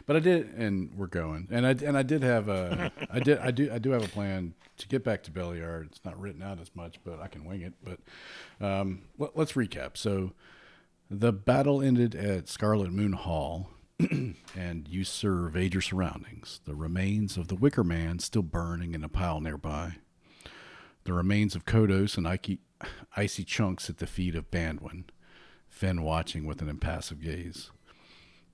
But I did, and we're going. And I did have a I do have a plan to get back to Belliard. It's not written out as much, but I can wing it. But let's recap. So the battle ended at Scarlet Moon Hall, and you surveyed your surroundings. The remains of the Wicker Man still burning in a pile nearby. The remains of Kodos and icy chunks at the feet of Bandwin, Finn watching with an impassive gaze.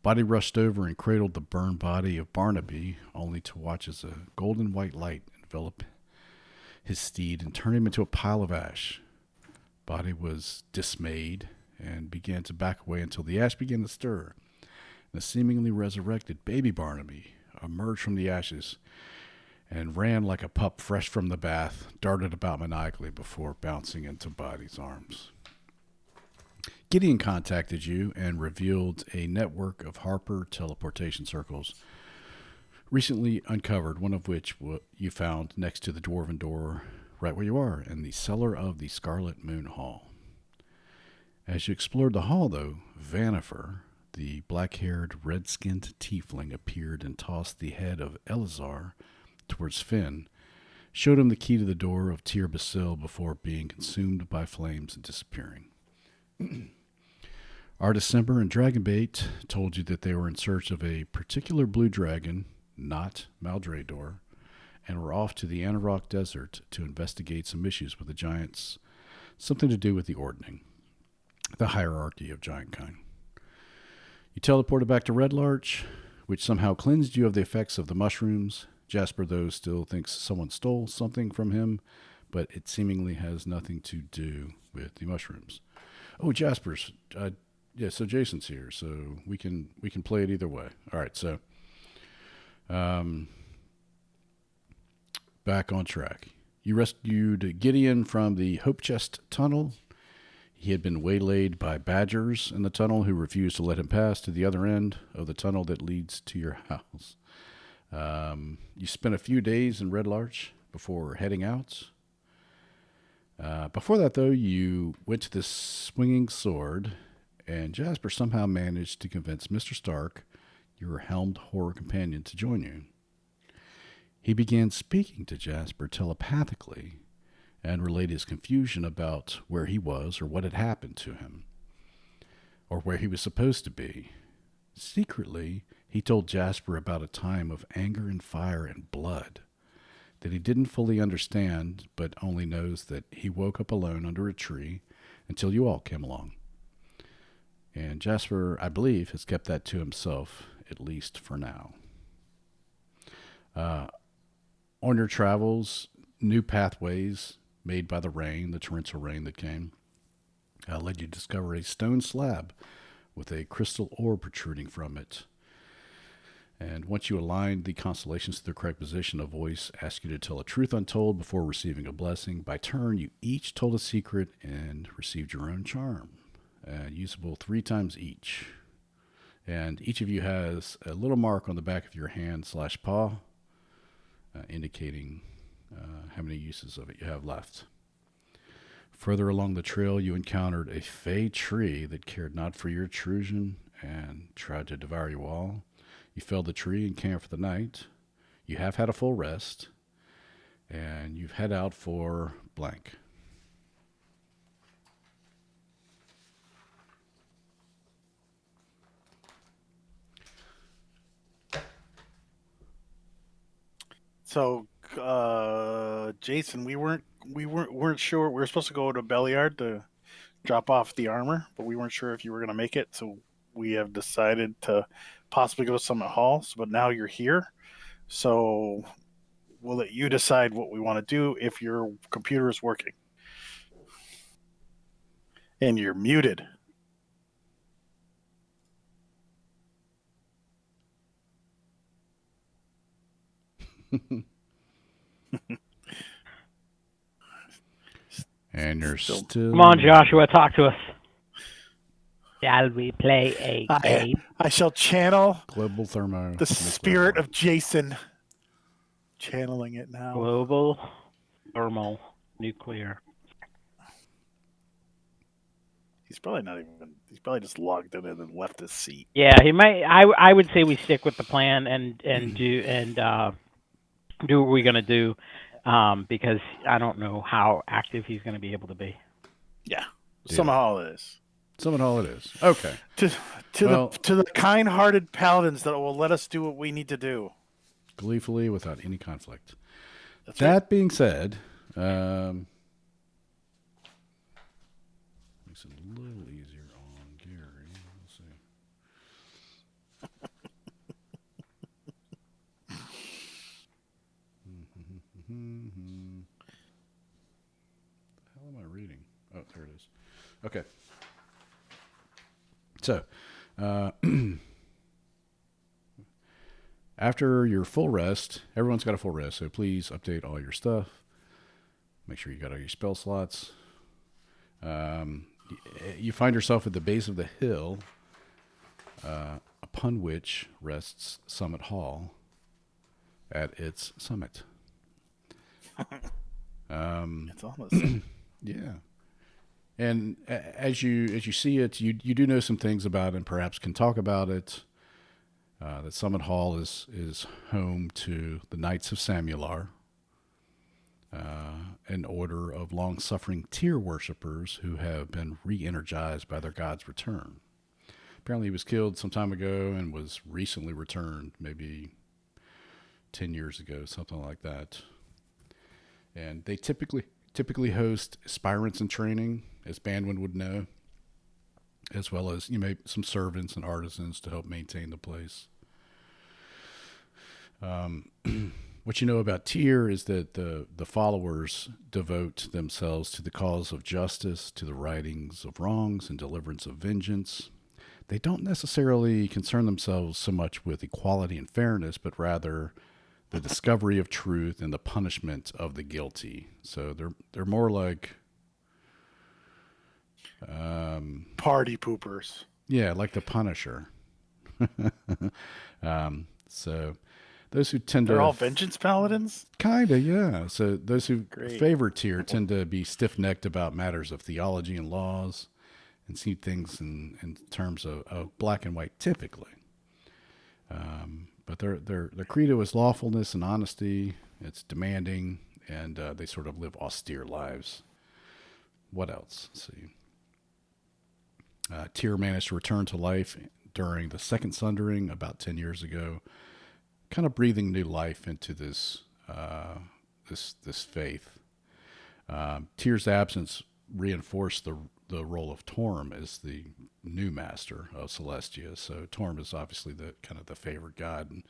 Body rushed over and cradled the burned body of Barnaby, only to watch as a golden white light envelop his steed and turn him into a pile of ash. Body was dismayed and began to back away until the ash began to stir. The seemingly resurrected baby Barnaby emerged from the ashes and ran like a pup fresh from the bath, darted about maniacally before bouncing into Body's arms. Gideon contacted you and revealed a network of Harper teleportation circles recently uncovered, one of which you found next to the dwarven door right where you are, in the cellar of the Scarlet Moon Hall. As you explored the hall, though, Vanifer, the black-haired, red-skinned tiefling, appeared and tossed the head of Elazar towards Finn, showed him the key to the door of Tyr Basil before being consumed by flames and disappearing. Artisember and Dragonbait told you that they were in search of a particular blue dragon, not Maldrador, and were off to the Anarok Desert to investigate some issues with the giants, something to do with the Ordning, the hierarchy of giant kind. You teleported back to Red Larch, which somehow cleansed you of the effects of the mushrooms. Jasper, though, still thinks someone stole something from him, but it seemingly has nothing to do with the mushrooms. Oh, Jasper's, so Jason's here, so we can play it either way. All right, so back on track. You rescued Gideon from the Hope Chest tunnel. He had been waylaid by badgers in the tunnel who refused to let him pass to the other end of the tunnel that leads to your house. You spent a few days in Red Larch before heading out. Before that, though, you went to the Swinging Sword, and Jasper somehow managed to convince Mr. Stark, your helmed horror companion, to join you. He began speaking to Jasper telepathically and relayed his confusion about where he was or what had happened to him, or where he was supposed to be. Secretly, he told Jasper about a time of anger and fire and blood that he didn't fully understand, but only knows that he woke up alone under a tree until you all came along. And Jasper, I believe, has kept that to himself, at least for now. On your travels, new pathways made by the rain, the torrential rain that came, led you to discover a stone slab with a crystal orb protruding from it. And once you aligned the constellations to their correct position, a voice asked you to tell a truth untold before receiving a blessing. By turn, you each told a secret and received your own charm, usable 3 times each. And each of you has a little mark on the back of your hand/paw, indicating how many uses of it you have left. Further along the trail, you encountered a fey tree that cared not for your intrusion and tried to devour you all. You felled the tree and camped for the night. You have had a full rest, and you've head out for blank. So, Jason, we weren't sure. We were supposed to go to Belliard to drop off the armor, but we weren't sure if you were going to make it. So we have decided to possibly go to Summit Hall. But now you're here, so we'll let you decide what we want to do if your computer is working. And you're muted. And you're still. Come on, Joshua, talk to us. Shall we play a game? I shall channel Global thermo. the spirit of Jason. Channeling it now. Global thermal nuclear. He's probably not even. He's probably just logged in and then left his seat. Yeah, he might. I would say we stick with the plan and do what we're gonna do, because I don't know how active he's gonna be able to be. Yeah. Deal. Somehow it is. Somehow it is. Okay. To the kind-hearted paladins that will let us do what we need to do. Gleefully without any conflict. That's that right. being said, makes it a little easier on Gary. Let's see. What the hell am I reading? Oh, there it is. Okay. So, after your full rest, everyone's got a full rest, so please update all your stuff. Make sure you got all your spell slots. You find yourself at the base of the hill, upon which rests Summit Hall at its summit. It's on the side. Yeah. And as you see it, you do know some things about it and perhaps can talk about it. That Summit Hall is home to the Knights of Samular, an order of long-suffering Tyr worshippers who have been re-energized by their god's return. Apparently he was killed some time ago and was recently returned, maybe 10 years ago, something like that. And they typically host aspirants in training, as Banwin would know, as well as some servants and artisans to help maintain the place. What you know about Tyr is that the followers devote themselves to the cause of justice, to the righting of wrongs and deliverance of vengeance. They don't necessarily concern themselves so much with equality and fairness, but rather the discovery of truth and the punishment of the guilty. So they're more like Party poopers. Yeah, like the Punisher. So those who tend They're to all vengeance paladins? Kinda, yeah. So those who Great. favor Tyr tend to be stiff-necked about matters of theology and laws, and see things in terms of black and white typically. But their credo is lawfulness and honesty. It's demanding, and they sort of live austere lives. What else? Let's see. Tyr managed to return to life during the Second Sundering about 10 years ago, kind of breathing new life into this faith. Tyr's absence reinforced the role of Torm as the new master of Celestia. So Torm is obviously the kind of the favored god, and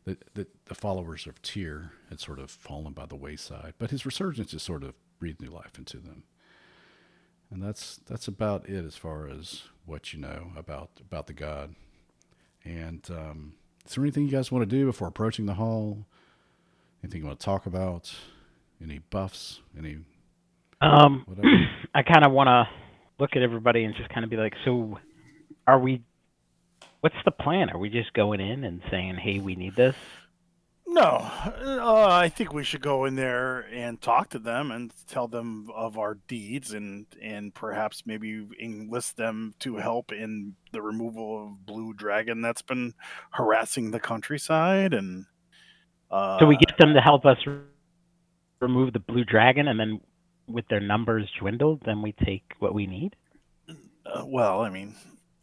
the followers of Tyr had sort of fallen by the wayside. But his resurgence has sort of breathed new life into them. And that's about it as far as what you know about the god. And is there anything you guys want to do before approaching the hall? Anything you want to talk about? Any buffs? Any whatever? I kind of want to look at everybody and just kind of be like, so are we, what's the plan? Are we just going in and saying, hey, we need this? No, I think we should go in there and talk to them and tell them of our deeds and perhaps maybe enlist them to help in the removal of Blue Dragon that's been harassing the countryside. And So we get them to help us remove the Blue Dragon, and then with their numbers dwindled, then we take what we need? well, I mean,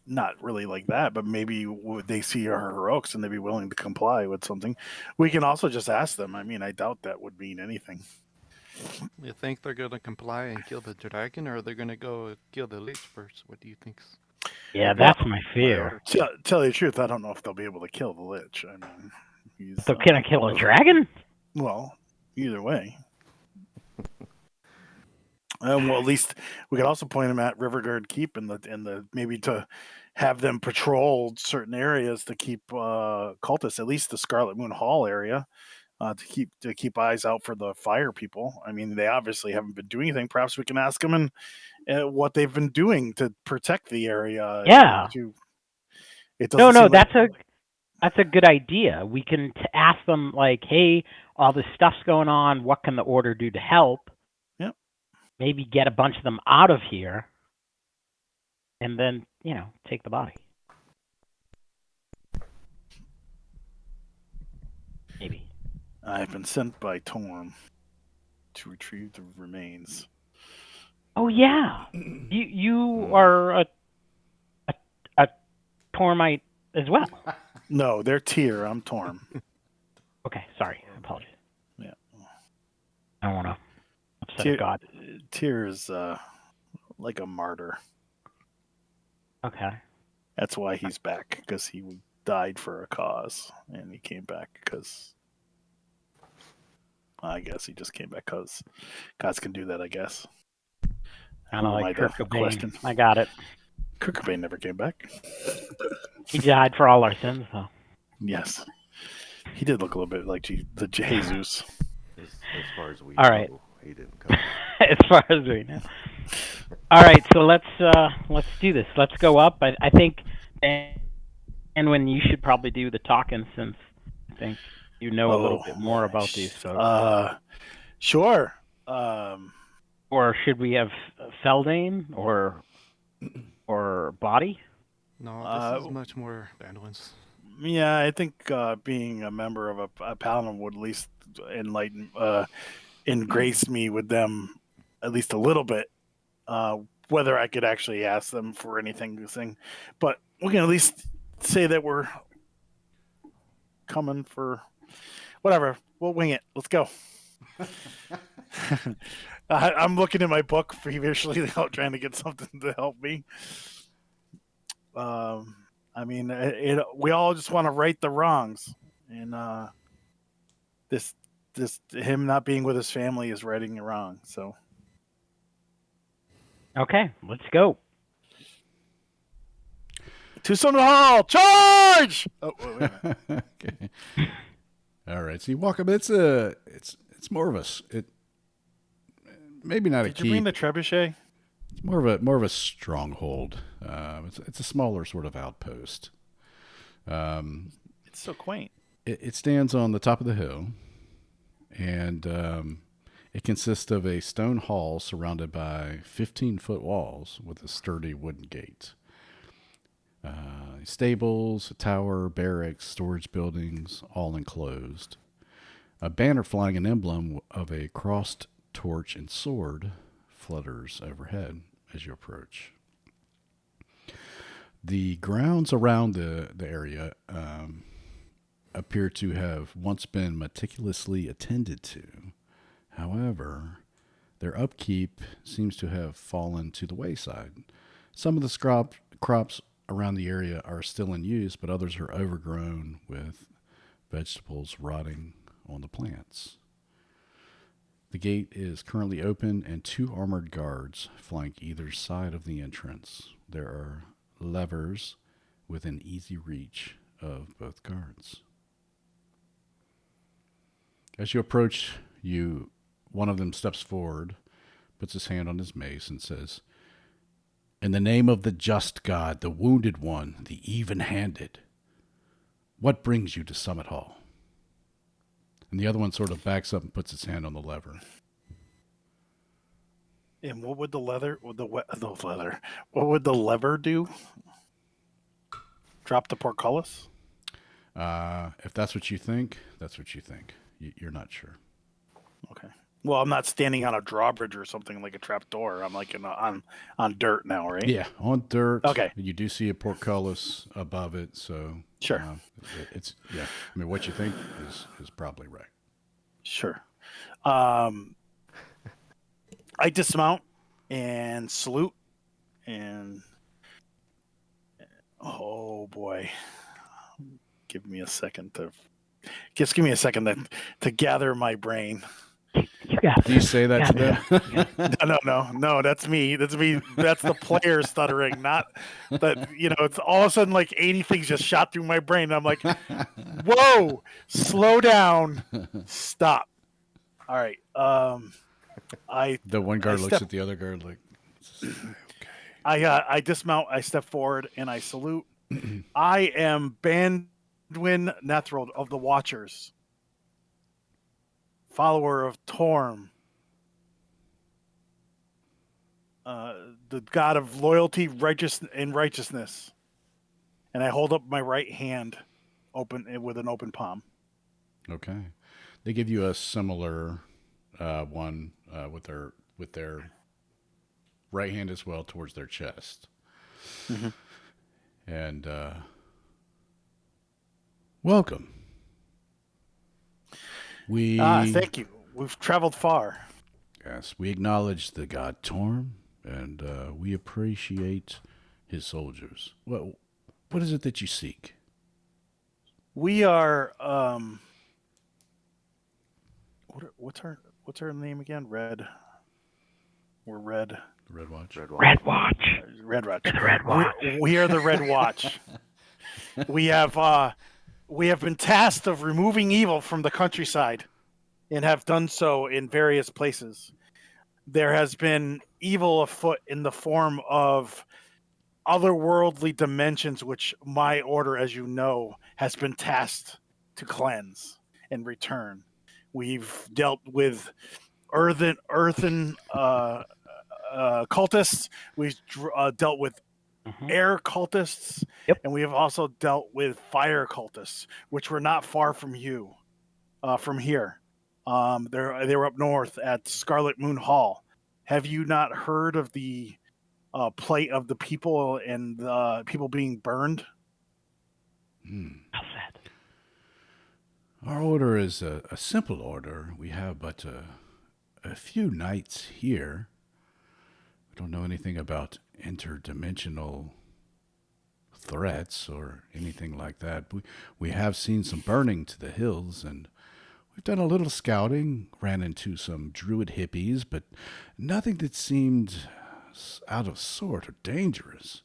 not really like that, but maybe they see our heroics and they'd be willing to comply with something. We can also just ask them. I mean, I doubt that would mean anything. You think they're going to comply and kill the dragon, or are they going to go kill the lich first? What do you think? Yeah, that's my fear. Tell you the truth, I don't know if they'll be able to kill the lich. I mean, So can I kill a dragon? Well, either way. Well, at least we could also point them at Riverguard Keep and the maybe to have them patrol certain areas to keep cultists, at least the Scarlet Moon Hall area, to keep eyes out for the fire people. I mean, they obviously haven't been doing anything. Perhaps we can ask them and what they've been doing to protect the area. Yeah. No, that's a good idea. We can ask them like, hey, all this stuff's going on. What can the order do to help? Yep. Maybe get a bunch of them out of here. and then take the body. Maybe. I've been sent by Torm to retrieve the remains. Oh yeah, you are a Tormite as well. No, they're Tyr. I'm Torm. Okay, sorry, I apologize. Yeah. I don't want to upset a god. Tyr is like a martyr. Okay. That's why he's back, because he died for a cause, and he came back because I guess he just came back because gods can do that. I guess. Kind of Who am like I to Kurt Cobain. question? I got it. Kurt Cobain never came back. He died for all our sins, though. Yes, he did look a little bit like the Jesus. As far as we All know, right. he didn't come. As far as we know. All right, so let's do this. Let's go up. I think, and when you should probably do the talking, since I think you know a little bit more about these folks. Sure. Or should we have Feldane or Body? No, this is much more Banduin's. Yeah, I think being a member of a paladin would at least ingrace me with them at least a little bit. Whether I could actually ask them for anything, but we can at least say that we're coming for whatever. We'll wing it. Let's go. I'm looking in my book feverishly trying to get something to help me. I mean, we all just want to right the wrongs, and this him not being with his family is righting the wrong. So, Okay, let's go. to Stone Hall, charge! Oh, wait a minute. Okay. All right. So you walk up. It's more of a maybe not a keep. Did you bring the trebuchet? It's more of a stronghold. It's a smaller sort of outpost. It's so quaint. It stands on the top of the hill, and it consists of a stone hall surrounded by 15-foot walls with a sturdy wooden gate. Stables, a tower, barracks, storage buildings, all enclosed. A banner flying an emblem of a crossed torch and sword flutters overhead as you approach. The grounds around the area appear to have once been meticulously attended to. However, their upkeep seems to have fallen to the wayside. Some of the crops around the area are still in use, but others are overgrown with vegetables rotting on the plants. The gate is currently open, and 2 armored guards flank either side of the entrance. There are levers within easy reach of both guards. As you approach, one of them steps forward, puts his hand on his mace, and says, "In the name of the just God, the wounded one, the even-handed, what brings you to Summit Hall?" And the other one sort of backs up and puts his hand on the lever. And what would the lever do? Drop the portcullis? If that's what you think, that's what you think. You're not sure. Okay. Well, I'm not standing on a drawbridge or something like a trap door. I'm like on dirt now, right? Yeah, on dirt. Okay. You do see a portcullis above it, so sure. It's yeah. I mean, what you think is probably right. Sure. I dismount and salute, and oh boy, give me a second to gather my brain. You got it. Do you say that to them? No, that's me. That's the player stuttering, not that, it's all of a sudden like 80 things just shot through my brain. I'm like, whoa, slow down, stop. All right. The one guard looks at the other guard like, okay. I dismount, I step forward, and I salute. I am Banduin Nethrold of the Watchers, follower of Torm. the God of loyalty, righteousness. And I hold up my right hand, open with an open palm. Okay. They give you a similar one with their right hand as well towards their chest. Mhm. And welcome. Thank you. We've traveled far. Yes, we acknowledge the god Torm, and we appreciate his soldiers. What is it that you seek? We are what's her name again? Red. We're Red. Red Watch. Red Watch. Red Watch. Red Watch. The Red Watch. We are the Red Watch. we have been tasked of removing evil from the countryside, and have done so in various places. There has been evil afoot in the form of otherworldly dimensions, which my order, as you know, has been tasked to cleanse and return. We've dealt with earthen cultists. We've dealt with Mhm. air cultists, Yep. and we have also dealt with fire cultists, which were not far from from here. They were up north at Scarlet Moon Hall. Have you not heard of the plight of the people and people being burned? How's that? Our order is a simple order. We have but a few nights here. We don't know anything about interdimensional threats or anything like that. We have seen some burning to the hills, and we've done a little scouting, ran into some druid hippies, but nothing that seemed out of sort or dangerous.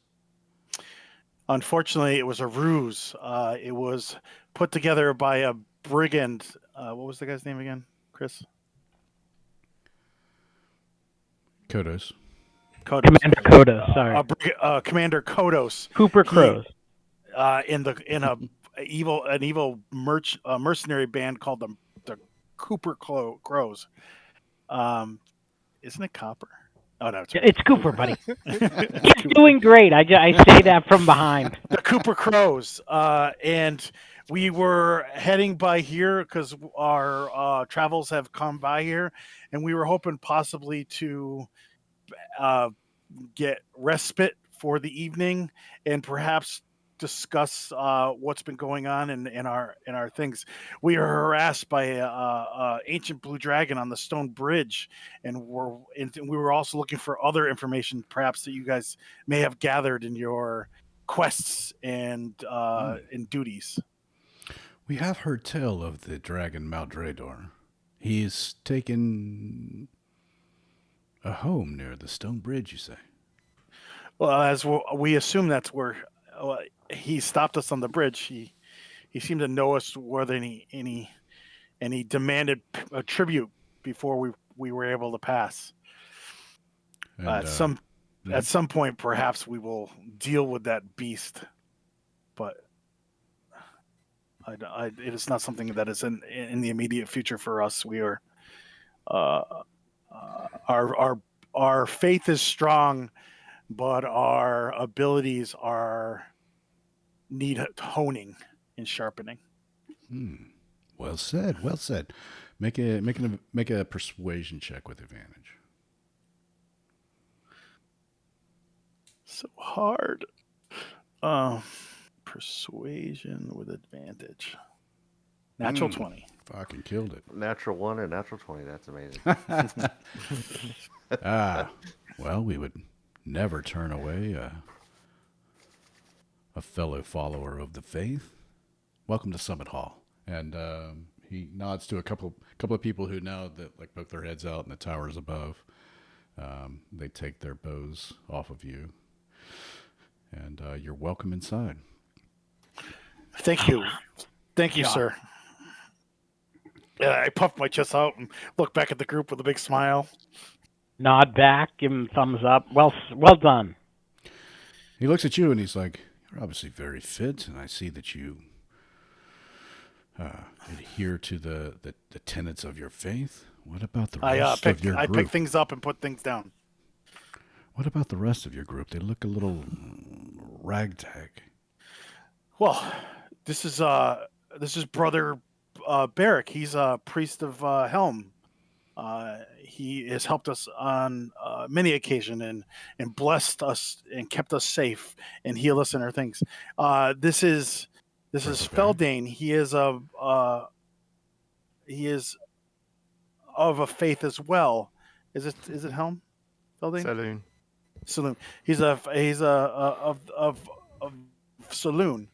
Unfortunately, it was a ruse. It was put together by a brigand. What was the guy's name again, Chris? Kodos. Kodos. Commander Kodos. Sorry. Commander Kodos. Cooper Crows. In an evil mercenary band called the Cooper Crows. Isn't it Copper? Oh no, it's It's Cooper, buddy. He's doing great. I say that from behind. the Cooper Crows. And we were heading by here because our travels have come by here, and we were hoping possibly to get respite for the evening and perhaps discuss what's been going on in our things. We are harassed by a ancient blue dragon on the stone bridge, and we were also looking for other information, perhaps that you guys may have gathered in your quests and in duties. We have heard tell of the dragon Maldrador. He's taken a home near the stone bridge, you say? Well, as we assume that's where he stopped us on the bridge. He seemed to know us more than and he demanded a tribute before we were able to pass. And, At some point, perhaps we will deal with that beast, but it is not something that is in the immediate future for us. We are our faith is strong, but our abilities need honing and sharpening. Well said. Well said. Make a persuasion check with advantage. So hard. Persuasion with advantage. Natural 20. Fucking killed it. Natural 1 and natural 20. That's amazing. Well, we would never turn away a fellow follower of the faith. Welcome to Summit Hall. And he nods to a couple of people who now that like poke their heads out in the towers above. They take their bows off of you, and you're welcome inside. Thank you, sir. I puffed my chest out and looked back at the group with a big smile. Nod back, give him thumbs up. Well done. He looks at you and he's like, "You're obviously very fit, and I see that you adhere to the tenets of your faith. What about the rest of your group?" I pick things up and put things down. What about the rest of your group? They look a little ragtag. Well, this is brother Barrick. He's a priest of Helm. He has helped us on many occasions and blessed us and kept us safe and healed us in our things. This is Brother Barrick? Feldane. He is of a faith as well. Is it Helm? Feldane? Saloon. Saloon. He's of Saloon.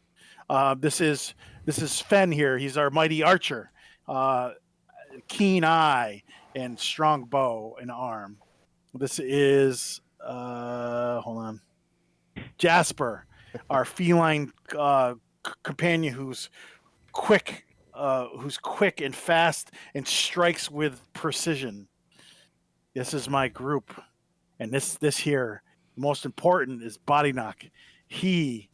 This is Fen here. He's our mighty archer, keen eye and strong bow and arm. This is hold on, Jasper, our feline companion who's quick and fast and strikes with precision. This is my group, and this here, most important, is Body Knock. He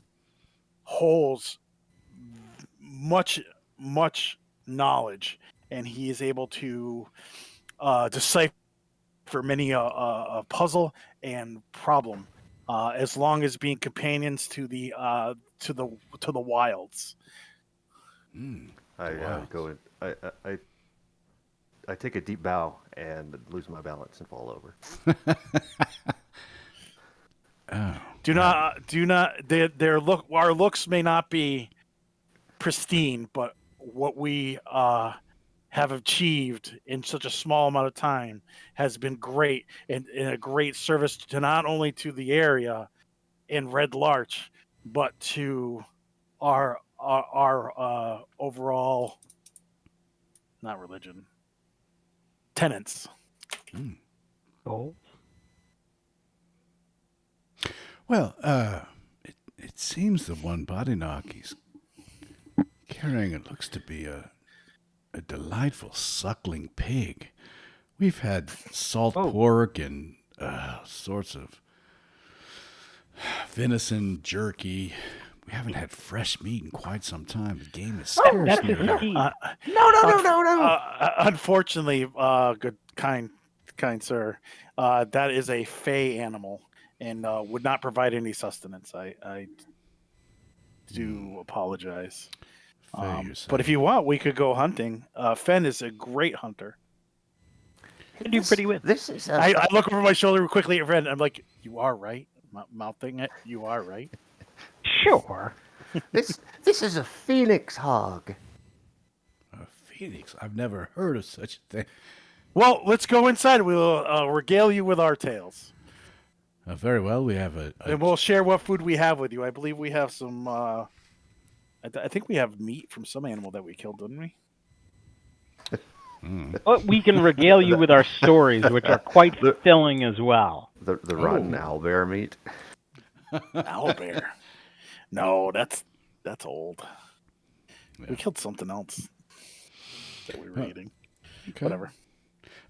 holds much knowledge, and he is able to decipher many a puzzle and problem, as long as being companions to the wilds. I Wow. go in. I take a deep bow and lose my balance and fall over. Oh, Do not. Our looks may not be pristine, but what we have achieved in such a small amount of time has been great and a great service to not only to the area in Red Larch, but to our overall, not religion, tenants. Goals. well, it seems the one Body Knock he's carrying, it looks to be a delightful suckling pig. We've had salt Oh. pork and sorts of venison jerky. We haven't had fresh meat in quite some time. The game is scarce That's near his here. Steve. No. Unfortunately, good kind sir, that is a fey animal and would not provide any sustenance. I do apologize. Fey, you But if say. you want, we could go hunting. Fen is a great hunter. You do pretty well. This is I look over my shoulder quickly at Fen. And I'm like, "You are right." Mouthing it. You are right. Sure. this is a phoenix hog. A phoenix. I've never heard of such a thing. Well, let's go inside. We'll regale you with our tales, Very well. We have a and we'll share what food we have with you. I believe we have some. I think we have meat from some animal that we killed, didn't we? But we can regale you with our stories, which are quite filling as well. The rotten owlbear meat. Owlbear. No, that's old. Yeah. We killed something else that we were eating. Okay. Whatever.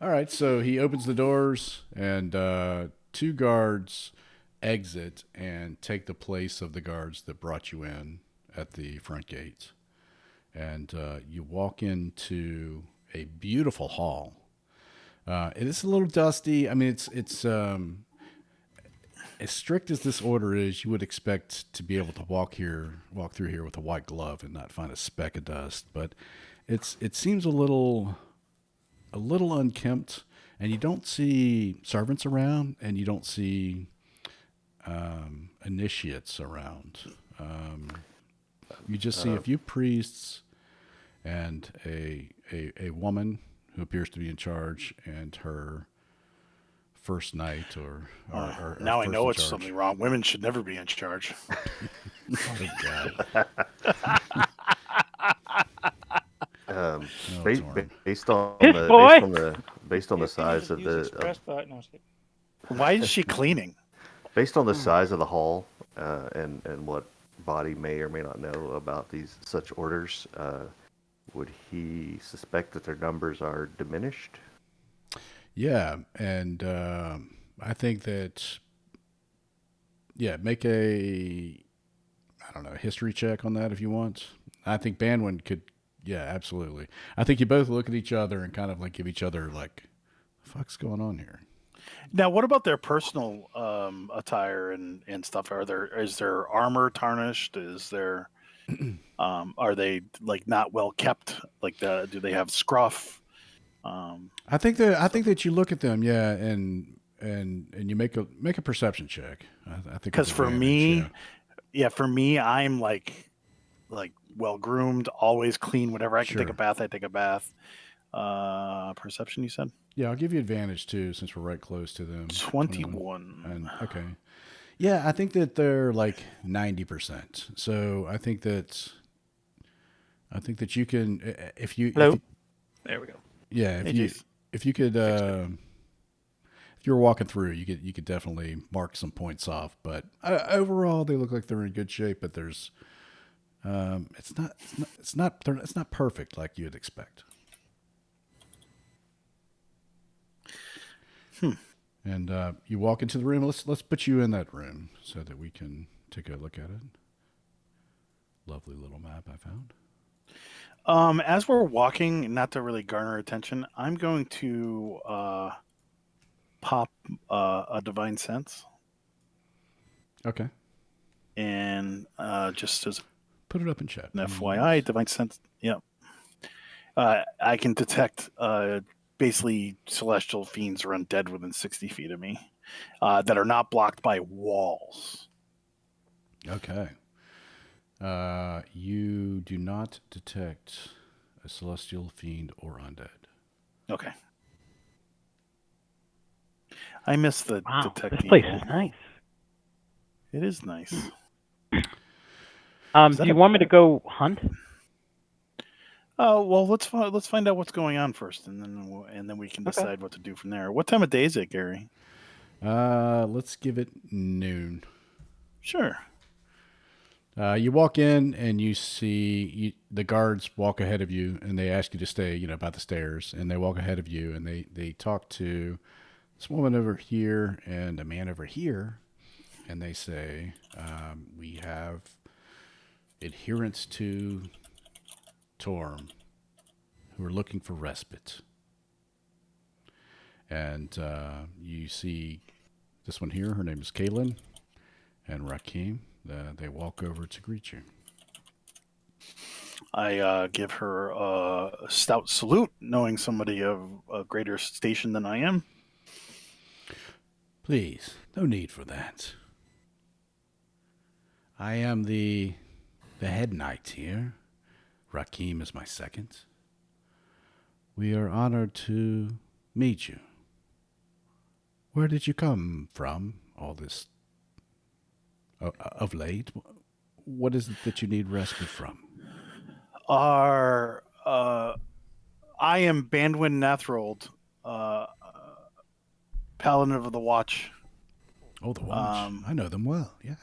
All right, so he opens the doors, and two guards exit and take the place of the guards that brought you in at the front gates. And you walk into a beautiful hall. It is a little dusty. I mean, it's as strict as this order is. You would expect to be able to walk through here with a white glove and not find a speck of dust. But it seems a little unkempt, and you don't see servants around, and you don't see initiates around. You just see a few priests and a woman who appears to be in charge, and her first knight or Now I first know in it's charge. something wrong. Women should never be in charge. Oh, God. Um, No, ba- it's ba- Orin. based on This the boy! based on the size of Use the express button. No, skip. Why is she cleaning? based on the size of the hall and what Body may or may not know about these such orders, would he suspect that their numbers are diminished? Yeah, and I think that make a history check on that if you want. I think Banwin could. Yeah, absolutely. I think you both look at each other and kind of like give each other like, "The fuck's going on here?" Now, what about their personal attire and stuff? Is their armor tarnished? Are they like not well kept? Do they have scruff? I think that you look at them, yeah, and you make a perception check. I think with Because for advantage, me, yeah. yeah, for me, I'm like well groomed, always clean. Whenever I can take a Sure. bath, I take a bath. Perception, you said Yeah, I'll give you advantage too, since we're right close to them. 21. 21. And okay. Yeah, I think that they're like 90%. So I think that you can if Hello? you There we go. yeah, Hey, Jace. if you could Fixed it. if you were walking through, you could definitely mark some points off, but overall they look like they're in good shape, but there's it's not perfect like you'd expect. Hmm. And you walk into the room. Let's put you in that room so that we can take a look at it. Lovely little map I found. As we're walking, not to really garner attention, I'm going to pop a divine sense, Okay, and just as put it up in chat, an please. FYI, divine sense. Yeah, I can detect basically celestial fiends or undead within 60 feet of me that are not blocked by walls. Okay. You do not detect a celestial fiend or undead. Okay. I miss the Wow, detect this place evil. is nice. It is nice. Is Do that you a- want me to go hunt? Oh well, let's find out what's going on first, and then we can Okay. decide what to do from there. What time of day is it, Gary? Let's give it noon. Sure. You walk in and you see the guards walk ahead of you, and they ask you to stay, by the stairs. And they walk ahead of you, and they talk to this woman over here and a man over here, and they say, "We have adherents to Torm who are looking for respite." And you see this one here. Her name is Kaylin and Rakim. They walk over to greet you. I give her a stout salute, knowing somebody of a greater station than I am. Please, no need for that. I am the head knight here. Rakim is my second. We are honored to meet you. Where did you come from all this of late? What is it that you need respite from? Our I am Bandwin Nathrold, uh, Paladin of the Watch, Oh, the Watch. I know them well, yes.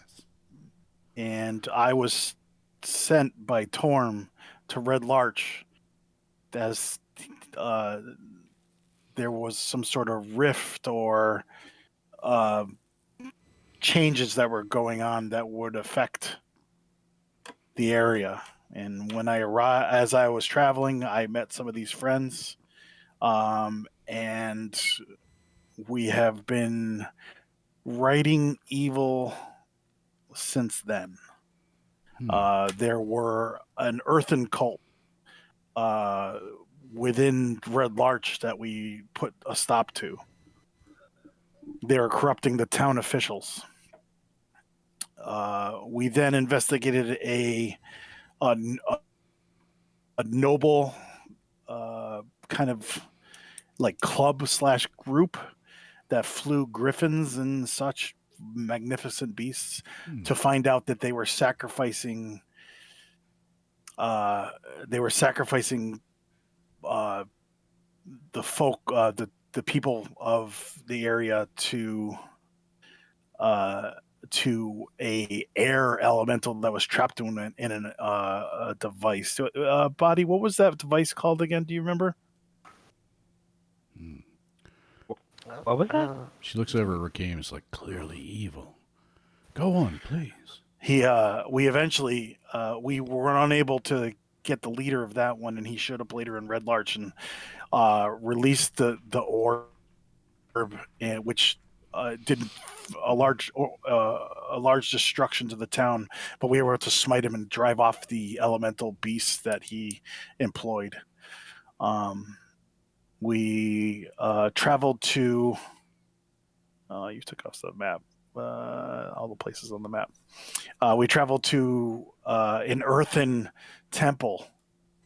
and I was sent by Torm to Red Larch as there was some sort of rift or uh, changes that were going on that would affect the area. And when I arrived, as I was traveling, I met some of these friends, and we have been writing evil since then. There were an earthen cult uh, within Red Larch that we put a stop to. They are corrupting the town officials. We then investigated a, a noble kind of like club slash group that flew griffins and such magnificent beasts to find out that they were sacrificing uh, uh, the folk, the people of the area uh, to a air elemental that was trapped in a device. Body, what was that device called again? Do you remember? What was that? She looks over at Rakim. It's like, clearly evil. Go on, please. We eventually we were unable to get the leader of that one, and he showed up later in Red Larch and released the order which did a large destruction to the town, but we were able to smite him and drive off the elemental beasts that he employed. We traveled to. You took off the map. All the places on the map. We traveled to an earthen temple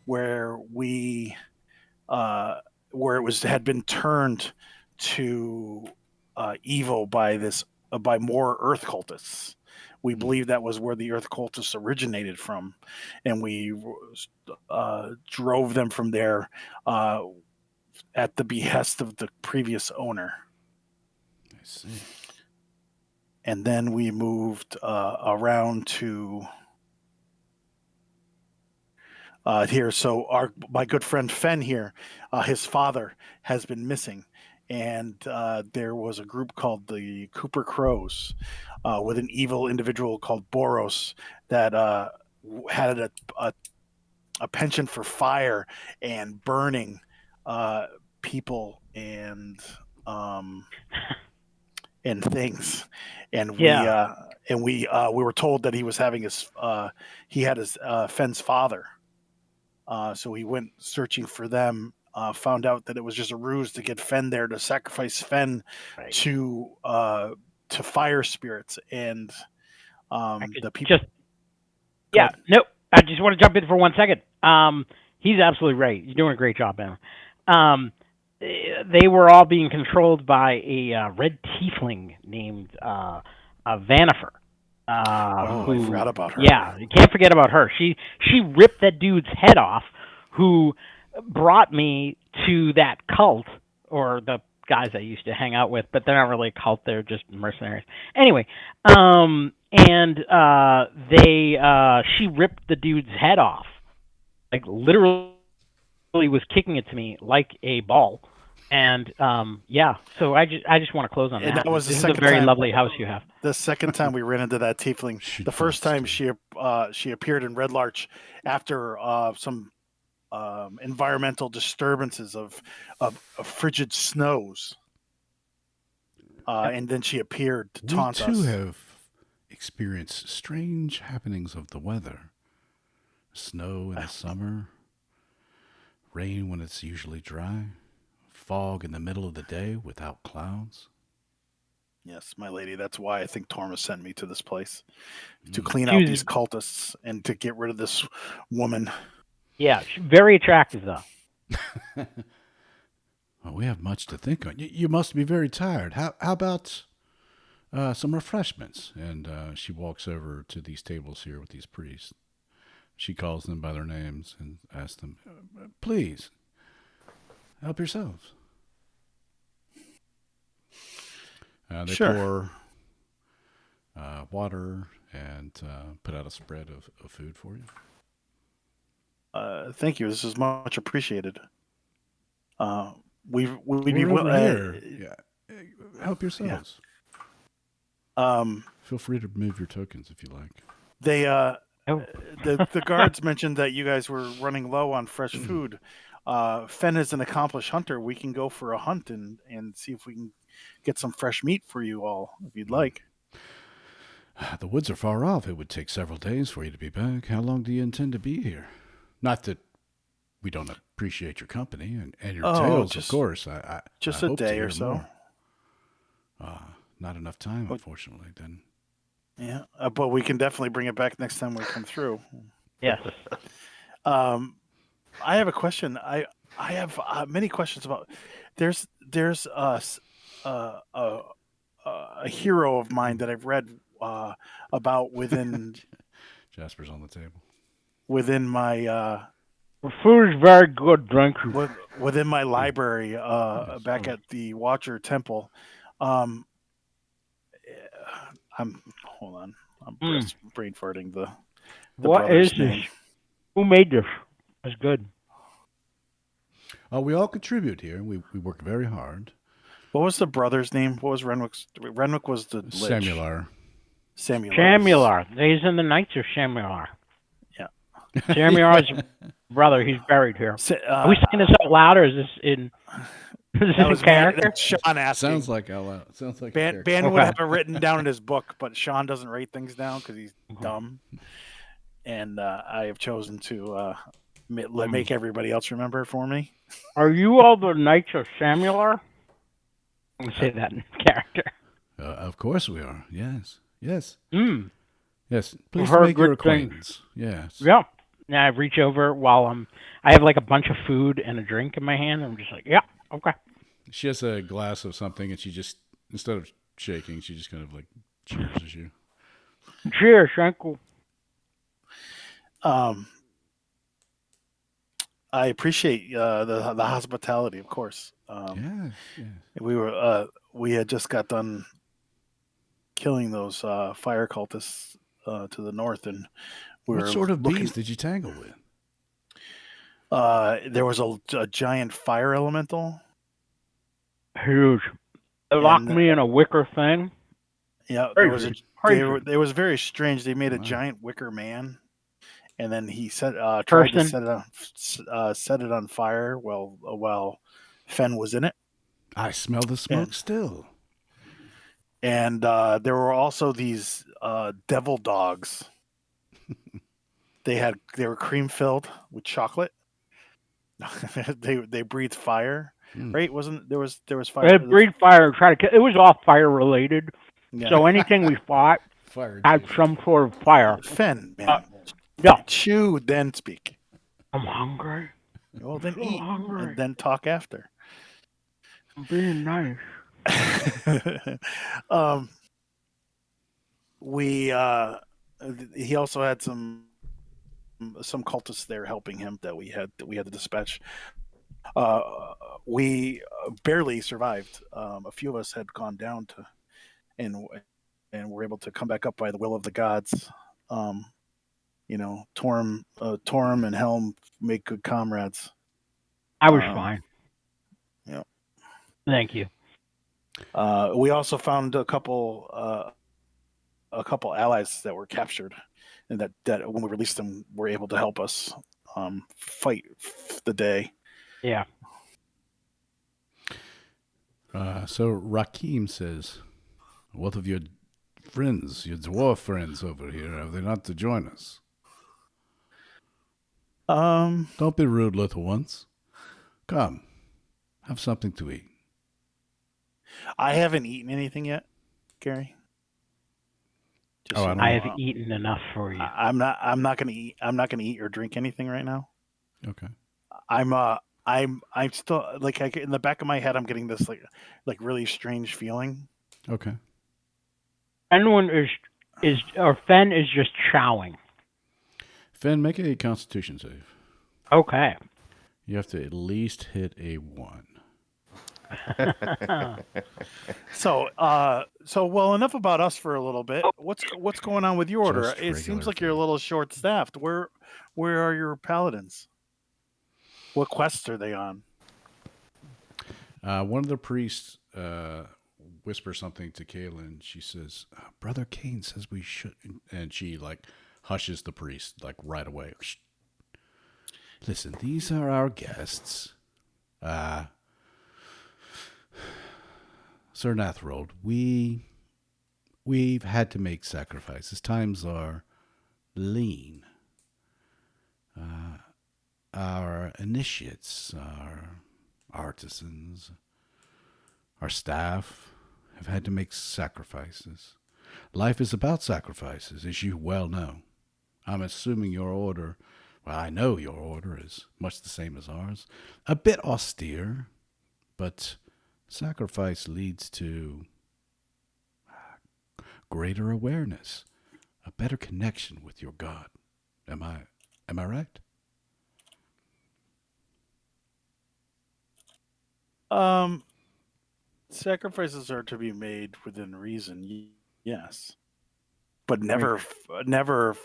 where where it had been turned to evil by more earth cultists. We believe that was where the earth cultists originated from, and we drove them from there at the behest of the previous owner. I see. And then we moved around to here. So my good friend Fen here, his father has been missing, and there was a group called the Cooper Crows with an evil individual called Boros that had a penchant for fire and burning people and things, and we were told that he was having he had his Fen's father. So he went searching for them, found out that it was just a ruse to get Fen there to sacrifice Fen to fire spirits and the people. Nope. I just want to jump in for 1 second. He's absolutely right. You're doing a great job, man. They were all being controlled by a red tiefling named Vanifer. I forgot about her. Yeah, you can't forget about her. She ripped that dude's head off, who brought me to that cult, or the guys I used to hang out with, but they're not really a cult, they're just mercenaries. Anyway, she ripped the dude's head off. Like, literally was kicking it to me like a ball. And so I just want to close on that. That was this is a very lovely house you have. The second time we ran into that tiefling, the first time she appeared in Red Larch after some environmental disturbances of frigid snows, and then she appeared to taunt us. We too have experienced strange happenings of the weather: snow in the summer, rain when it's usually dry, fog in the middle of the day without clouds. Yes, my lady. That's why I think Torma sent me to this place, to clean out these cultists and to get rid of this woman. Yeah, she's very attractive, though. Well, we have much to think on. You must be very tired. How about some refreshments? And she walks over to these tables here with these priests. She calls them by their names and asks them, please, help yourselves. They pour water and put out a spread of food for you. Thank you. This is much appreciated. We'd be here. Help yourselves. Yeah. Feel free to move your tokens if you like. They the guards mentioned that you guys were running low on fresh food. Fen is an accomplished hunter. We can go for a hunt and see if we can get some fresh meat for you all, if you'd like. The woods are far off. It would take several days for you to be back. How long do you intend to be here? Not that we don't appreciate your company and your tales, of course. I a day or so. Not enough time, unfortunately, then. Yeah, but we can definitely bring it back next time we come through. Yes. I have a question. I have many questions about. There's a hero of mine that I've read about within. Jasper's on the table. Within my. Food's very good, drink. Within my library, back at the Watcher Temple. Hold on. I'm brain farting the what is this? Name. Who made this? That's good. We all contribute here. We work very hard. What was the brother's name? What was Renwick's? Renwick was the lich. Samular. Days and the Nights of Samular. Yeah. Samular's brother. He's buried here. Are we saying this out loud, or is this in? That was character. That's Sean asking. Sounds like out loud. Sounds like a character. Ben would Okay. have it written down in his book, but Sean doesn't write things down because he's dumb. And I have chosen to make everybody else remember it for me. Are you all the Knights of Samular? I'm gonna say that in character. Of course we are. Yes. Yes. Mm. Yes. Please heard make your good things. acquaintance. Yes. Yeah. Now I reach over while I have like a bunch of food and a drink in my hand. I'm just like, yeah, okay. She has a glass of something, and she just, instead of shaking, she just kind of like cheers at you. Cheers, thank you. I appreciate the hospitality, of course. Yeah. We had just got done killing those fire cultists to the north, and we What were sort of looking. bees did you tangle with? There was a giant fire elemental. Huge. They locked And, me in a wicker thing. Yeah, Crazy. it was very strange. They made a Wow. giant wicker man, and then he tried to set it on fire while Fen was in it. I smell the smoke still. And there were also these devil dogs. They were cream filled with chocolate. they breathed fire, right? Wasn't there was fire? They breathed fire and tried to kill. It was all fire related. Yeah. So anything we fought Fire. had some sort of fire. Fen, man, Yeah. chew then speak. I'm hungry. Well, then So eat hungry. and then talk after. I'm being nice. He also had some cultists there helping him that we had to dispatch. We barely survived. A few of us had gone down to and were able to come back up by the will of the gods. Torm and Helm make good comrades. I was fine. Yeah. Thank you. We also found a couple allies that were captured, and that when we released them, were able to help us fight the day. Yeah. So Rakim says, "What of your friends, your dwarf friends over here? Are they not to join us? Don't be rude, little ones. Come, have something to eat." I haven't eaten anything yet, Gary. I have eaten enough for you. I'm not gonna eat. I'm not gonna eat or drink anything right now. Okay. I'm still like in the back of my head. I'm getting this like really strange feeling. Okay. Anyone or Fen is just chowing. Finn, make a Constitution save. Okay. You have to at least hit a 1. So well, enough about us for a little bit. What's going on with your order? Just It seems regular like you're a little short-staffed. Where are your paladins? What quests are they on? One of the priests whispers something to Kaylin. She says, "Brother Cain says we should," and she like hushes the priest like right away. Shh. Listen, these are our guests. Sir Nathrold, we've had to make sacrifices. Times are lean. Our initiates, our artisans, our staff have had to make sacrifices. Life is about sacrifices, as you well know. I'm assuming your order, well, I know your order is much the same as ours. A bit austere, but sacrifice leads to greater awareness, a better connection with your God. Am I right? Sacrifices are to be made within reason, yes, but never but never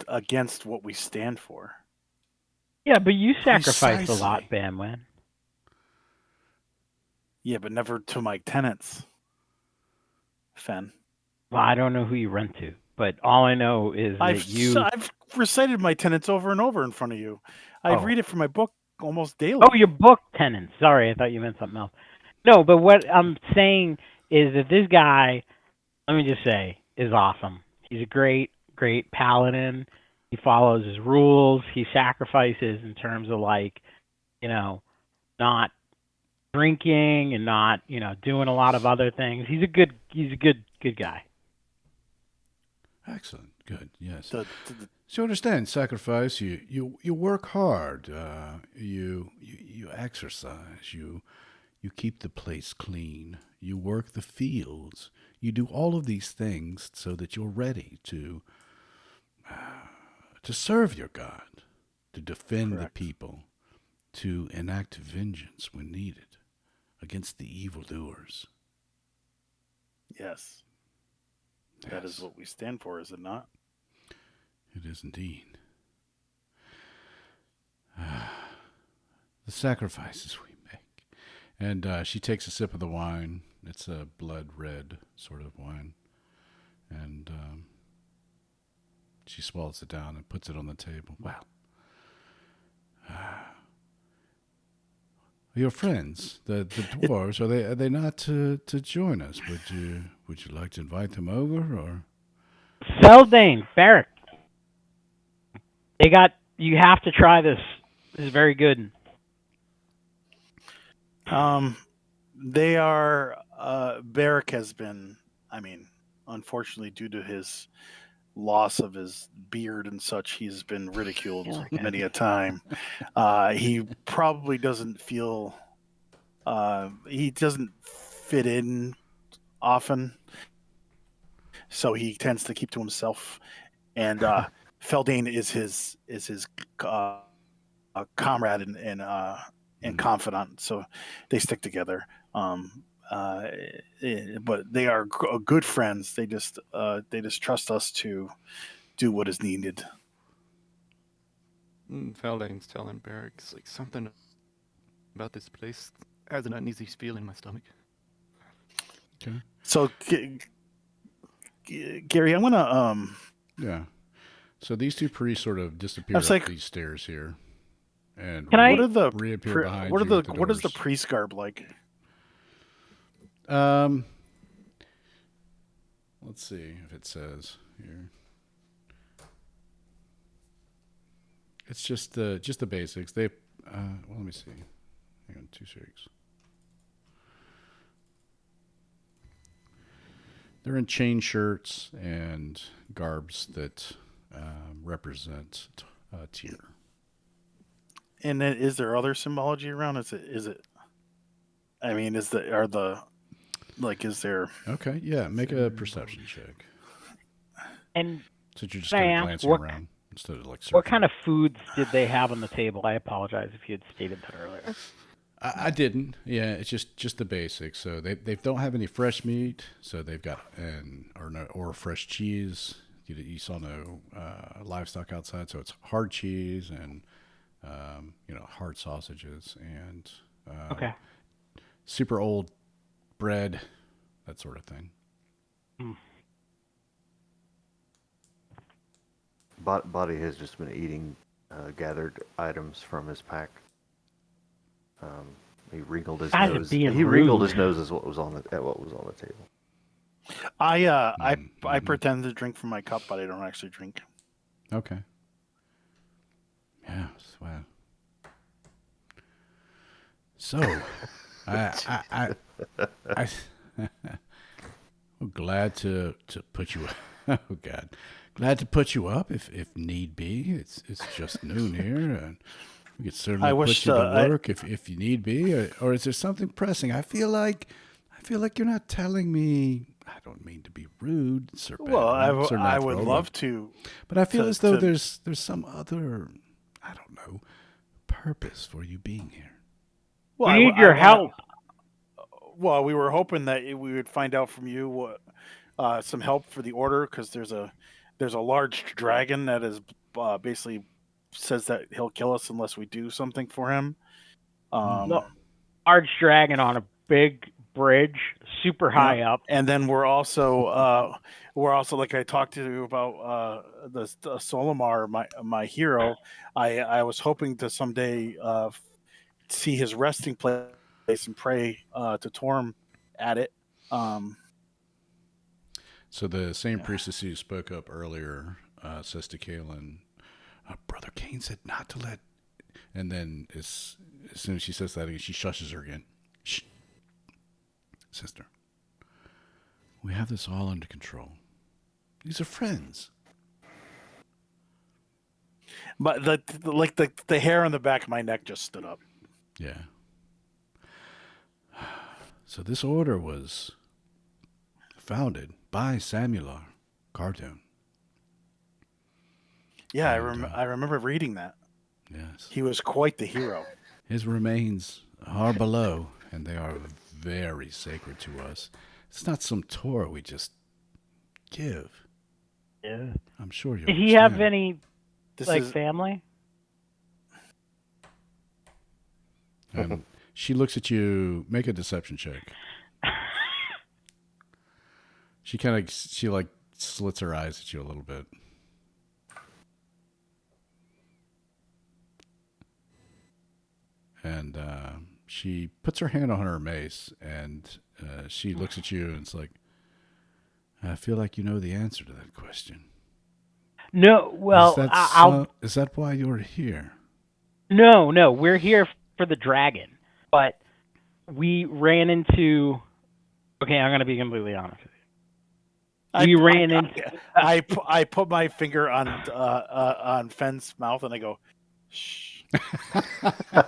against what we stand for. Yeah, but you sacrificed Precisely. a lot, Banwan. Yeah, but never to my tenants, Fen. Well, I don't know who you rent to. but all I know is that you. I've recited my tenets over and over in front of you. I Oh. read it from my book almost daily. Oh, your book tenants. Sorry, I thought you meant something else. No, but what I'm saying is that this guy, let me just say, is awesome. He's a great, great paladin. He follows his rules. He sacrifices in terms of like, not drinking and not, doing a lot of other things. He's a good guy. Excellent. Good. Yes. The, So you understand sacrifice. You work hard. You exercise. You keep the place clean. You work the fields. You do all of these things so that you're ready to serve your God, to defend Correct. the people, to enact vengeance when needed against the evildoers. yes, that is Yes, what we stand for, is it not? it is indeed. The sacrifices we make. And she takes a sip of the wine. It's a blood red sort of wine. And she swallows it down and puts it on the table. Well, your friends, the dwarves, are they not to join us? Would you like to invite them over, or? Seldane, Barrick. You have to try this. This is very good. They are. Barrick has been. I mean, unfortunately, due to his loss of his beard and such, he's been ridiculed many a time. He probably doesn't feel. He doesn't fit in often, so he tends to keep to himself. And Feldane is his comrade and confidant, so they stick together. But they are good friends. They just trust us to do what is needed. Feldane's telling Barracks like something about this place has an uneasy feel in my stomach. Okay. So, Gary, I want to Yeah. So these two priests sort of disappear It's up like- these stairs here, and Can I- what are the reappear behind what are you the at the what is the doors. priest garb like? Let's see if it says here. It's just the basics. They well, let me see. Hang on 2 seconds. They're in chain shirts and garbs that represent tier. And then, is there other symbology around? Is it? I mean, is there? Okay, yeah. Make a perception check. And Since you're just Can I kind of ask glancing what- around instead of like surfing. what kind of foods did they have on the table? I apologize if you had stated that earlier. I didn't. Yeah, it's just the basics. So they don't have any fresh meat. So they've got or fresh cheese. You saw no livestock outside, so it's hard cheese and hard sausages and Okay. super old bread, that sort of thing. Body has just been eating gathered items from his pack. He wrinkled his Guys are nose. being He wrinkled rude. his nose at what was on the table. I pretend to drink from my cup, but I don't actually drink. Okay. Yeah. Wow. So, I'm glad to put you. Oh God, glad to put you up if need be. It's just noon here, and we could certainly put you to work if you need be. Or is there something pressing? I feel like you're not telling me. I don't mean to be rude, Sir. Well, Sir I would Nathro, love to. but I feel to- as though to- there's some other, I don't know, purpose for you being here. Well, We need your help. Well, we were hoping that we would find out from you what some help for the order, because there's a large dragon that is basically says that he'll kill us unless we do something for him. Look, large dragon on a big bridge, super high up. And then we're also like I talked to you about the Solomar, my hero. I was hoping to someday see his resting place and pray to Torm at it. So the same priestess who spoke up earlier says to Kaelin, Brother Cain said not to let. And then as soon as she says that, she shushes her again. Shh. Sister, we have this all under control. These are friends. But the hair on the back of my neck just stood up. Yeah. So this order was founded by Samuel Cartoon. Yeah, And, I remember reading that. Yes. He was quite the hero. His remains are below, and they are very sacred to us. It's not some Torah we just give. Yeah. I'm sure you Did he have understand. any family? And she looks at you. Make a deception check. She slits her eyes at you a little bit. And she puts her hand on her mace, and she looks at you, and it's like, I feel like you know the answer to that question. No, well, is that why you're here? No, we're here for the dragon, but we ran into. Okay, I'm going to be completely honest with you. I put my finger on Fenn's mouth and I go, shh.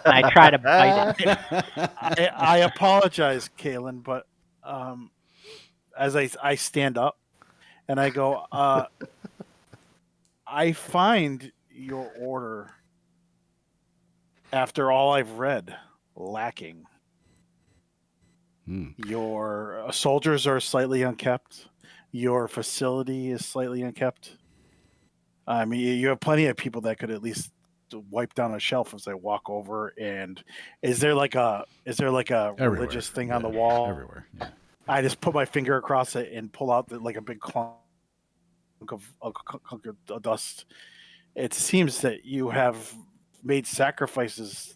I try to bite it. I apologize, Kaelin, but as I stand up and I go, I find your order, after all I've read, lacking. Your soldiers are slightly unkept. Your facility is slightly unkept. I mean, you have plenty of people that could at least wipe down a shelf as they walk over. And is there like a religious thing on the wall? Everywhere. Yeah. I just put my finger across it and pull out like a big clunk of dust. It seems that you have made sacrifices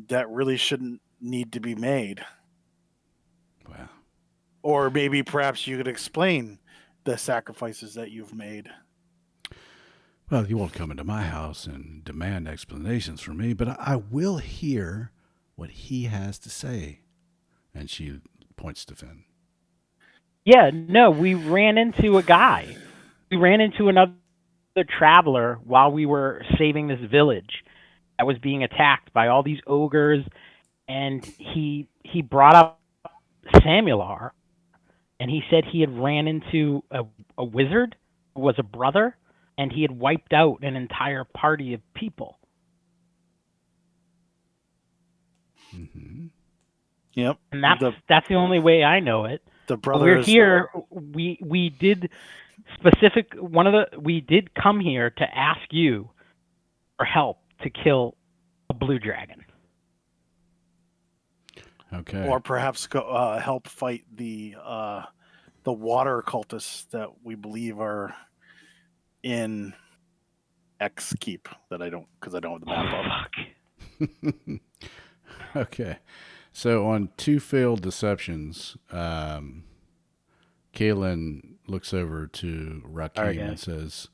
that really shouldn't need to be made. Wow. Or maybe perhaps you could explain the sacrifices that you've made. Well, you won't come into my house and demand explanations from me, but I will hear what he has to say. And she points to Finn. Yeah, no, we ran into a guy. We ran into another traveler while we were saving this village that was being attacked by all these ogres, and he brought up Samular, and he said he had ran into a wizard who was a brother, and he had wiped out an entire party of people. Mm-hmm. Yep. And that's the only way I know it. The brother We're here. We did we did come here to ask you for help to kill a blue dragon. Okay. Or perhaps go help fight the water cultists that we believe are in X Keep that I don't have the map up. Okay. So on 2 failed deceptions, Kaelin looks over to Rakim and says,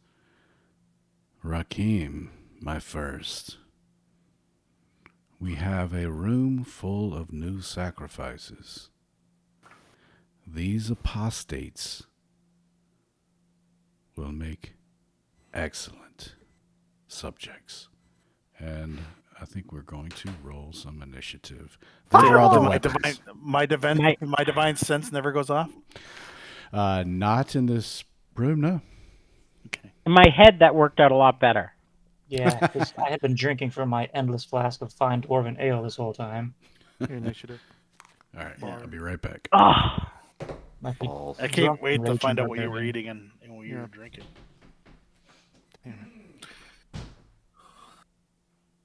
Rakim, my first, we have a room full of new sacrifices. These apostates will make excellent subjects. And I think we're going to roll some initiative. These are all the weapons. My divine sense never goes off? Not in this room, no. Okay. In my head, that worked out a lot better. Yeah, because I had been drinking from my endless flask of fine dwarven ale this whole time. Your initiative. All right, I'll be right back. Oh, Balls. I can't wait to find out what you were eating and what you were drinking. Damn it.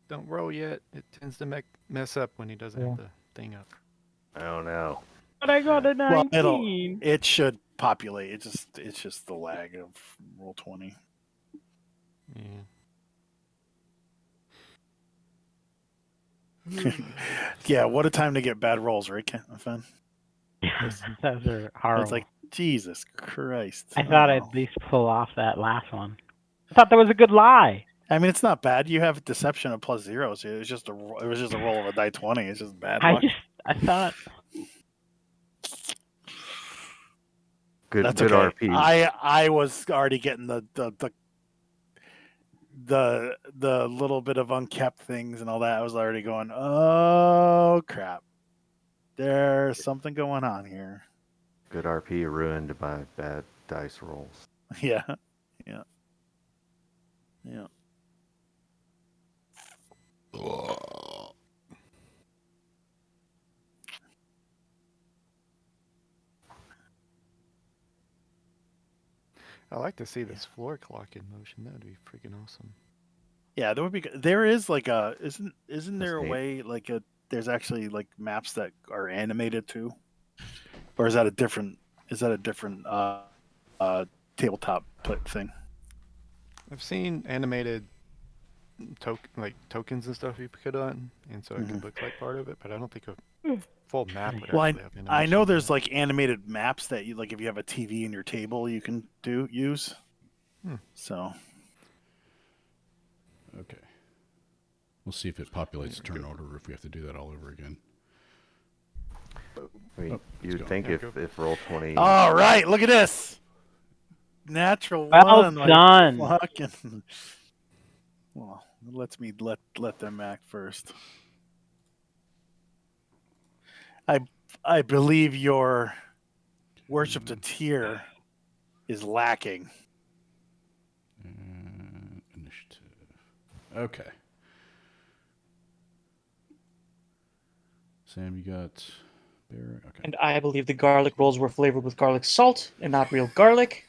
Don't roll yet. It tends to mess up when he doesn't have the thing up. I don't know. But I got a Well, 19. it should populate. It's just the lag of roll 20. Yeah. Yeah, what a time to get bad rolls, right, Finn? Those are horrible. It's like Jesus Christ. I thought I'd at least pull off that last one. I thought that was a good lie. I mean, it's not bad. You have deception of +0, so it was just a roll of a die 20. It's just bad luck. I thought Good, That's good okay. RP. I was already getting the little bit of unkept things and all that. I was already going, oh crap, there's something going on here. Good RP ruined by bad dice rolls. Yeah. I like to see this floor clock in motion. That would be freaking awesome. Yeah, there would be. There is like a isn't there a neat. way like there's actually like maps that are animated too, or is that a different tabletop thing? I've seen animated tokens and stuff you put on, and so it could look like part of it, but I don't think a full map would Well, actually have animation. I know there's like animated maps that you like if you have a TV in your table you can use. So Okay. We'll see if it populates the turn order or if we have to do that all over again. I mean, Oh, you'd go. think Yeah, if roll 20. all right, look at this natural well one. done. Like, fucking, well, let them act first. I believe your worship to Tyr is lacking. Initiative. Okay. Sam, you got Bear. Okay. And I believe the garlic rolls were flavored with garlic salt and not real garlic.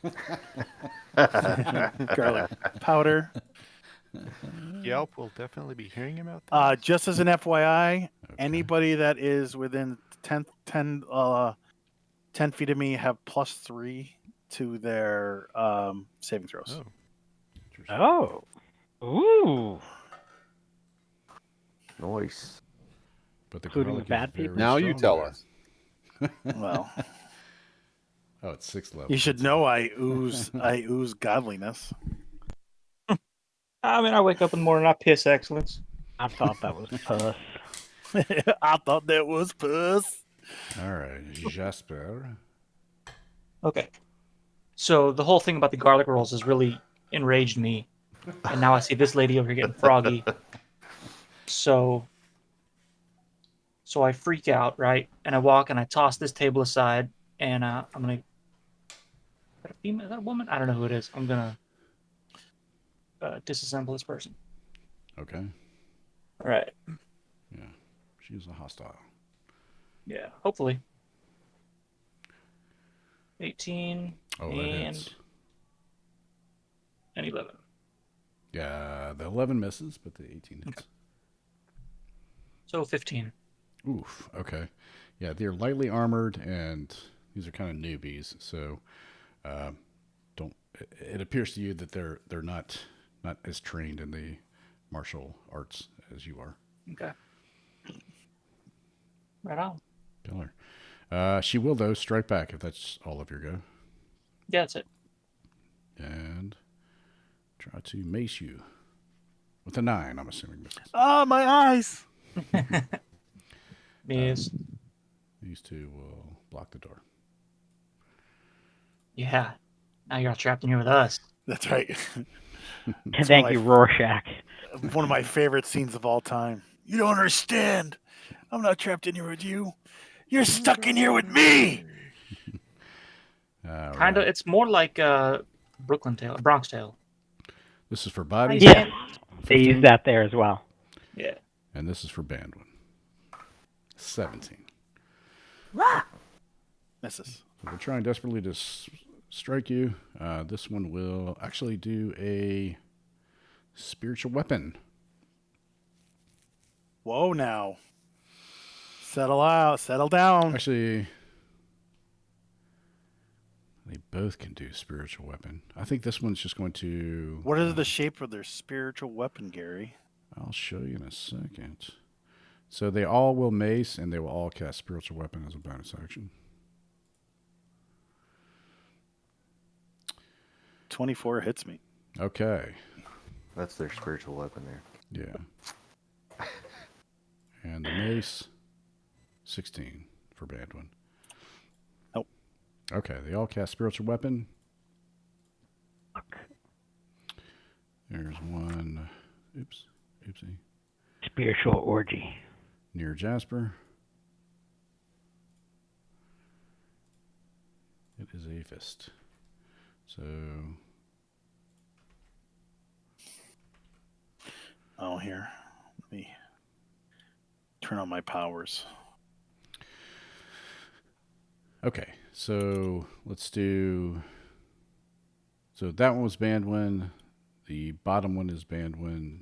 Garlic powder. Yelp will definitely be hearing about that. Just as an FYI, Okay. anybody that is within 10 feet of me have +3 to their saving throws. Oh. Interesting. Oh. Ooh. Nice. But the Including garlic the bad is very people? Now you strong tell there. us. Well, Oh, it's 6th level. you should know I ooze godliness. I mean, I wake up in the morning, I piss excellence. I thought that was puss. I thought that was puss. All right, Jasper. Okay. So the whole thing about the garlic rolls has really enraged me. And now I see this lady over here getting froggy. So I freak out, right? And I walk and I toss this table aside, and I'm gonna. Is that a female? Is that a woman? I don't know who it is. I'm gonna disassemble this person. Okay. All right. Yeah. She's a hostile. Yeah. Hopefully. 18 Oh, that and hits. 11. Yeah, the 11 misses, but the 18 hits. So 15. Oof. Okay. Yeah, they're lightly armored, and these are kind of newbies. So, don't. It appears to you that they're not as trained in the martial arts as you are. Okay. Right on. Killer. She will though strike back if that's all of your go, Yeah, that's it. and try to mace you with a 9. I'm assuming misses. Oh, my eyes. Miss. These two will block the door. Yeah. Now you're all trapped in here with us. That's right. Thank you, Rorschach. One of my favorite scenes of all time. You don't understand. I'm not trapped in here with you. You're stuck in here with me. All Kind of. right. It's more like Bronx Tale. This is for bodies, Yes. They use that there as well. Yeah. and this is for Bandwin. 17. Misses. So they're trying desperately to strike you. This one will actually do a spiritual weapon. Whoa, now. Settle out. Settle down. Actually, both can do spiritual weapon. I think this one's just going to. What is the shape of their spiritual weapon, Gary? I'll show you in a second. So they all will mace, and they will all cast spiritual weapon as a bonus action. 24 hits me. Okay. That's their spiritual weapon there. Yeah. And the mace, 16 for Bandwin. Nope. Okay, they all cast spiritual weapon. There's one. Oops. Oopsie. Spiritual orgy. Near Jasper. It is a fist. So. Oh, here. Let me turn on my powers. Okay, so let's do. So that one was Bandwin. The bottom one is Bandwin.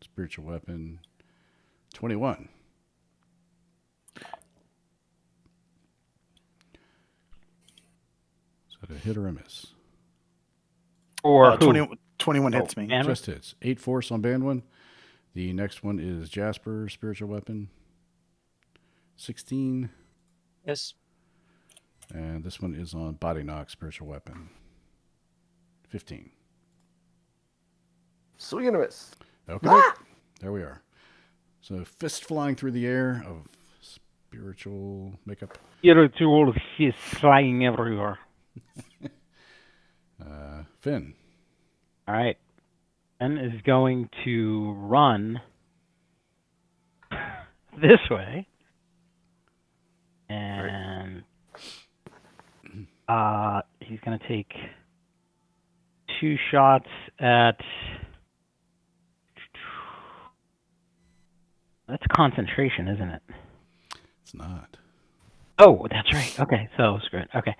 Spiritual weapon. 21. Is that a hit or a miss? Or who? 21 hits me. Bandwin? Just hits. 8 force on Bandwin. The next one is Jasper, spiritual weapon. 16. Yes. And this one is on Body Knock, spiritual weapon. 15. Swing and a miss. Okay. There we are. So fist flying through the air of spiritual makeup. Spiritual fist flying everywhere. Finn. All right. Ben is going to run this way. And he's going to take 2 shots at... That's concentration, isn't it? It's not. Oh, that's right. Okay, so screw it. Okay.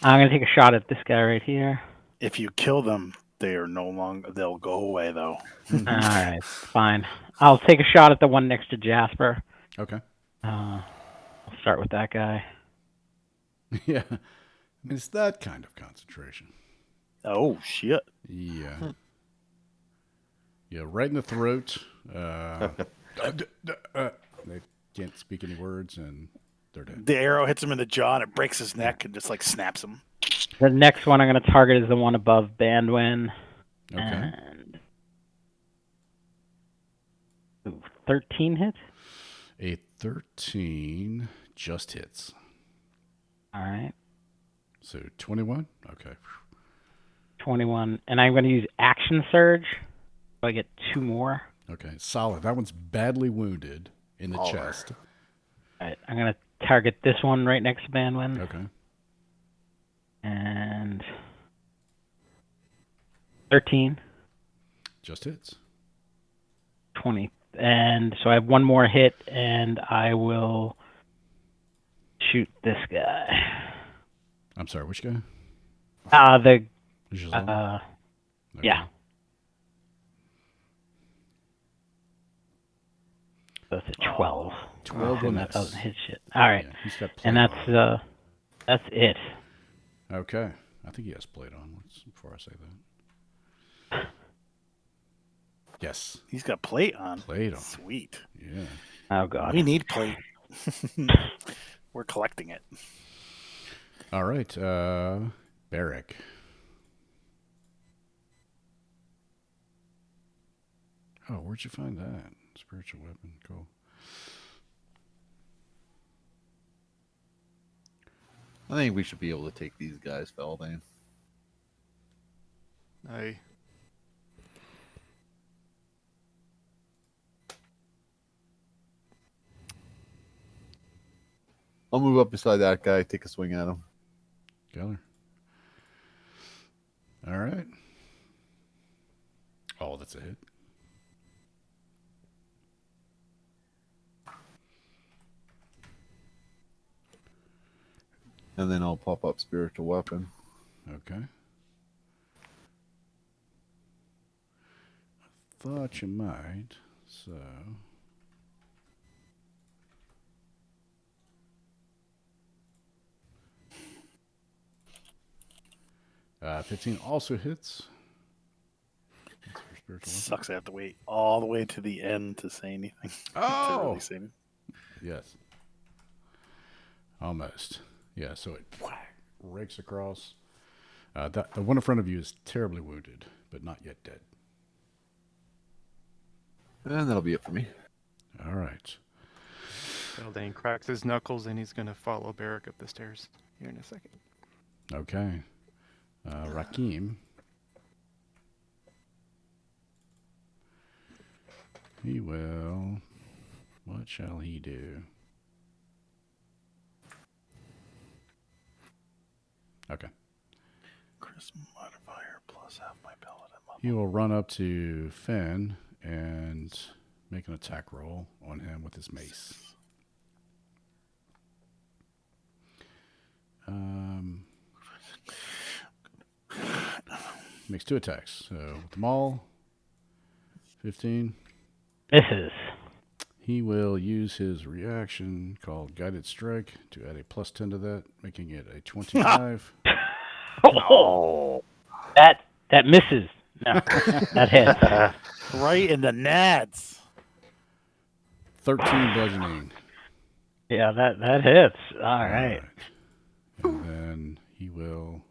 I'm going to take a shot at this guy right here. If you kill them, they are no longer. They'll go away though. All right, fine. I'll take a shot at the one next to Jasper. Okay. I'll start with that guy. Yeah. I mean, it's that kind of concentration. Oh shit! Yeah. Yeah, right in the throat. They can't speak any words, and they're dead. The arrow hits him in the jaw and it breaks his neck and just like snaps him. The next one I'm going to target is the one above Bandwin. Okay. And... Ooh, 13 hits? A 13 just hits. All right. So 21? Okay. 21. And I'm going to use Action Surge. So I get 2 more. Okay, solid. That one's badly wounded in the Baller. chest. All right. I'm going to target this one right next to Bandwin. Okay. And 13. Just hits. 20. And so I have 1 more hit, and I will shoot this guy. I'm sorry, which guy? Yeah. So it's a 12. 12 will and that miss. doesn't hit shit. All right. Yeah, he's got plate And on. that's it. Okay. I think he has plate on before I say that. Yes. He's got plate on. Plate on. Sweet. Yeah. Oh, God. We need plate. We're collecting it. All right. Barrick. Oh, where'd you find that? Spiritual weapon. Cool. I think we should be able to take these guys, Feldane. Aye. I'll move up beside that guy, take a swing at him. Geller. All right. Oh, that's a hit. And then I'll pop up spiritual weapon. Okay. I thought you might, so. 15 also hits. That's her spiritual weapon. Sucks. I have to wait all the way to the end to say anything. to Oh! really say anything. Yes. Almost. Yeah, so it rakes across. The one in front of you is terribly wounded, but not yet dead. And that'll be it for me. All right. Feldane cracks his knuckles and he's going to follow Barrick up the stairs here in a second. Okay. Rakim. He will. What shall he do? Okay. Charisma modifier plus half my paladin level. He will run up to Finn and make an attack roll on him with his mace. Makes 2 attacks. So with the maul, 15. Misses. He will use his reaction called Guided Strike to add a +10 to that, making it a 25. Oh, that misses. No, that hits. Right in the nads. 13 bludgeoning. Yeah, that hits. All right. And then he will.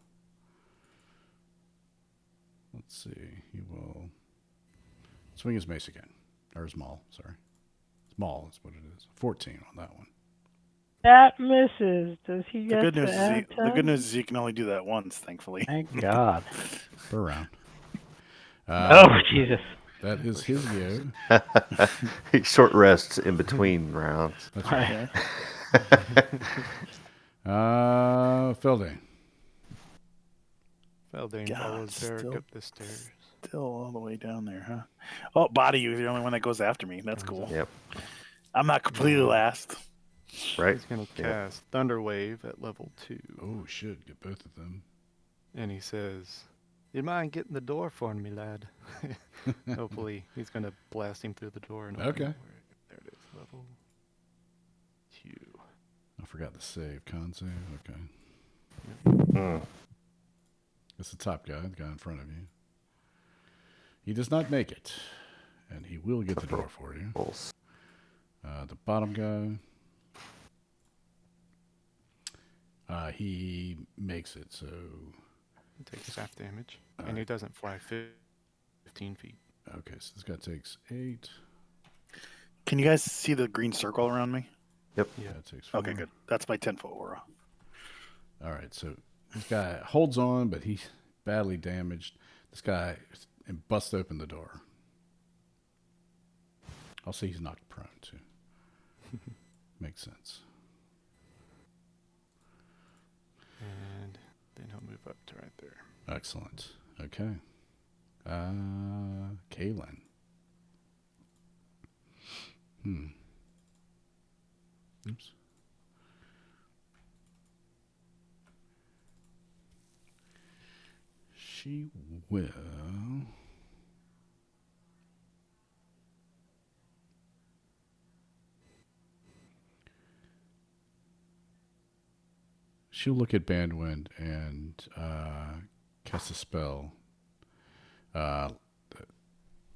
Let's see. He will swing his mace again. Or his maul, sorry. His maul is what it is. 14 on that one. That misses. Does he The get good to news is add the good news is you can only do that once, thankfully. Thank God. Per round. Oh, Jesus. That is his go. Short rests in between rounds. That's All right. right. Feldane. Feldane God, follows Barrick still- up the stairs. Still all the way down there, huh? Oh, body you. The only one that goes after me. That's cool. Yep. I'm not completely last. Right? He's going to Yep. cast Thunder Wave at level 2. Oh, shit. Get both of them. And he says, "You mind getting the door for me, lad?" Hopefully, he's going to blast him through the door. And open Okay. it. There it is, level 2. I forgot the save. Con save. Okay. Mm. That's the top guy, the guy in front of you. He does not make it. And he will get the door for you. Rolls. The bottom guy. He makes it, so. He takes half damage. And he doesn't fly 15 feet. Okay, so this guy takes 8. Can you guys see the green circle around me? Yep. Yeah. That takes 4. Okay, good. That's my 10-foot aura. All right, so this guy holds on, but he's badly damaged. This guy busts open the door. I'll say he's knocked prone, too. Makes sense. And then he'll move up to right there. Excellent. Okay. Kaylin. Oops. She will. She'll look at Bandwind and cast a spell.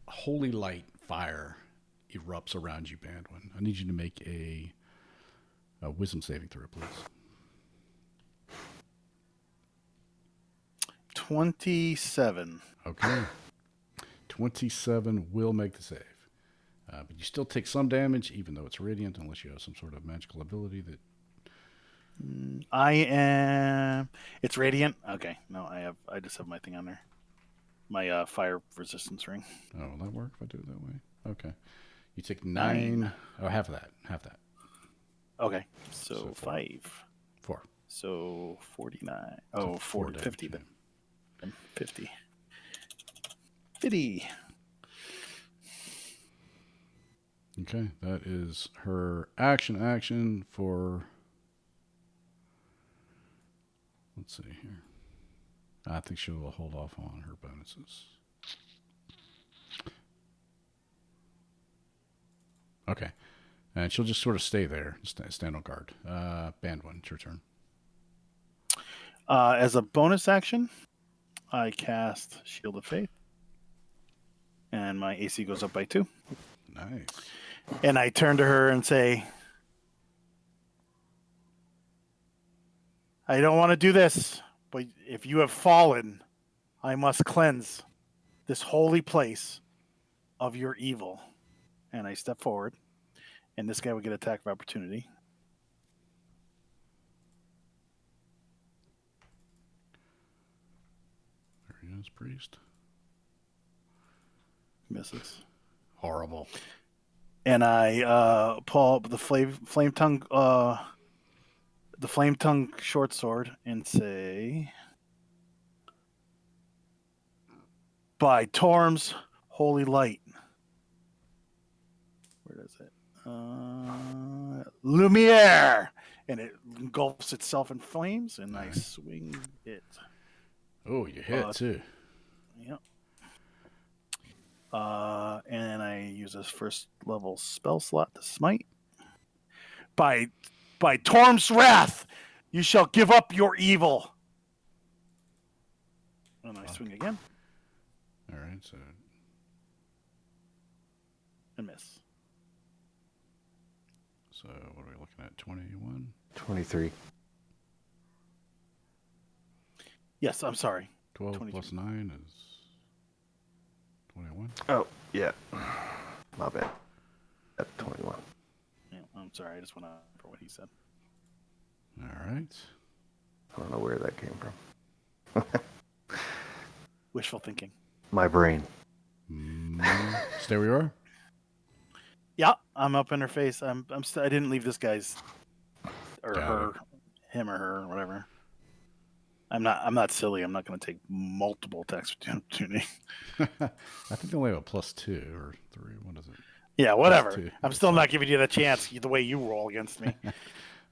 Holy light fire erupts around you, Bandwind. I need you to make a wisdom saving throw, please. 27. Okay. 27 will make the save. But you still take some damage, even though it's radiant, unless you have some sort of magical ability that. I am. It's radiant. Okay. No, I just have my thing on there. My fire resistance ring. Oh, will that work if I do it that way? Okay. You take 9. Oh, half of that. Half that. Okay. So So 5. 4. So 49. So Oh, 4 40, 50 damage, then. 50. 50. Okay, that is her action for. Let's see here. I think she will hold off on her bonuses. Okay, and she'll just sort of stay there, stand on guard. Bandwin, it's your turn. As a bonus action, I cast Shield of Faith. And my AC goes up by 2. Nice. And I turn to her and say, I don't want to do this, but if you have fallen, I must cleanse this holy place of your evil. And I step forward, and this guy would get attack of opportunity. There he is, priest. Misses. Horrible. And I pull up the flame tongue short sword and say, by Torm's holy light. Where is it? Lumiere! And it engulfs itself in flames, and I swing it. Oh, you hit too. Yep. And I use this first level spell slot to smite. By Torm's wrath, you shall give up your evil. And I swing again. All right, so And miss. So what are we looking at? 21? 23. Yes, I'm sorry. 12 23. plus 9 is 21. Oh, yeah. My bad. At 21. Yeah, I'm sorry. I just went on for what he said. All right. I don't know where that came from. Wishful thinking. My brain. Stay where you are? Yeah, I'm up in her face. I didn't leave this guy's or Got her, it. him or her, whatever. I'm not silly. I'm not going to take multiple attacks of opportunity. I think they only have a +2 or 3. What is it? Yeah, whatever. Two. I'm still not giving you the chance the way you roll against me.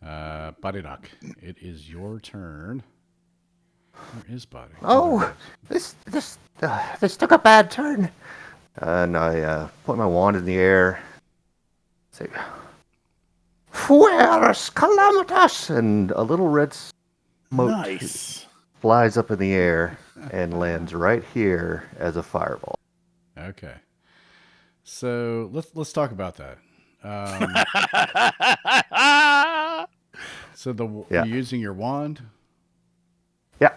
Body knock. It is your turn. Where is Body? Oh, this took a bad turn. And I put my wand in the air. Say, Fueris Calamitas! And a little red smoke Nice. flies up in the air and lands right here as a fireball. Okay. So let's talk about that. So Yeah. you're using your wand? Yeah.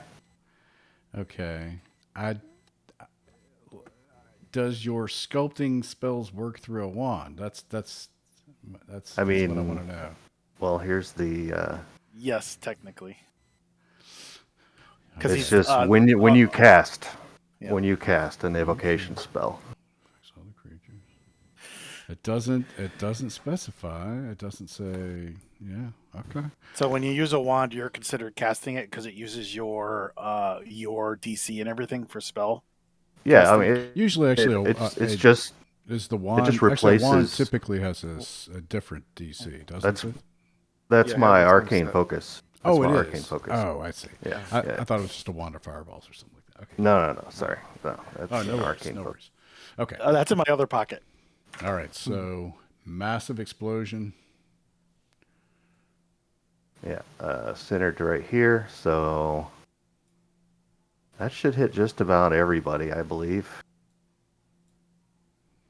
Okay. Does your sculpting spells work through a wand? That's I mean, what I want to know. Well, here's the. Yes, technically. It's just when you cast an evocation spell. Other creatures. It doesn't specify. It doesn't say. Yeah. Okay. So when you use a wand, you're considered casting it because it uses your DC and everything for spell. Yeah, I mean, Usually, actually, it's just is the wand. just Actually, a wand replaces- typically has a different DC, doesn't it? that's Yeah, my it has arcane one focus. That's Oh, my it arcane is. focus. Oh, I see. Yeah, I yeah. thought it was just a wand of fireballs or something like that. Okay. No. Sorry, no. That's Oh, no an worries. arcane No focus. worries. Okay. That's in my other pocket. All right. So massive explosion. Yeah, centered right here. So that should hit just about everybody, I believe.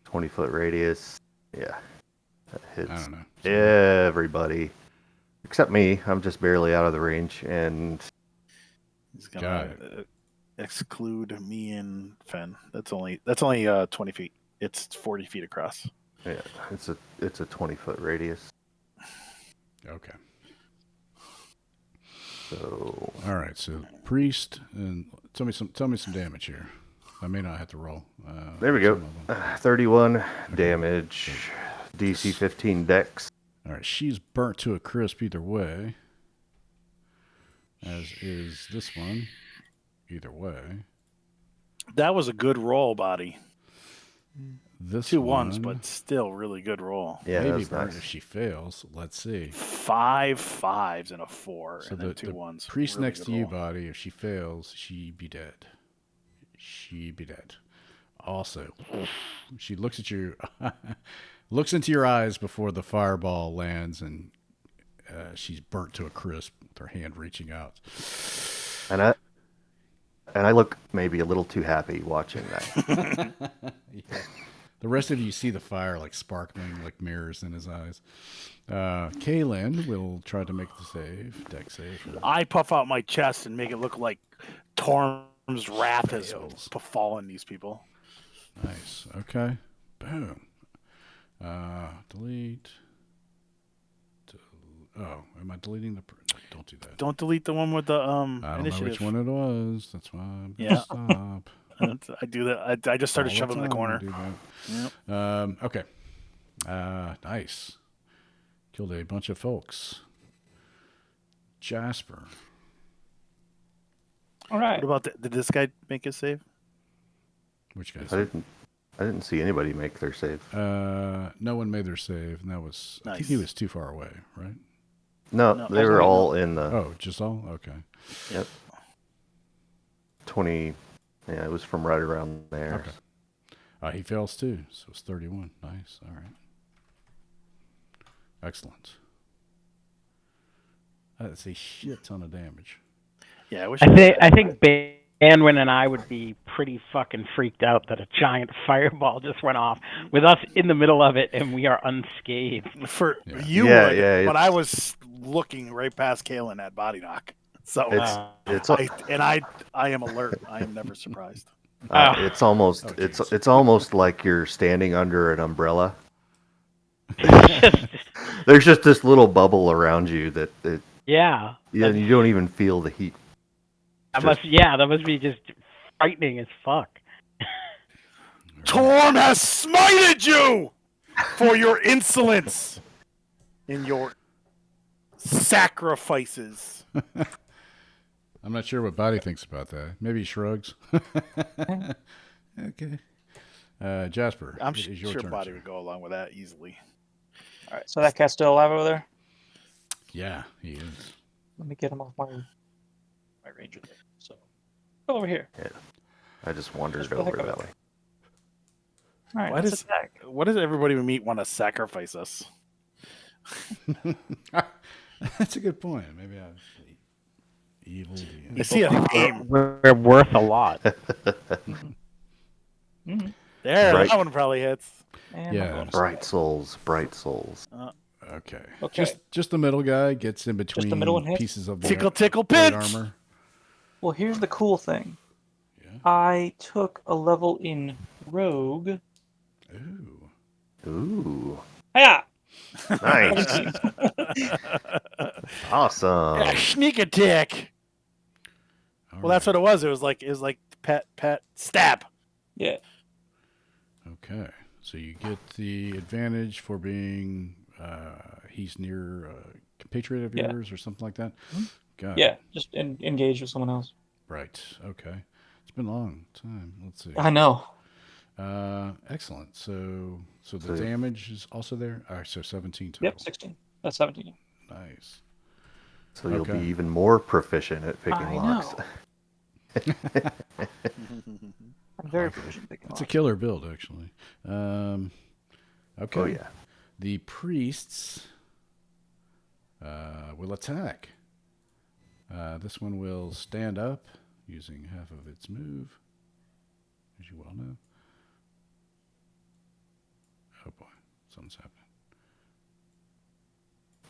20-foot radius. Yeah, that I hits don't know. everybody except me. I'm just barely out of the range, and He's Got gonna exclude me and Fen. That's only 20 feet. It's 40 feet across. yeah, it's a 20-foot radius. Okay. So All right. So priest, and tell me some damage here. I may not have to roll. there we go. some of them. 31 damage. DC 15 dex. All right. She's burnt to a crisp either way. As is this one. Either way. That was a good roll, Body. This 2 ones, one, but still really good roll. Yeah, maybe that's burnt nice. if she fails. Let's see. 5 5s and a 4, So and then the 2 ones. priest Really next good to you, roll. Body, if she fails, she be dead. She be dead. Also, she looks at you, looks into your eyes before the fireball lands, and she's burnt to a crisp with her hand reaching out. And And I look maybe a little too happy watching that. Yeah. The rest of you see the fire like sparkling like mirrors in his eyes. Kaylin will try to make the save, deck save. I puff out my chest and make it look like Torm's wrath has Fails. befallen these people. Nice. Okay. Boom. Delete. Oh, am I deleting the? Don't do that. Don't delete the one with the I don't initiative. know which one it was. That's why I'm gonna Yeah. stop. I do that. I just started All shoving them in the time I corner. do that. Yep. Okay. Nice. Killed a bunch of folks. Jasper. All right. What about did this guy make his save? Which guys? I didn't see anybody make their save. No one made their save, and that was I think he Nice. was too far away, right? No, No, they were all in the Oh, just all? Okay. Yep. 20. Yeah, it was from right around there. Okay. He fails too, so it's 31. Nice. All right. Excellent. That's a shit ton of damage. Yeah, I wish. I think Banwin and I would be pretty fucking freaked out that a giant fireball just went off with us in the middle of it and we are unscathed. For Yeah. you Yeah, would, yeah, but I was looking right past Kaylin at body knock. So It's I am alert. I am never surprised. it's almost Oh, it's geez. it's almost like you're standing under an umbrella. There's just this little bubble around you that Yeah. you don't even feel the heat. That must be just frightening as fuck. Torm has smited you for your insolence in your sacrifices. I'm not sure what Body thinks about that. Maybe he shrugs. Okay. Jasper, I'm it is your sure turn, Body sir. would go along with that easily. All right. So that cat's still alive over there. Yeah, he is. Let me get him off my ranger there. So go over here. I just wandered Just for the heck over of that it. way. All right. Why let's does- attack. What does everybody we meet want to sacrifice us? That's a good point. Maybe I was evil. I see a theme. We're worth a lot. Mhm. There, Right. that one probably hits. And Yeah. my bonus. Bright souls, bright souls. Okay. Okay. Just the middle guy gets in between the middle one hits? pieces of the Tickle, tickle, plate pinch. armor. Well, here's the cool thing. Yeah. I took a level in Rogue. Ooh. Ooh, Yeah. nice, awesome. Yeah, sneak attack. All Well, that's right. what it was. It was like pet stab. Yeah. Okay. So you get the advantage for being he's near a compatriot of Yeah. yours or something like that. Got Yeah. it. Just engage with someone else. Right. Okay. It's been a long time. Let's see. I know. Excellent. So the So- damage is also there. All right. So 17 total. Yep. 16. That's 17. Nice. So you'll Okay. be even more proficient at picking I locks. know. I'm very proficient picking It's a locks. killer build, actually. Okay. Oh yeah. The priests will attack. This one will stand up using half of its move, as you well know. Oh boy, something's happening.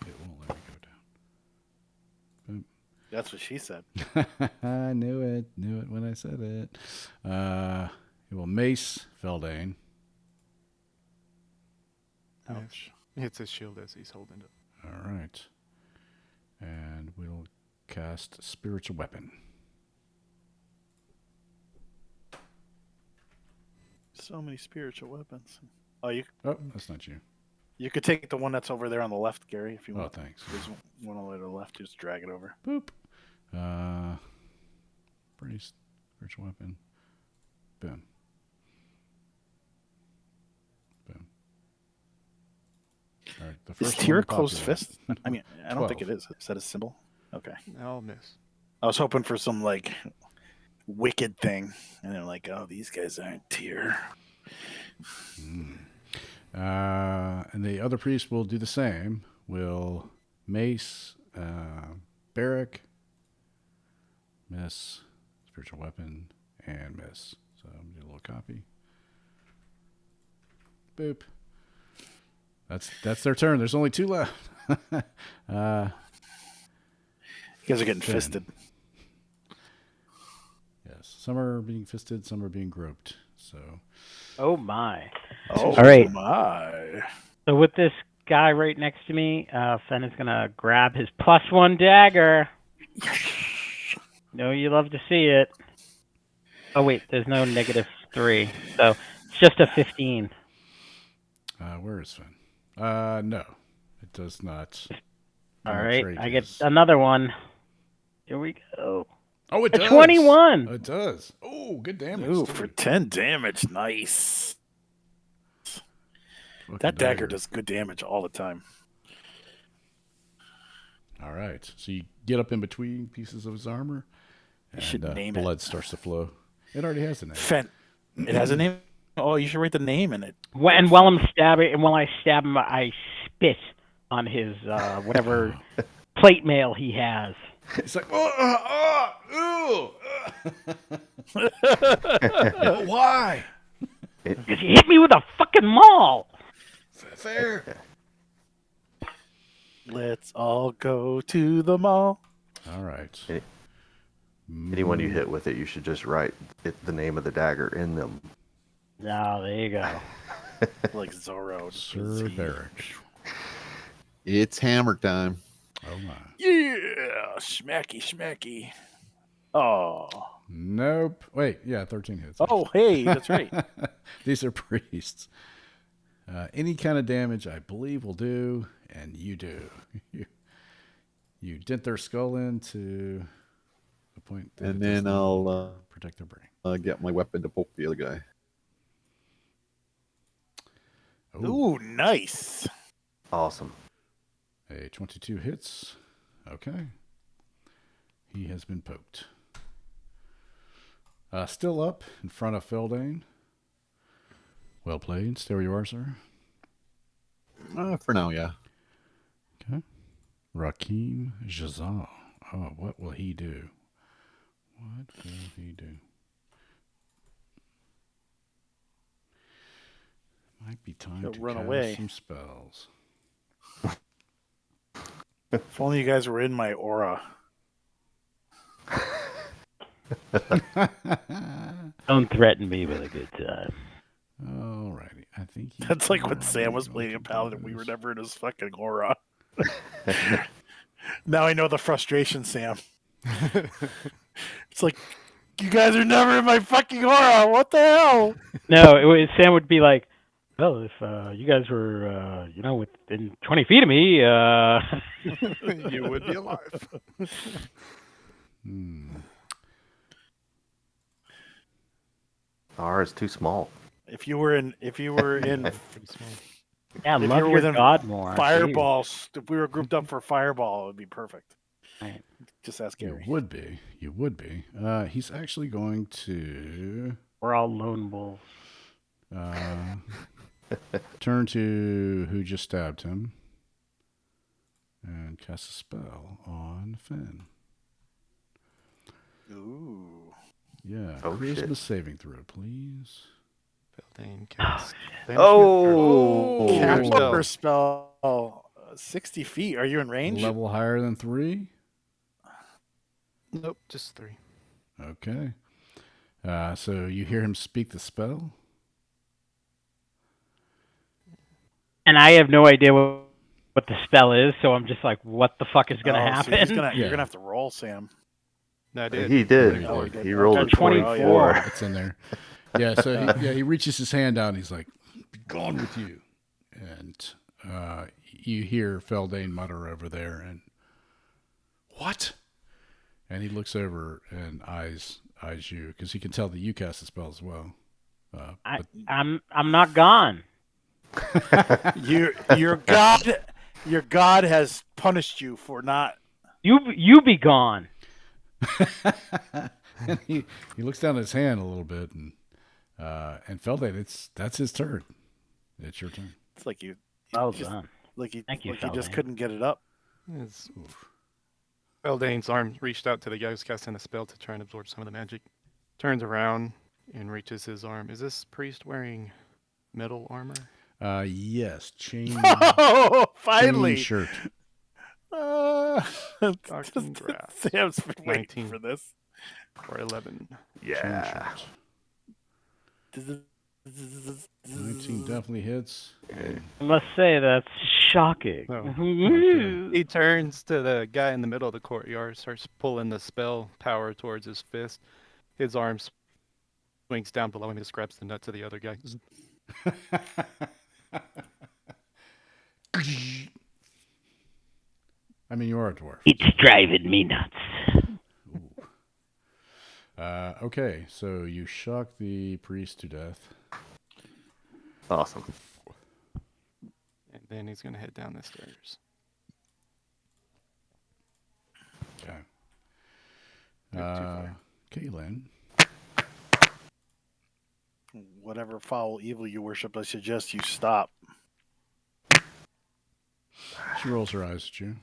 It won't let me go down. That's what she said. I knew it when I said it. It will mace Feldane. Ouch. Hits his shield as he's holding it. All right. And we'll cast Spiritual Weapon. So many spiritual weapons. Oh, you Oh, that's not you. could take the one that's over there on the left, Gary, if you Oh, want. thanks. There's one all the way to the left. Just drag it over. Boop. Priest, Spiritual Weapon. Boom. Boom. All right. The Is first Tyr one closed popular. fist? I mean, I don't think 12. it is. Is that a symbol? Okay. I'll miss. I was hoping for some like wicked thing, and they're like, "Oh, these guys aren't Tyr." And the other priest will do the same. Will mace Barrack, miss Spiritual weapon and miss. So I'm gonna do a little copy. Boop. That's their turn. There's only 2 left. You guys are getting Finn. fisted. Yes. Some are being fisted, some are being groped. So Oh my. Oh, All right. my. So with this guy right next to me, Fen is gonna grab his +1 dagger. No, you love to see it. Oh wait, there's no -3, so it's just a 15. where is Finn? No, it does not. All right, Penetrate I get his- another one. Here we go. Oh, it A does. 21. It does. Oh, good damage. Ooh, too. for 10 damage. Nice. Fucking That dagger does good damage all the time. All right. So you get up in between pieces of his armor, and should name it. blood starts to flow. It already has a name. Fen. It has a name? Oh, you should write the name in it. And while I'm stabbing, and while I stab him, I spit on his whatever plate mail he has. It's like, why? Because you hit me with a fucking maul. Fair. Let's all go to the mall. All right. Anyone you hit with it, you should just write the name of the dagger in them. Oh, there you go. Like Zorro. Sir Barrack. It's hammer time. Oh my. Yeah, smacky, smacky. Oh, Nope. Wait. Yeah, 13 hits. oh, hey, that's right. These are priests. Any kind of damage, I believe, will do, and you do. You dent their skull into the point that And it does then not I'll protect their brain. get my weapon to poke the other guy. Ooh, nice. Awesome. A 22 hits. Okay. He has been poked. Still up in front of Feldane. Well played. Stay where you are, sir. For now, yeah. Okay. Rakim Jazal. Oh, what will he do? What will he do? Might be time He'll to run cast away. some spells. If only you guys were in my aura. Don't threaten me with a good time. Alrighty. I think he That's like when probably Sam was going playing to a paladin. do We were this. never in his fucking aura. Now I know the frustration, Sam. It's like, you guys are never in my fucking aura. What the hell? No, Sam would be like, well, if you guys were, within 20 feet of me, You would be alive. R is too small. If you were in Pretty small. yeah, If love you're your within god more. fireballs, if we were grouped up for fireball, it would be perfect. Right. Just ask You Gary. would be. You would be. He's actually going to We're all lone wolves. turn to who just stabbed him and cast a spell on Finn. Ooh. Yeah. Oh, Charisma shit. saving throw, please. Beltane cast. Oh! Counter spell. 60 feet. Are you in range? Level higher than 3. Nope, just 3. Okay. So you hear him speak the spell. And I have no idea what the spell is, so I'm just like, what the fuck is going to Oh, so happen? he's gonna, Yeah. You're gonna have to roll, Sam. No, I did. He did. Oh, he did. He rolled a Okay, 24. 24. It's in there. Yeah. So he reaches his hand out and he's like, "Be gone with you." And you hear Feldane mutter over there, and what? And he looks over and eyes you because he can tell that you cast the spell as well. I'm not gone. Your god has punished you for not. You be gone. And he looks down at his hand a little bit, and Feldane, that's his turn. It's your turn. It's like you. Well just- done. Like you. Thank you, Like you just Feldane. couldn't get it up. It's Eldane's arm reached out to the guy who's casting a spell to try and absorb some of the magic. Turns around and reaches his arm. Is this priest wearing metal armor? Yes, chain Oh, chain finally! shirt. Talking grass. Sam's been waiting 19. for this. Or 11. Yeah. Chain shirt. 19 definitely hits. I must say that's shocking. No. Ooh. He turns to the guy in the middle of the courtyard, starts pulling the spell power towards his fist. His arm swings down below him, he just grabs the nuts of the other guy. I mean, you are a dwarf. It's driving me nuts. Okay, so you shock the priest to death. Awesome. And then he's going to head down the stairs. Okay. Not too far. Kaylin. Whatever foul evil you worship, I suggest you stop. She rolls her eyes at you.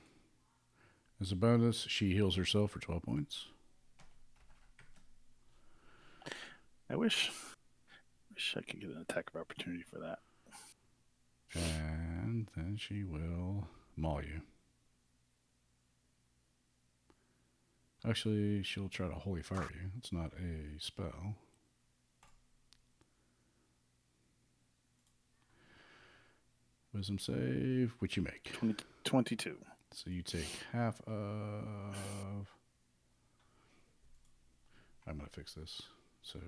As a bonus, she heals herself for 12 points. I wish I could get an attack of opportunity for that. And then she will maul you. Actually, she'll try to holy fire you. It's not a spell. Wisdom save, which you make. 22. So you take half of... I'm going to fix this. So...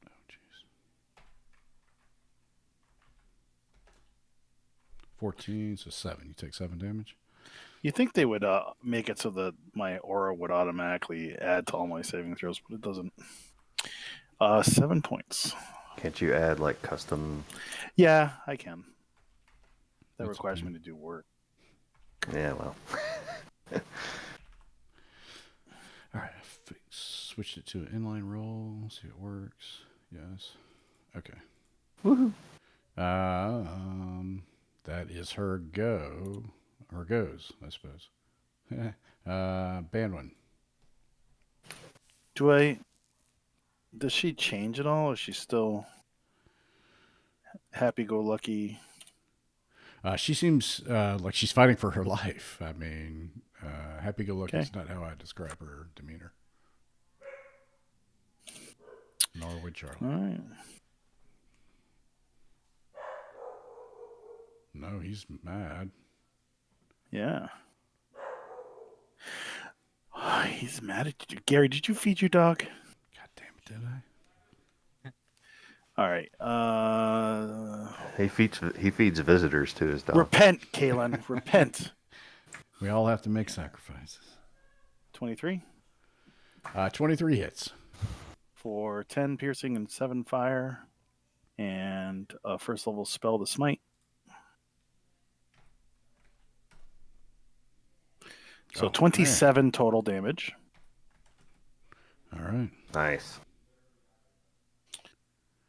Oh, jeez. 14, so 7. You take 7 damage. You think they would make it so that my aura would automatically add to all my saving throws, but it doesn't. 7 points. Can't you add like custom? Yeah, I can. That That's requires okay. me to do work. Yeah, well. All right, I switched it to an inline roll. See if it works. Yes. Okay. Woohoo. That is her go. Or goes, I suppose. Banwin. Does she change at all? Or is she still happy-go-lucky? She seems like she's fighting for her life. I mean, happy-go-lucky is Okay. not how I describe her demeanor. Nor would Charlie. All right. No, he's mad. Yeah. He's mad at you. Gary, did you feed your dog? God damn it, did I? All right. He feeds visitors to his dog. Repent, Kalen. Repent. We all have to make sacrifices. 23 23 hits. for 10 piercing and 7 fire. And a first level spell to smite. So 27 total damage. All right. Nice.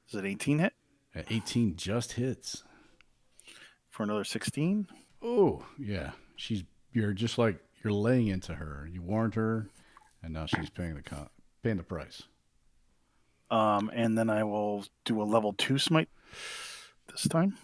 Is it 18 hit? At 18 just hits. For another 16? Oh, yeah. You're just like, you're laying into her. You warned her, and now she's paying the price. And then I will do a level 2 smite this time.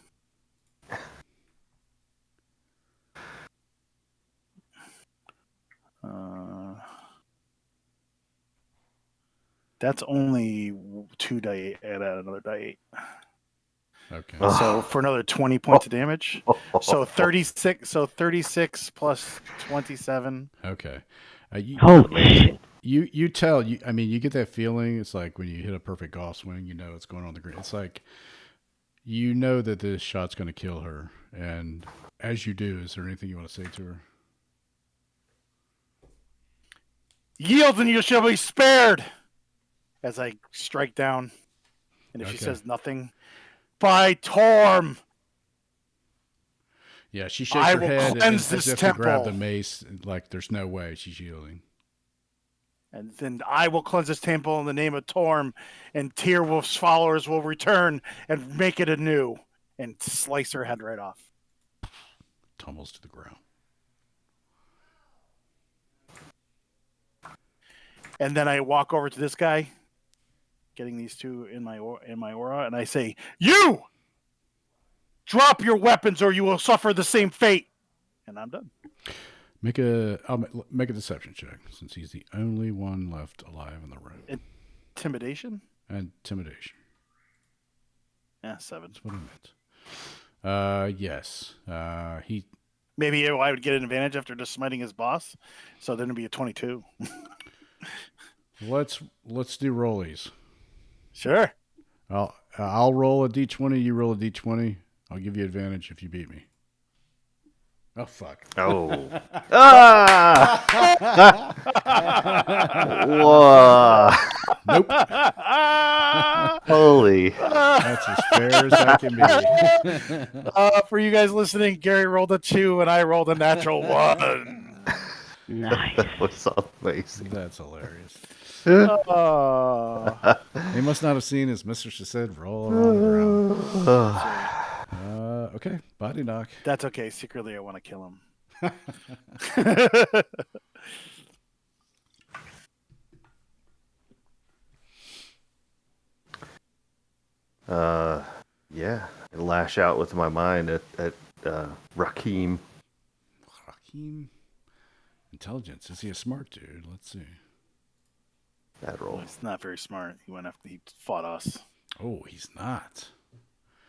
That's only 2 die 8. Add another die 8. Okay. So for another 20 points of damage. So 36. So 36 plus 27. Okay. Holy shit. You tell. I mean, you get that feeling. It's like when you hit a perfect golf swing, you know it's going on the green. It's like, you know that this shot's going to kill her. And as you do, is there anything you want to say to her? Yield and you shall be spared. As I strike down. And if she Okay. says nothing, by Torm. Yeah, she I shakes her will head and cleanse as this if to grab the temple. mace. Like there's no way she's yielding. And then I will cleanse this temple in the name of Torm, and Tyrwolf's followers will return and make it anew, and slice her head right off. tumbles to the ground. And then I walk over to this guy, getting these two in my aura, and I say, "You drop your weapons, or you will suffer the same fate." And I'm done. I'll make a deception check since he's the only one left alive in the room. Intimidation? And intimidation. Yeah, 7. That's what I meant. Yes. He. Maybe I would get an advantage after just smiting his boss, so then it'd be a 22. Let's do rollies. Sure. I'll roll a d20. You roll a d20. I'll give you advantage if you beat me. Oh fuck! Oh. Ah! Whoa. Nope. Holy. That's as fair as I can be. For you guys listening, Gary rolled a 2 and I rolled a natural 1. Nice. That was amazing. That's hilarious. Oh. He must not have seen his mistress just said roll around the ground. Okay, body knock. That's okay. Secretly, I want to kill him. Yeah. I lash out with my mind at Rakim. Hakeem. Intelligence. Is he a smart dude? Let's see. That roll. He's not very smart. He fought us. Oh, he's not.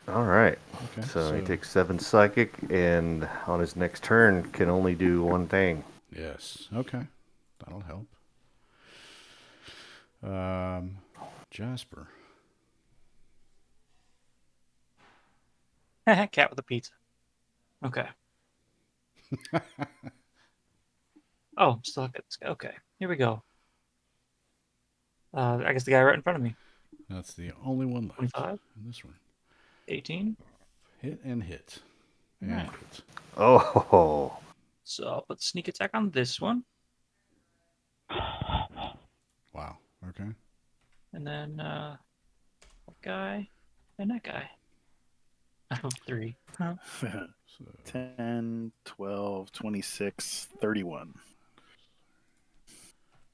All right. Okay. So he takes 7 psychic, and on his next turn can only do one thing. Yes. Okay. That'll help. Jasper. Cat with a pizza. Okay. Oh, I'm still at this guy. Okay, here we go. I guess the guy right in front of me. That's the only one left 25. in this one. 18. Hit and hit. And Right. hit. Oh. So I'll put sneak attack on this one. Wow. Okay. And then that guy and that guy. I have 3. Huh? So 10, 12, 26, 31.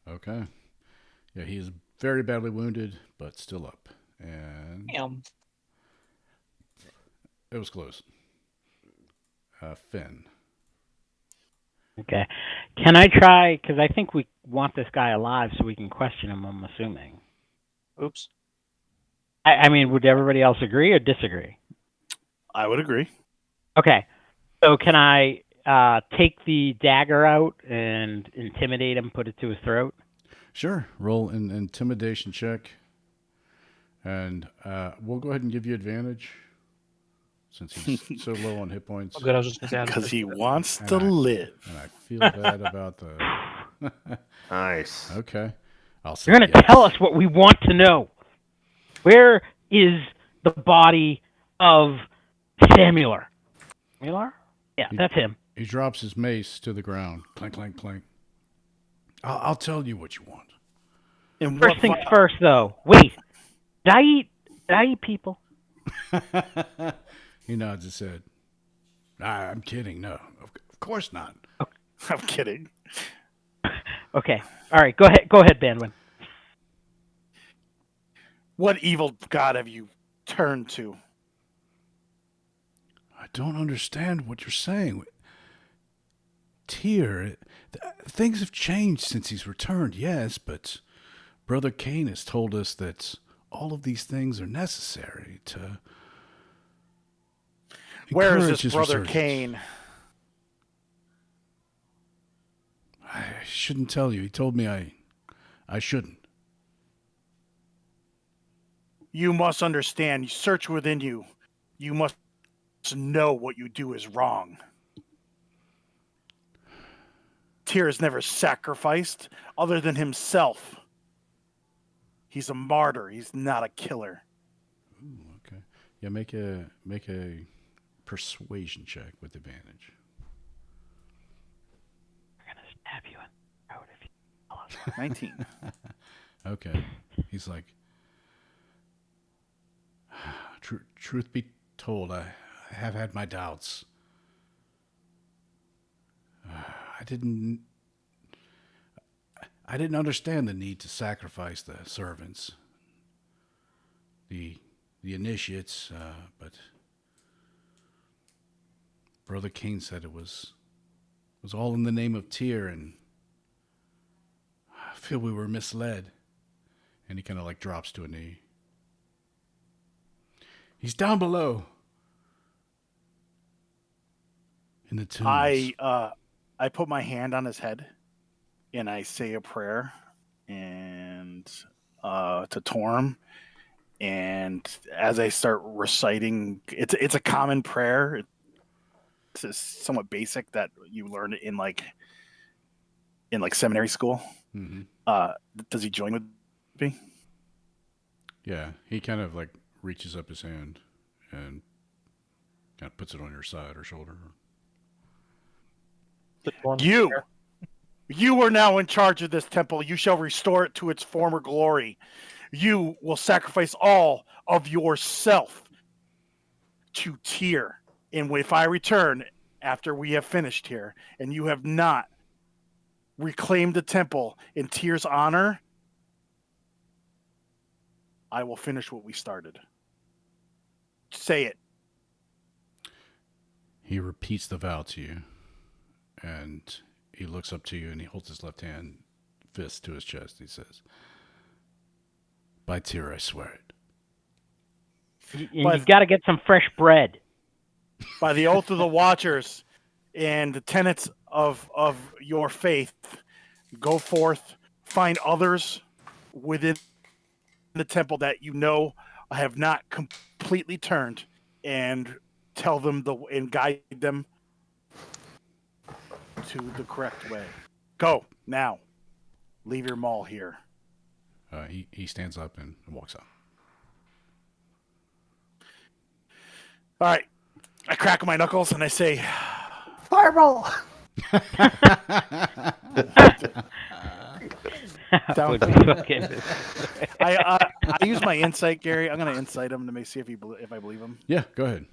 okay. Yeah, he is very badly wounded, but still up. And it was close. Finn. Okay. Can I try? Because I think we want this guy alive so we can question him. I'm assuming. Oops. I mean, would everybody else agree or disagree? I would agree. Okay. So can I take the dagger out and intimidate him, put it to his throat? Sure. Roll an intimidation check. And we'll go ahead and give you advantage since he's so low on hit points. Oh, good. I was just going to say. Because he wants And to live. And I feel bad about the... Nice. Okay. I'll say You're going to yes. tell us what we want to know. Where is the body of Samuel? Samuel? Yeah, that's him. He drops his mace to the ground. Clank, clank, clank. I'll tell you what you want. And First things first, though. Wait. Did I eat people? He nods his head. I'm kidding. No, of course not. I'm kidding. Okay. All right. Go ahead, Banwin. What evil god have you turned to? I don't understand what you're saying. Tyr, things have changed since he's returned, yes, but Brother Cain has told us that all of these things are necessary to Where is encourage this his brother resurgence. Cain? I shouldn't tell you. He told me I shouldn't. You must understand. You search within you. You must know what you do is wrong. Tyr has never sacrificed other than himself. He's a martyr. He's not a killer. Ooh, okay. Yeah, make a persuasion check with advantage. I'm going to stab you in the throat if you 19. Okay. He's like, truth be told, I have had my doubts. didn't understand the need to sacrifice the servants, the initiates, but Brother Cain said it was all in the name of Tyr, and I feel we were misled. And he kind of like drops to a knee. He's down below in the tombs. I put my hand on his head and I say a prayer and to Torm. And as I start reciting, it's a common prayer. It's somewhat basic that you learn in like seminary school. Mm-hmm. Does he join with me? Yeah, he kind of like reaches up his hand and kind of puts it on your side or shoulder. You are now in charge of this temple. You shall restore it to its former glory. You will sacrifice all of yourself to Tyr. And if I return after we have finished here, and you have not reclaimed the temple in Tyr's honor, I will finish what we started. Say it. He repeats the vow to you, and he looks up to you, and he holds his left hand fist to his chest. He says, "By Tyr, I swear it." You've got to get some fresh bread. By the oath of the Watchers and the tenets of your faith, go forth, find others within the temple that you know have not completely turned, and tell them and guide them to the correct way. Go now. Leave your maul here. He stands up and walks out. All right. I crack my knuckles and I say, Fireball! Down. Okay. I use my insight, Gary. I'm going to insight him to see if I believe him. Yeah, go ahead.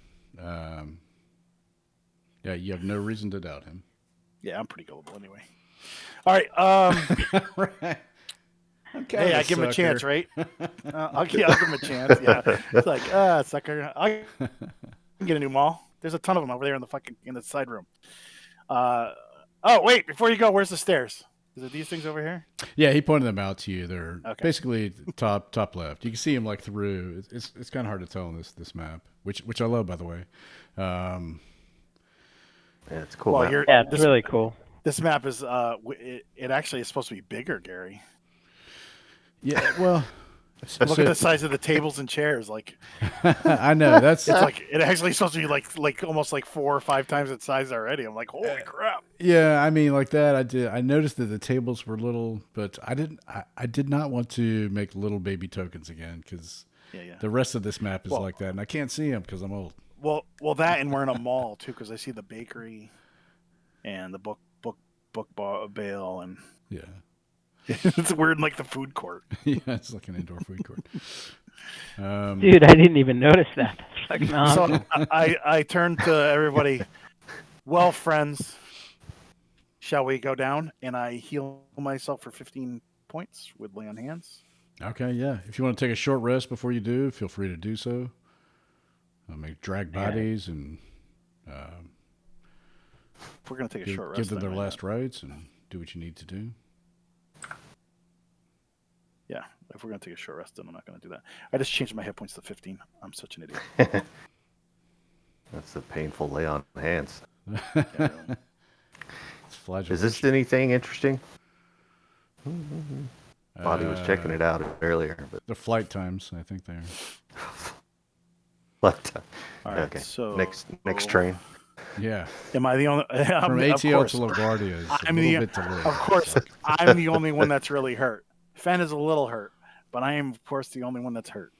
Yeah, you have no reason to doubt him. Yeah, I'm pretty gullible anyway. All right. Right. Okay. Hey, I give him a chance, right? I'll give him a chance. Yeah. It's like, sucker. I can get a new maul. There's a ton of them over there in the side room. Oh, wait, before you go, where's the stairs? Is it these things over here? Yeah, he pointed them out to you. They're Okay. basically top left. You can see them like through. It's kind of hard to tell on this map, which I love, by the way. Yeah, it's a cool. Well, map. Yeah, it's really cool. This map is it actually is supposed to be bigger, Gary. Yeah, well, Look at the size of the tables and chairs. Like, I know that's it's like it actually is supposed to be like almost like 4 or 5 times its size already. I'm like, holy crap! yeah. I mean, like that. I noticed that the tables were little, but I did not want to make little baby tokens again because Yeah. the rest of this map is like that, and I can't see them because I'm old. Well, that and we're in a mall too because I see the bakery and the book bale and Yeah, we're in like the food court. yeah. It's like an indoor food court. Dude, I didn't even notice that. That's fucking awesome. So I turn to everybody. Well, friends, shall we go down? And I heal myself for 15 points with lay on hands. Okay, yeah. If you want to take a short rest before you do, feel free to do so. Make drag bodies and If we're gonna take a short rest, give them then their why last rites and do what you need to do. Yeah, if we're gonna take a short rest, then I'm not gonna do that. I just changed my hit points to 15. I'm such an idiot. That's a painful lay on hands. Yeah, really. It's flagellation. Is this anything interesting? Body was checking it out earlier, but The flight times, I think they're. but All right, okay. so Next train. Yeah. Am I the only? From of ATL course. to LaGuardia is a I'm little the- bit delayed. Of course, It's like- I'm the only one that's really hurt. Fen is a little hurt, but I am, of course, the only one that's hurt.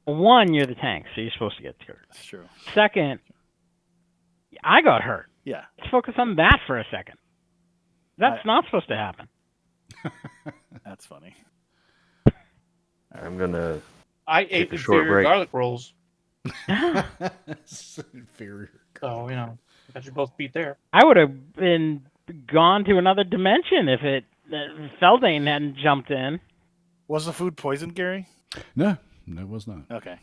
One, you're the tank, so you're supposed to get hurt. That's true. Second, I got hurt. Yeah. Let's focus on that for a second. That's not supposed to happen. That's funny. I'm gonna I Take ate a short inferior break. garlic rolls, It's inferior. so I got you both beat there. I would have been gone to another dimension if Feldane hadn't jumped in. Was the food poisoned, Gary? No, it was not. Okay.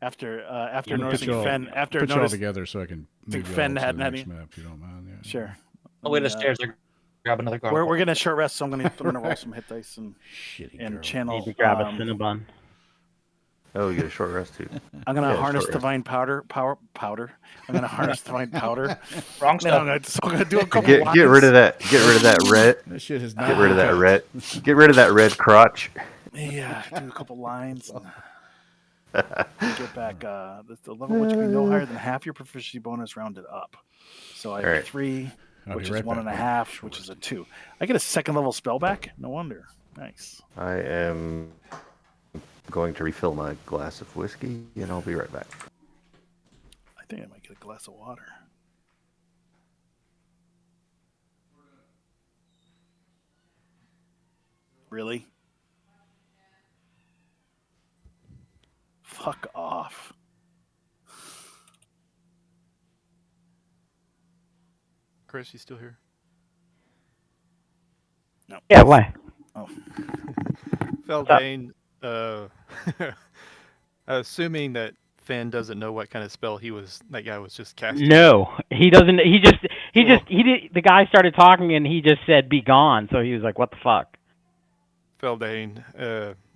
After I'm gonna noticing put you all, Fen, after put you all noticing together so I can think move you Fen all to hadn't the had next any- map if you don't mind. Yeah. sure. I'll wait Let me, upstairs to grab another garlic. We're getting a short rest, so I'm gonna roll some hit dice and Shitty and girl. channel. Need to grab a Cinnabon. Oh, you get a short rest too. I'm gonna Yeah, harness short rest. divine powder. I'm gonna harness divine powder. Wrong And stuff. I'm gonna do a couple. Get rid of that. Get rid of that red. That shit has not Get rid of been that touched. red. Get rid of that red crotch. Yeah, do a couple lines. And get back the level which would be no higher than half your proficiency bonus rounded up. So I have All right. 3, I'll which be is right one and a back. half, which is a 2. I get a second level spell back. No wonder. Nice. I am going to refill my glass of whiskey, and I'll be right back. I think I might get a glass of water. Really? Fuck off. Chris, you still here? No. Yeah, why? Oh. Feldane, assuming that Finn doesn't know what kind of spell that guy was just casting. No, he doesn't. He did. The guy started talking and he just said, "Be gone." So he was like, "What the fuck?" Feldane,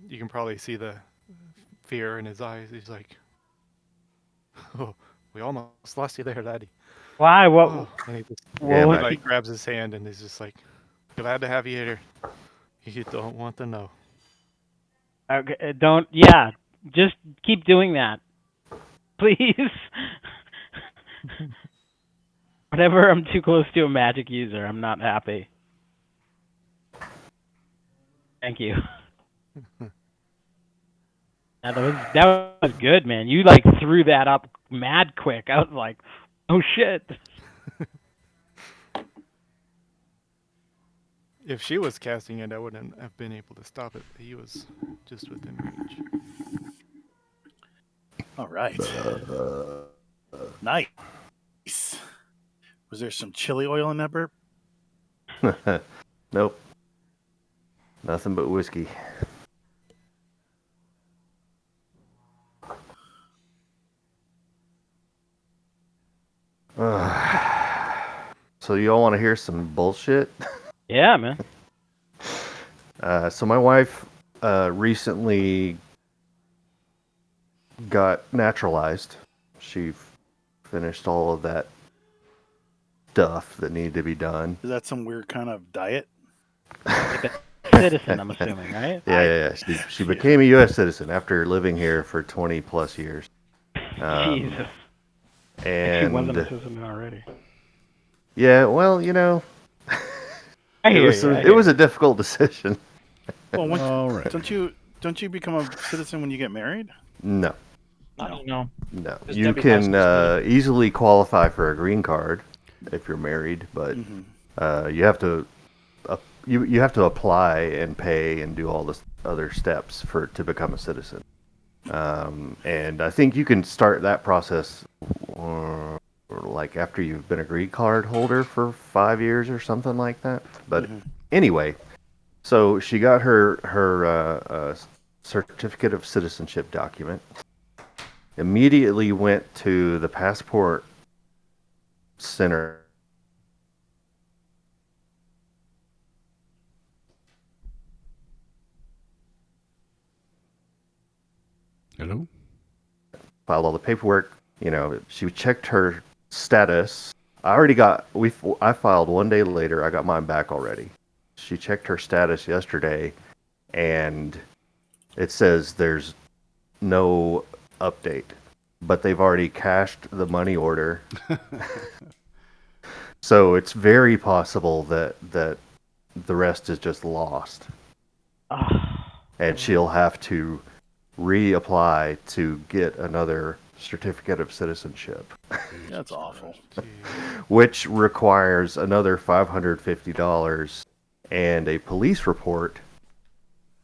you can probably see the fear in his eyes. He's like, "Oh, we almost lost you there, laddie." Why? What? Oh. And he just Yeah, what was like grabs his hand and he's just like, "Glad to have you here. You don't want to know." Okay, don't. Yeah, just keep doing that, please. Whenever I'm too close to a magic user, I'm not happy. Thank you. That was good, man. You like threw that up mad quick. I was like, oh shit. If she was casting it, I wouldn't have been able to stop it. He was just within range. All right. Nice. Was there some chili oil in that burp? Nope. Nothing but whiskey. So you all want to hear some bullshit? Yeah, man. So my wife recently got naturalized. She finished all of that stuff that needed to be done. Is that some weird kind of diet? Citizen, I'm assuming, right? Yeah. She became a U.S. citizen after living here for 20 plus years. Jesus. She wasn't a And citizen already. yeah, well, you know, I hear it was a difficult decision. Well, All right. don't you become a citizen when you get married? No, I don't know. no. Does You Debbie can license easily qualify for a green card if you're married, but you have to you have to apply and pay and do all the other steps to become a citizen. And I think you can start that process like after you've been a green card holder for 5 years or something like that. But anyway, so she got her certificate of citizenship document. Immediately went to the passport center. Hello? Filed all the paperwork. You know, she checked her status. I filed 1 day later. I got mine back already. She checked her status yesterday, and it says there's no update, but they've already cashed the money order. So it's very possible that the rest is just lost, and she'll have to reapply to get another certificate of citizenship, That's awful. which requires another $550 and a police report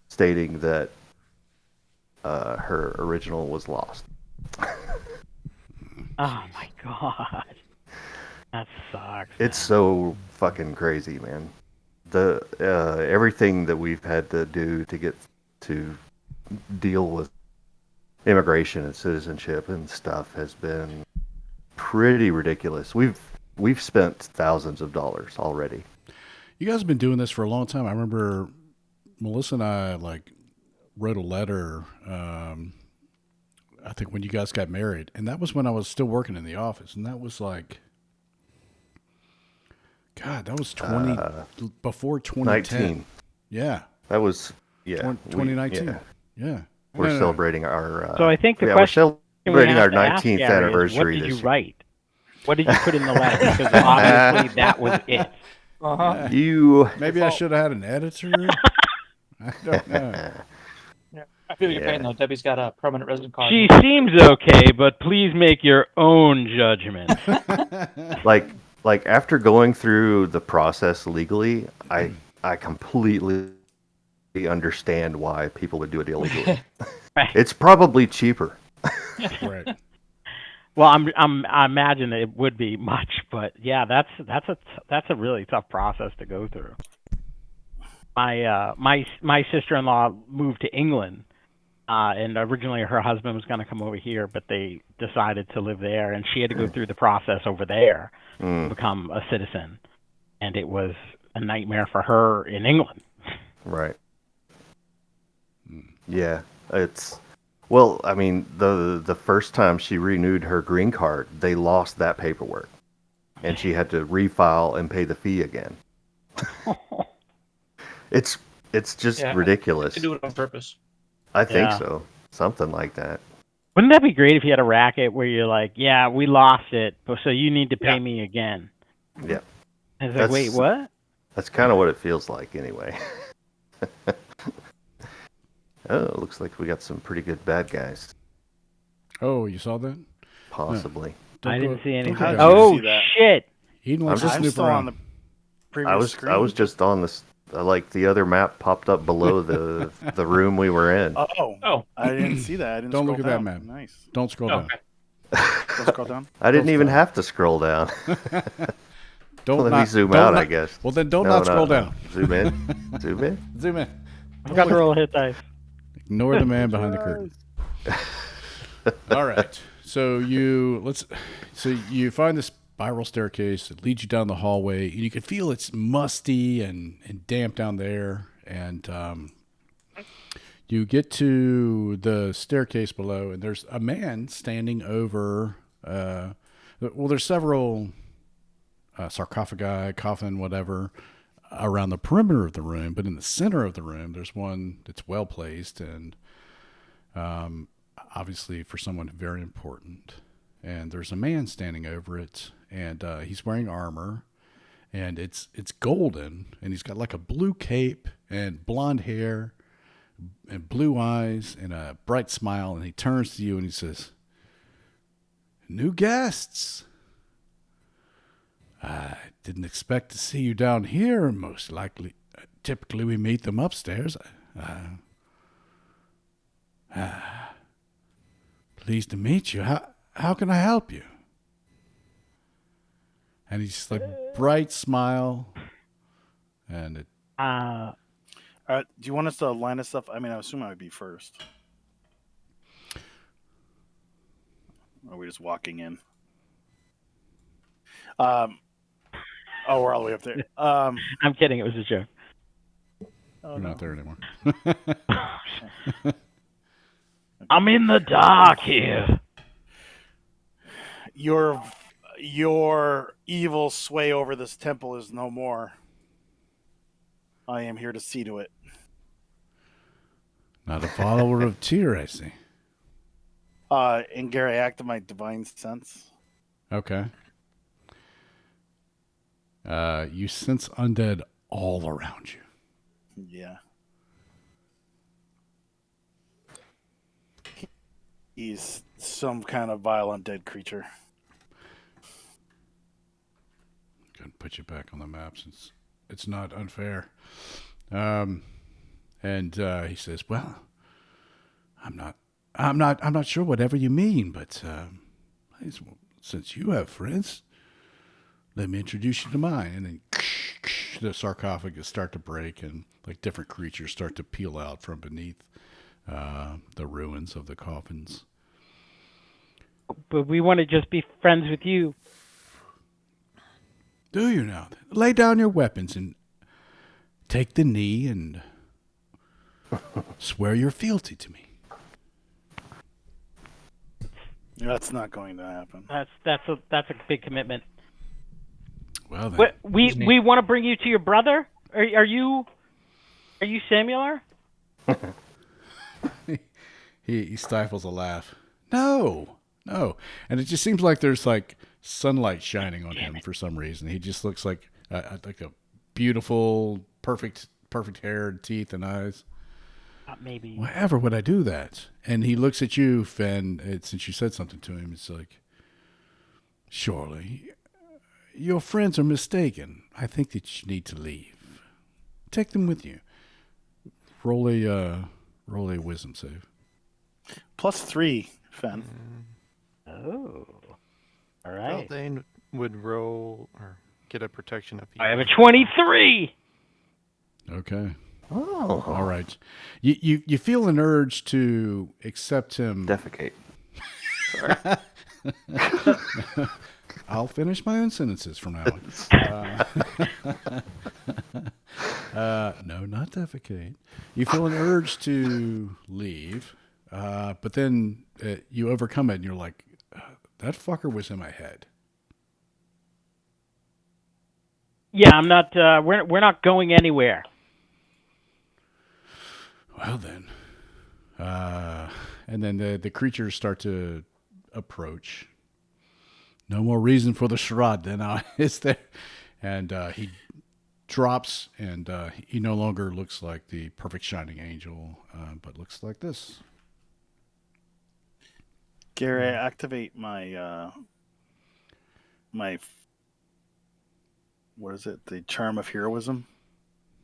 stating that her original was lost. Oh my god. That sucks. It's so fucking crazy, man. The everything that we've had to do to get to deal with immigration and citizenship and stuff has been pretty ridiculous. We've spent thousands of dollars already. You guys have been doing this for a long time. I remember Melissa and I wrote a letter. I think when you guys got married, and that was when I was still working in the office, and that was like, God, that was before 2010. 19. Yeah, That was 2019. Yeah. We're No. celebrating our. So I think the we're question we celebrating have our to ask 19th Gary is, anniversary what did this you year. write? What did you put in the letter? Because obviously that was it. Uh-huh. You Maybe I should have had an editor. I don't know. I feel your Yeah. pain though. Debbie's got a permanent resident card. She seems okay, but please make your own judgment. like after going through the process legally, I completely understand why people would do it illegally. Right. It's probably cheaper. Right. Well, I imagine it would be much, but yeah, that's a really tough process to go through. My sister-in-law moved to England, and originally her husband was going to come over here, but they decided to live there, and she had to go through the process over there to become a citizen, and it was a nightmare for her in England. Right. Yeah, it's well, I mean, the first time she renewed her green card, they lost that paperwork, and she had to refile and pay the fee again. It's just Yeah, ridiculous. They do it on purpose. I think Yeah. so. Something like that. Wouldn't that be great if you had a racket where you're like, yeah, we lost it, but so you need to pay me again? Yeah. And it's like, wait, what? That's kind of what it feels like anyway. Oh, it looks like we got some pretty good bad guys. Oh, you saw that? Possibly. Don't I go- didn't see anything. How did you Oh, see that? shit. Eden wants to I'm I'm snoop still around. on the previous screen. I was just on this like the other map popped up below the room we were in. Oh. I didn't see that. I didn't Don't scroll look at that down. map. Nice. Don't scroll down. Okay. Don't scroll down. I didn't Don't even scroll. have to scroll down. Don't Let not, me zoom don't out, not- I guess. Well, then don't No, not no, scroll no. down. Zoom in. Zoom in. Zoom in. I forgot to roll a hit dice. Ignore the man behind the curtain. All right. So you find this spiral staircase that leads you down the hallway, and you can feel it's musty and damp down there. And you get to the staircase below, and there's a man standing over. There's several sarcophagi, coffin, whatever, around the perimeter of the room, but in the center of the room, there's one that's well placed and obviously for someone very important. And there's a man standing over it, and he's wearing armor, and it's golden, and he's got like a blue cape and blonde hair and blue eyes and a bright smile, and he turns to you and he says, "New guests. I didn't expect to see you down here, most likely. Typically we meet them upstairs. Pleased to meet you. How can I help you?" And he's just like bright smile, and it, Do you want us to line this up? I mean, I assume I would be first. Or are we just walking in? Oh, we're all the way up there. I'm kidding. It was a joke. Oh, we're no. not there anymore. I'm in the dark here. Your evil sway over this temple is no more. I am here to see to it. Not a follower of Tyr, I see. And Gary, I act in my divine sense. Okay. You sense undead all around you. Yeah. He's some kind of vile undead creature. Gonna put you back on the map since it's not unfair. And he says, "Well, I'm not sure whatever you mean, but since you have friends, let me introduce you to mine. And then the sarcophagus start to break and like different creatures start to peel out from beneath the ruins of the coffins. But we want to just be friends with you. Do you now? Lay down your weapons and take the knee and swear your fealty to me. That's not going to happen. That's a big commitment. Well then, We want to bring you to your brother. Are you Samuel? he stifles a laugh. No, and it just seems like there's like sunlight shining on him for some reason. He just looks like a beautiful, perfect hair, and teeth, and eyes. Maybe. Why would I do that? And he looks at you, Fen. Since you said something to him, it's like, surely your friends are mistaken. I think that you need to leave. Take them with you. Roll a wisdom save. +3, Fen. Oh. All right. Feldane would roll or get a protection of I have a 23. Okay. Oh. All right. You feel an urge to accept him. Defecate. I'll finish my own sentences from now on. No, not defecate. You feel an urge to leave, but then you overcome it and you're like, that fucker was in my head. Yeah, I'm not. We're not going anywhere. Well then, and then the creatures start to approach. No more reason for the charade then, is there? And he drops, and he no longer looks like the perfect shining angel, but looks like this. Gary, activate my what is it? The charm of heroism.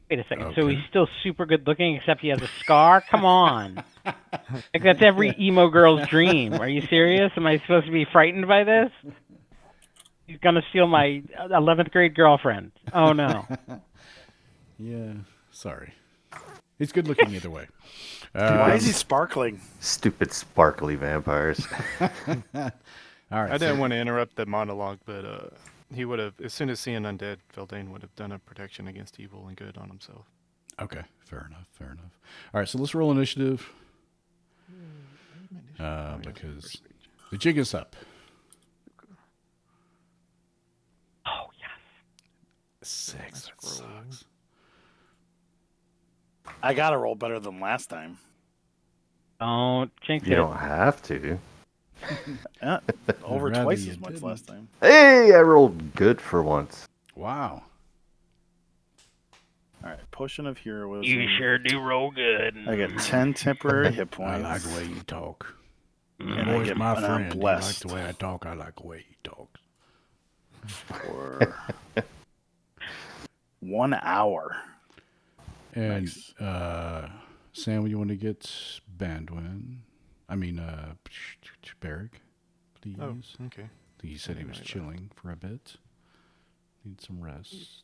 Wait a second. So Okay. he's still super good looking, except he has a scar? Come on. Like that's every emo girl's dream. Are you serious? Am I supposed to be frightened by this? He's gonna steal my 11th grade girlfriend. Oh no. Yeah, sorry. He's good looking either way. Why is he sparkling? Stupid sparkly vampires. All right. I didn't want to interrupt the monologue, but he would have, as soon as seeing undead, Feldane would have done a protection against evil and good on himself. Okay, fair enough. All right, so let's roll initiative. Because the jig is up. Oh yes. 6. That sucks. I gotta roll better than last time. Don't jinx You it. don't have to. Yeah, over Rather twice you as much didn't. last time. Hey, I rolled good for once. Wow. All right, potion of heroism. You sure do roll good. I get 10 temporary hit I points. like the way you talk. And I Boy's get my and I'm friend. He likes blessed the way I talk. I like the way he talks. for 1 hour. And Nice. Sam, you want to get Bandwin? I mean, Barrick, please. Oh, okay. I think he said he was chilling for a bit. Need some rest.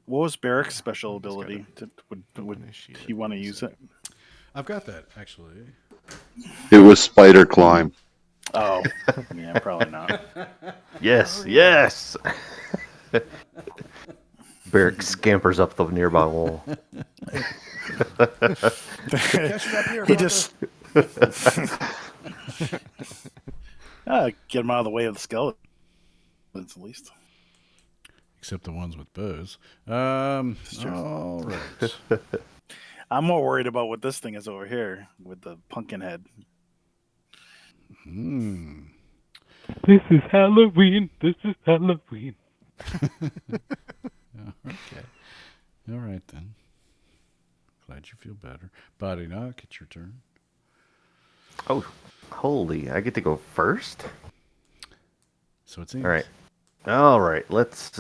What was Barrick's special Just gotta ability? Would initiate he want to use it? I've got that, actually. It was spider climb. Oh, yeah, probably not. Yes, yes. Barrick scampers up the nearby wall. He just get him out of the way of the skeletons, at least. Except the ones with bows. true. All right. I'm more worried about what this thing is over here with the pumpkin head. This is Halloween. This is Halloween. Okay. All right, then. Glad you feel better. Body knock, it's your turn. Oh, holy. I get to go first? So it seems. All right. All right. Let's,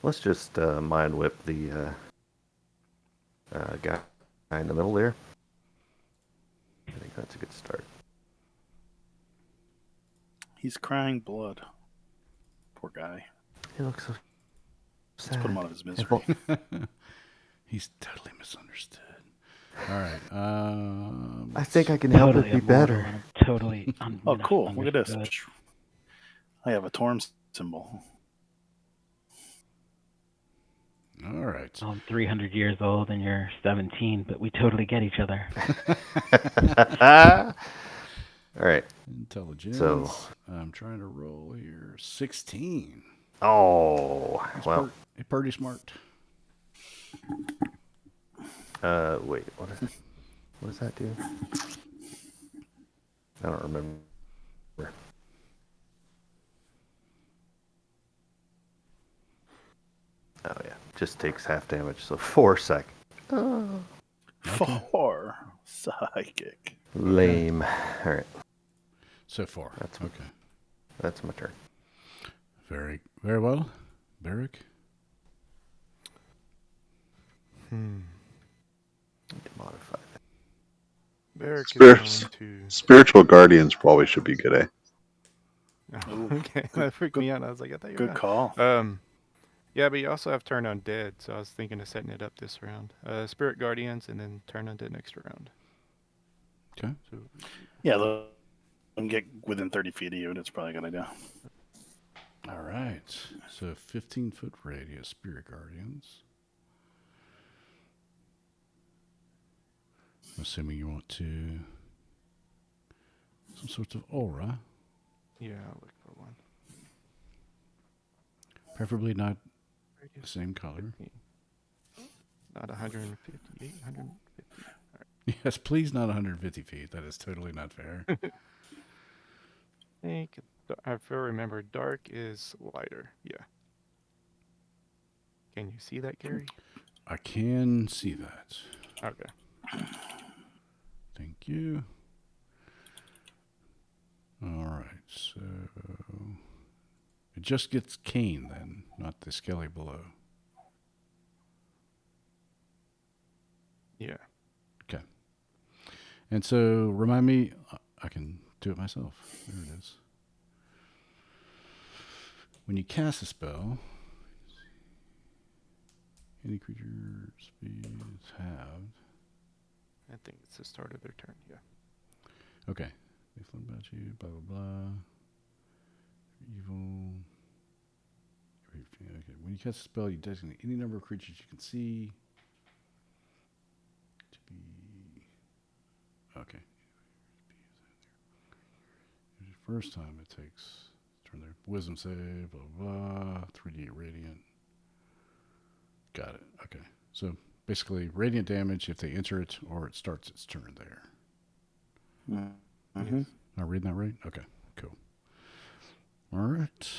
Let's just mind whip the guy in the middle there. I think that's a good start. He's crying blood. Poor guy. He looks so Let's put him sad. out of his misery. He's totally misunderstood. All right. I think I can help Totally it be immortal better. and totally Oh, cool. Look at this. misunderstood. I have a Torm symbol. All right. I'm 300 years old and you're 17, but we totally get each other. All right. Intelligence. So- I'm trying to roll here. 16. Oh, well. Pretty smart. Wait. What does that do? I don't remember. Oh yeah, just takes half damage, so 4 seconds. 4 psychic. Lame. All right, So far. That's- okay. that's my turn. Very, very well. Barrick. Hmm. Need to modify that. Barrick Spirits. is going to. Spiritual guardians probably should be good, eh? Oh, okay, that freaked me out. I was like, I thought you were Good done. call. Yeah, but you also have turn undead, so I was thinking of setting it up this round. Spirit guardians, and then turn undead next round. Okay. So Yeah, let them get within 30 feet of you. That's probably a good idea. All right. So 15-foot radius, Spirit Guardians. I'm assuming you want to. Some sorts of aura. yeah, I'll look for one. Preferably not the Radius same color. 15. Not 158, 150. Yes, please not 150 feet. That is totally not fair. I think, if I remember, dark is lighter. Yeah. Can you see that, Gary? I can see that. Okay. Thank you. All right, so it just gets Cain then, not the skelly below. Yeah. Okay. And so remind me, I can do it myself. There it is. When you cast a spell, any creature speed is halved. I think it's the start of their turn. Yeah. Okay. They flip about you, blah, blah, blah. Evil. Okay. When you cast a spell, you designate any number of creatures you can see to be. Okay. First time it takes. Turn their wisdom save, blah, blah, 3d radiant. Got it. Okay. So basically, radiant damage if they enter it or it starts its turn there. Mm-hmm. Am I reading that right? Okay, cool. All right.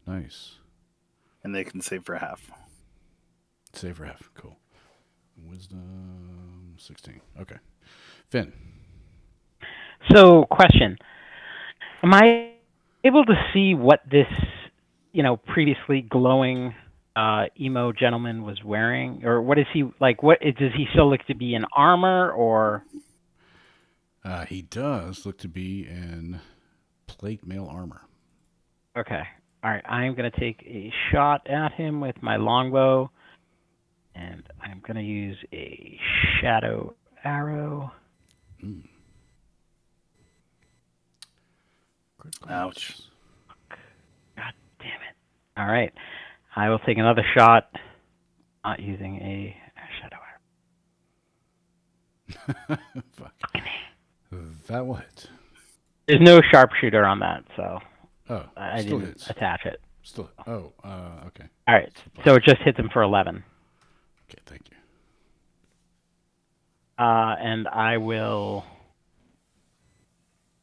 Nice. And they can save for half. Save for half. Cool. Wisdom 16. Okay. Finn. So, question. Am I able to see what this, previously glowing emo gentleman was wearing? Or what is he, does he still look to be in armor or? He does look to be in plate mail armor. Okay. All right. I'm going to take a shot at him with my longbow. And I'm going to use a shadow arrow. Ouch. God damn it. All right. I will take another shot, not using a shadow arrow. Fuck. That will hit. There's no sharpshooter on that, so Oh, I still didn't hits. attach it. Still. Oh, okay. All right. So it just hits him for 11. Okay, thank you. And I will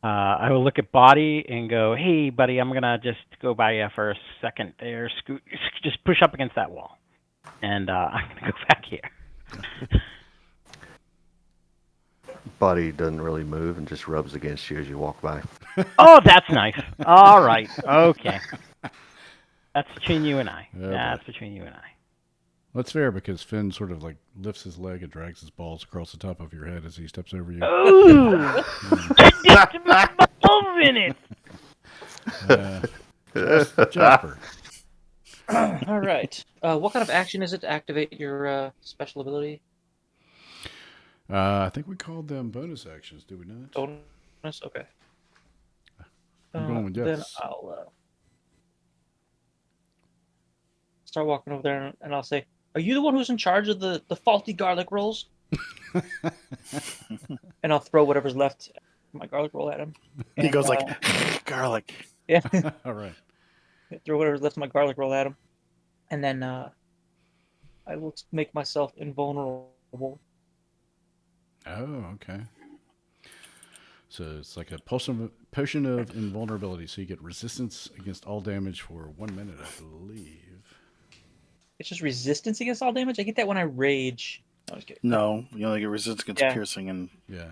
look at Body and go, hey, buddy, I'm going to just go by you for a second there. Just push up against that wall. And I'm going to go back here. Body doesn't really move and just rubs against you as you walk by. Oh, that's nice. All right. Okay. That's between you and I. That's between you and I. That's fair because Finn sort of like lifts his leg and drags his balls across the top of your head as he steps over you. Ooh! Just balls in it! Jasper. All right. What kind of action is it to activate your special ability? I think we called them bonus actions, did we not? Bonus? Okay. I'm going with Then yes. I'll start walking over there and I'll say, "Are you the one who's in charge of the faulty garlic rolls?" And I'll throw whatever's left of my garlic roll at him. He And, goes like, garlic. yeah, All right. throw whatever's left of my garlic roll at him, and then I will make myself invulnerable. Oh, okay. So it's like a potion of invulnerability. So you get resistance against all damage for 1 minute, I believe. It's just resistance against all damage. I get that when I rage. I was kidding. No, you only get resistance against Yeah. piercing, and Yeah.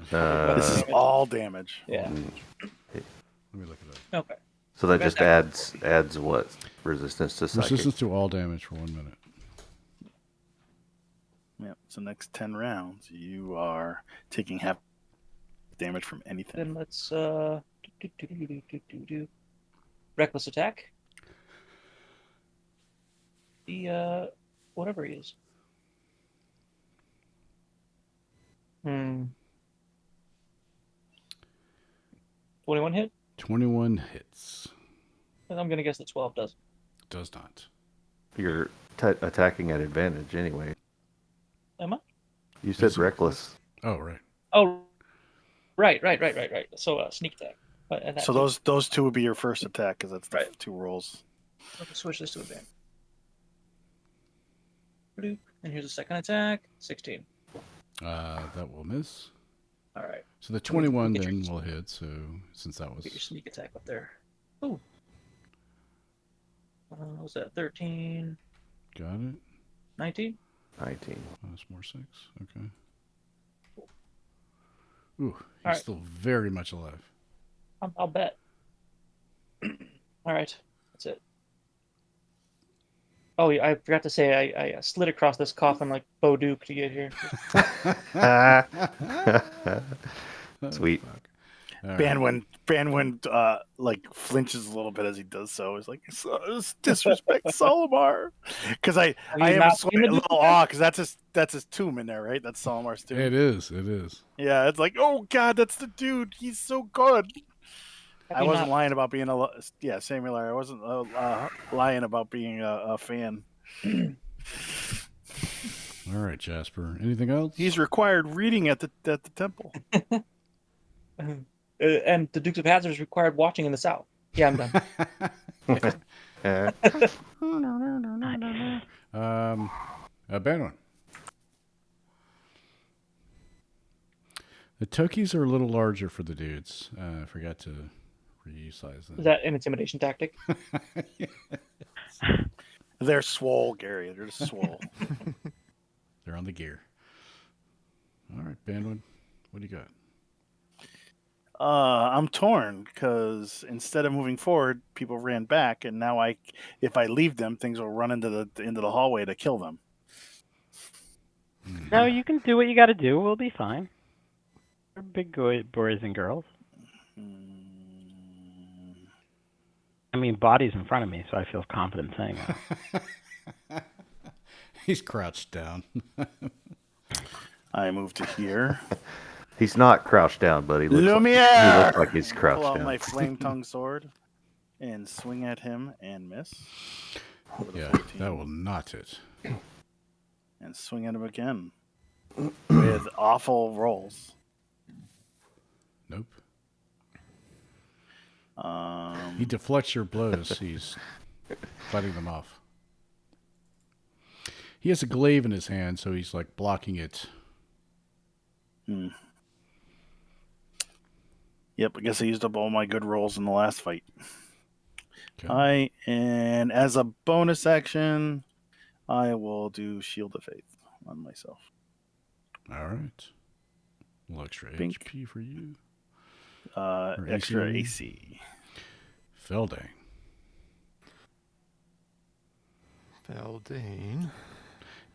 this is all damage. Yeah. Let me look it up. Okay. So that just adds what? Resistance to psychic. Resistance to all damage for 1 minute. Yeah. So next 10 rounds, you are taking half damage from anything. Then let's reckless attack. The whatever he is. 21 hit? 21 hits. And I'm gonna guess that 12 does. Does not. You're attacking at advantage anyway. Am I? You said Is it- reckless. Oh, right. Oh, right. So sneak attack. And that So too. those two would be your first attack because that's the Right. 2 rolls. Let's switch this to advantage. Bloop. And here's the second attack. 16. That will miss. All right. So the 21 Get your- then will hit. So since that Get your was sneak attack up there. Ooh. What was that? 13, got it. 19? 19. Plus more 6. Okay. Ooh, he's right. still very much alive. I'll bet. All right. That's it. Oh, yeah, I forgot to say I slid across this coffin like Bo Duke to get here. Sweet. Fuck. All right. Banwin like flinches a little bit as he does so. He's like, disrespect Solomar, because I you have not seen the a little awe because that's his tomb in there, right? That's Solomar's tomb. It is. It is. Yeah, it's like, oh god, that's the dude. He's so good. Have I you wasn't not- lying about being Samuel. I wasn't lying about being a fan. All right, Jasper. Anything else? He's required reading at the temple. And the Dukes of Hazzard is required watching in the South. Yeah, I'm done. Banwin. The Tokis are a little larger for the dudes. I forgot to resize them. Is that an intimidation tactic? They're swole, Gary. They're just swole. They're on the gear. All right, Banwin. What do you got? I'm torn because instead of moving forward, people ran back, and now if I leave them, things will run into the hallway to kill them. No, you can do what you got to do. We'll be fine. We're big boys and girls. I mean, body's in front of me, so I feel confident saying that. He's crouched down. I move to here. He's not crouched down, but he looks like he's crouched Pull out down. my flame tongue sword and swing at him and miss. With a Yeah, 14. that will not hit. And swing at him again with awful rolls. Nope. Um, He deflects your blows. He's fighting them off. He has a glaive in his hand, so he's like blocking it. Yep, I guess I used up all my good rolls in the last fight. Okay. And as a bonus action, I will do Shield of Faith on myself. All right. A little extra Bink. HP for you. Extra AC. AC. Feldane. Feldane.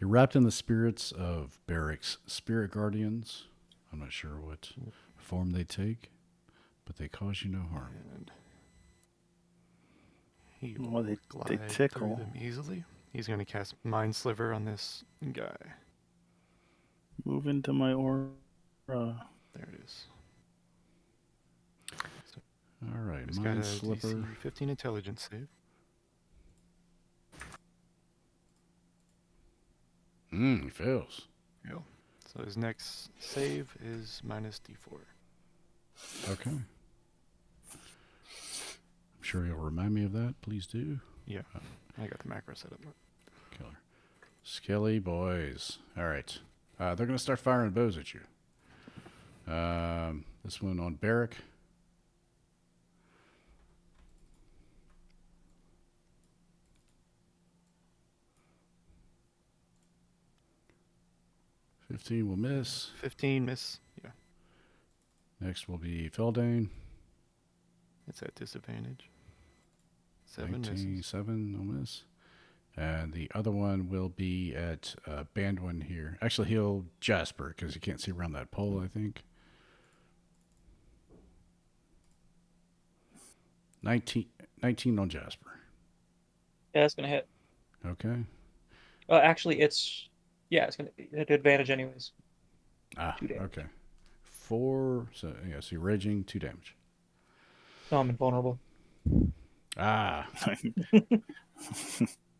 You're wrapped in the spirits of Barrick's spirit guardians. I'm not sure what form they take, but they cause you no harm. He Well, will they glide tickle. through them easily. He's going to cast Mind Sliver on this guy. Move into my aura. There it is. So All right, he's got a Mind Slipper. DC 15 Intelligence save. He fails. Yeah. So his next save is minus D4. Okay. I'm sure you'll remind me of that. Please do. Yeah, I got the macro set up. Killer. Skelly boys. All right. They're going to start firing bows at you. This one on Barrack. $15 will miss. 15 miss. Yeah, Next will be Feldane. it's at disadvantage. 7 19, misses. 7 will miss. And the other one will be at Bandwin here. Actually, he'll Jasper because you can't see around that pole, I think. 19 on Jasper. Yeah, it's gonna hit. Okay. Actually, it's gonna hit advantage anyways. 2 damage. Okay. 4. So, yeah, so you're raging, 2 damage. No, I'm invulnerable.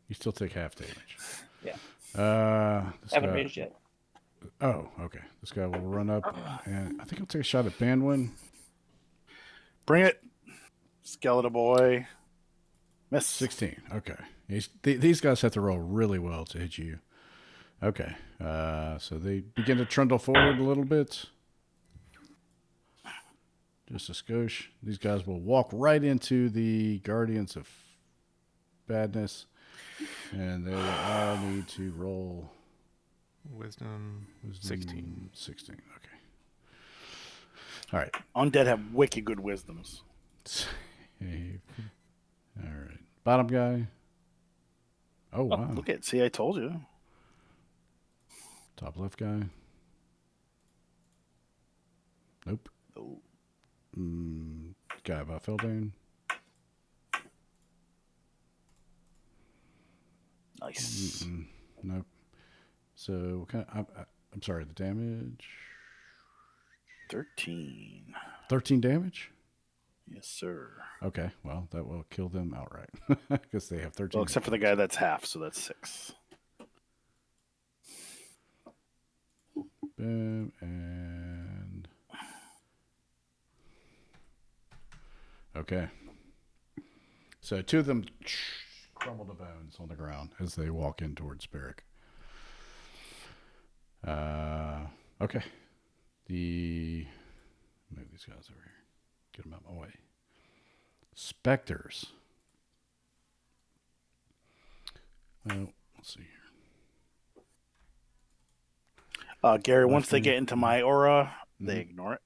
You still take half damage. Yeah. This Haven't guy, raged yet. Oh, okay. This guy will run up, and I think he'll take a shot at Bandwin. Bring it. Skeleton boy. Miss. 16. Okay. These guys have to roll really well to hit you. Okay. So they begin to trundle forward a little bit. Just a skosh. These guys will walk right into the Guardians of Badness, and they will all need to roll Wisdom 16. 16. Okay. All right. Undead have wicked good wisdoms. Save. All right. Bottom guy. Oh, wow. Look at. See, I told you. Top left guy. Nope. Oh. Guy by Feldane. Nice. Nope. So, I'm sorry, the damage? 13. 13 damage? Yes, sir. Okay, well, that will kill them outright because they have 13. Well, except for the guy that's half, so that's 6. Boom, and... Okay. So 2 of them crumble to bones on the ground as they walk in towards Barrack. Okay. Move these guys over here. Get them out of my way. Spectres. Well, let's see here. Gary, once they Lefty. get into my aura, they ignore it.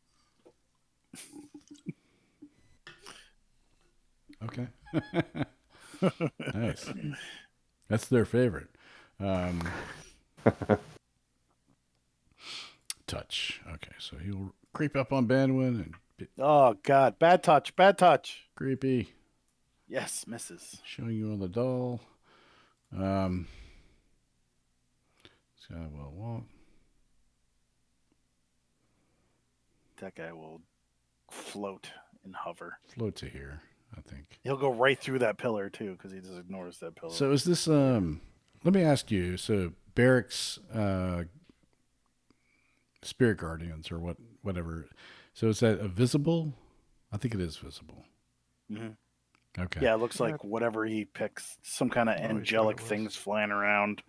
Okay. Nice. That's their favorite. Touch. Okay, so he'll creep up on Bandwin and Oh, God. Bad touch. Bad touch. creepy, Yes, misses. showing you on the doll. This guy will walk. That guy will float and hover. Float to here, I think. He'll go right through that pillar, too, because he just ignores that pillar. So is this, let me ask you, so Barrack's Spirit Guardians or whatever, so is that a visible? I think it is visible. Mhm. Okay. Yeah, it looks like whatever he picks, some kind of always thought angelic it was. things flying around,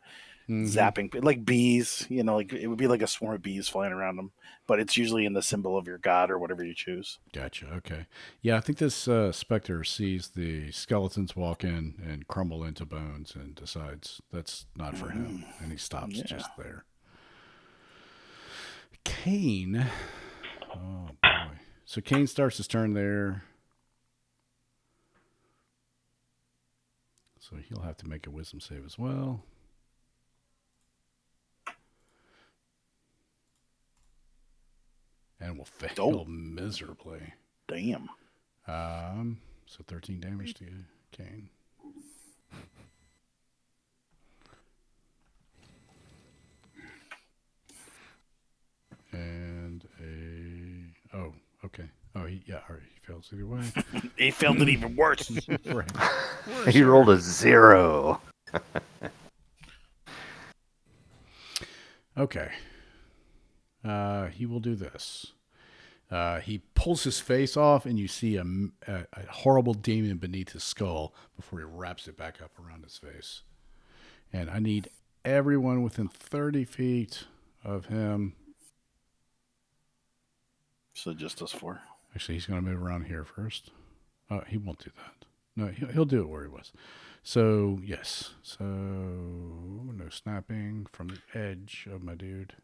Mhm. zapping, like bees, like it would be like a swarm of bees flying around them, but it's usually in the symbol of your god or whatever you choose. Gotcha. Okay. Yeah, I think this specter sees the skeletons walk in and crumble into bones and decides that's not for him, and he stops Yeah. just there. Cain. Oh boy. So Cain starts his turn there. So he'll have to make a wisdom save as well. And will fail miserably. Damn. So 13 damage to Cain. All right, he fails either way. He failed it even worse. Right. He rolled a 0. Okay. He will do this. He pulls his face off, and you see a horrible demon beneath his skull before he wraps it back up around his face. And I need everyone within 30 feet of him. So just us 4. Actually, he's going to move around here first. He won't do that. No, he'll do it where he was. So, yes. So, no snapping from the edge of my dude.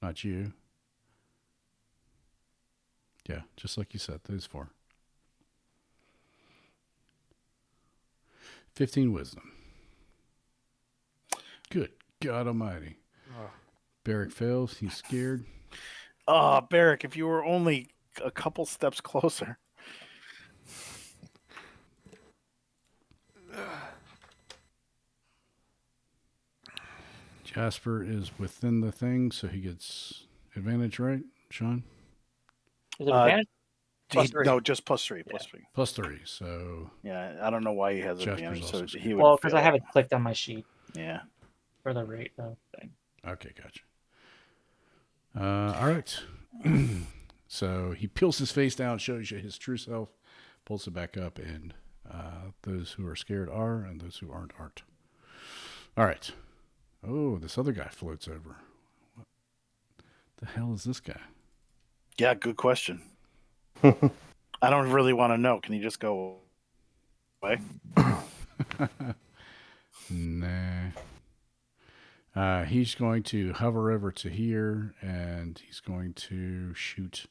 Not you. Yeah, just like you said, those 4. 15 wisdom. Good God Almighty. Barrick fails. He's scared. Oh, Barrick, if you were only a couple steps closer. Jasper is within the thing, so he gets advantage, right, Sean? Is it advantage? Plus 3. No, just +3. +3. +3. So Yeah, I don't know why he has Jasper's advantage. also So he would. Well, because fail I have it. it clicked on my sheet Yeah. for the rate thing. okay, gotcha. All right. So he peels his face down, shows you his true self, pulls it back up, and those who are scared are, and those who aren't. All right. Oh, this other guy floats over. What the hell is this guy? Yeah, good question. I don't really want to know. Can you just go away? Nah. He's going to hover over to here, and he's going to shoot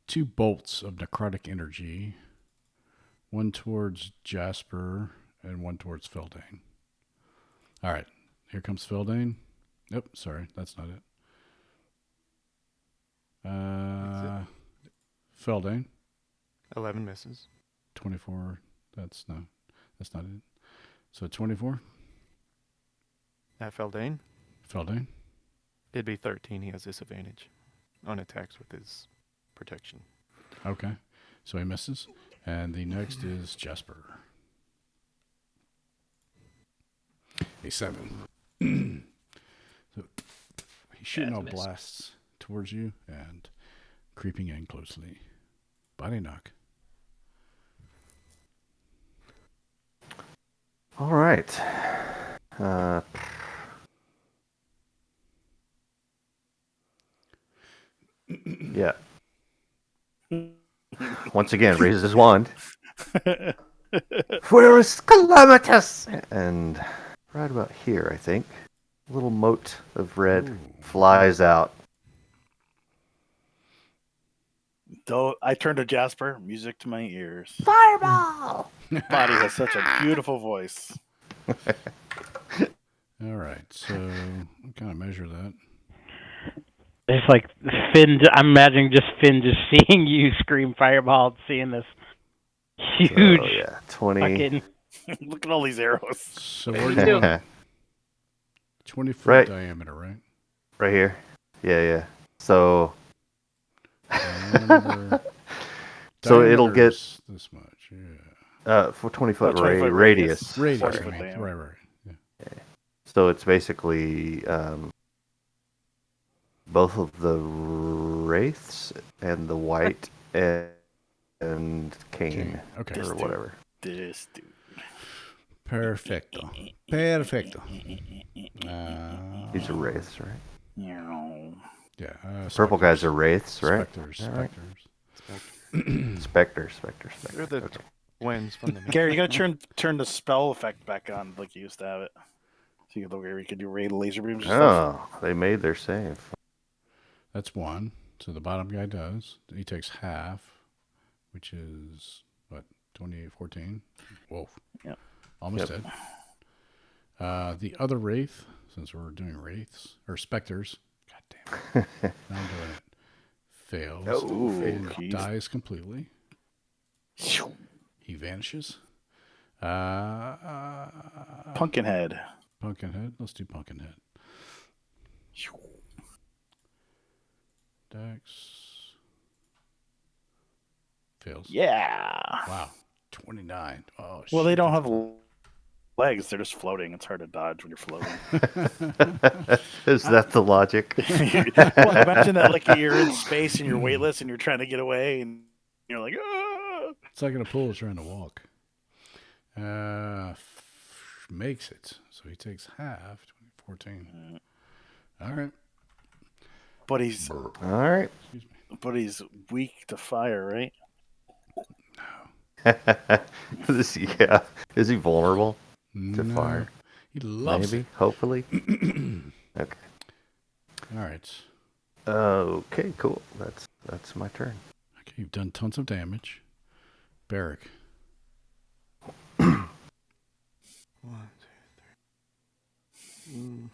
2 bolts of necrotic energy. One towards Jasper and one towards Feldane. All right. Here comes Feldane. Nope, sorry, that's not it. Feldane. 11 misses. 24. That's not it. So 24. At Feldane, Feldane. it'd be 13. He has disadvantage on attacks with his protection. Okay. So he misses. And the next is Jasper. A 7. So he's shooting That's a all miss. blasts towards you and creeping in closely. Body knock. All right. Yeah. Once again, raises his wand. Fueris calamitous! And right about here, I think, a little mote of red Ooh. flies out. Though I turn to Jasper, music to my ears. Fireball! Body has such a beautiful voice. All right. So we kind of measure that. It's like Finn. I'm imagining just Finn just seeing you scream fireball, seeing this huge So, yeah, 20. fucking. Look at all these arrows. So What we're do you do? going 20-foot Right. diameter, right? Right here. Yeah. So, Diameter. so it'll get Diameter's this much. Yeah. for 20-foot 20-foot radius. Radius. I 40-foot mean. diameter. Right. Yeah. So it's basically both of the wraiths and the white and Cain Okay. or whatever. This dude. Perfecto. These are wraiths, right? Meow. Yeah. Purple guys are wraiths, right? Specters. All right. Specters. Spectre. They're the Okay. twins from the. Gary, you gotta turn the spell effect back on like you used to have it. So you could do ray laser beams and stuff. Oh, they made their save. That's 1. So the bottom guy does. He takes half, which is what, 28, 14? Whoa. Yep. Almost dead. The other wraith, since we're doing wraiths or specters, god damn it. Now I'm doing it. Fails Oh, and jeez. dies completely. He vanishes. Pumpkinhead. Pumpkinhead. Let's do Pumpkinhead. Dex. Fails. Yeah. Wow. 29. Oh, Well, they shit, don't that's have legs. They're just floating. It's hard to dodge when you're floating. Is that the logic? Well, imagine that like you're in space and you're weightless and you're trying to get away and you're like, ah! It's like in a pool trying to walk. Makes it. So he takes half. 14. All right. But he's All right. weak to fire, right? Is he vulnerable to No. fire? He loves Maybe. Hopefully. Okay. it. All right. Okay. Cool. That's my turn. Okay, you've done tons of damage. Barrick. 1, 2, 3.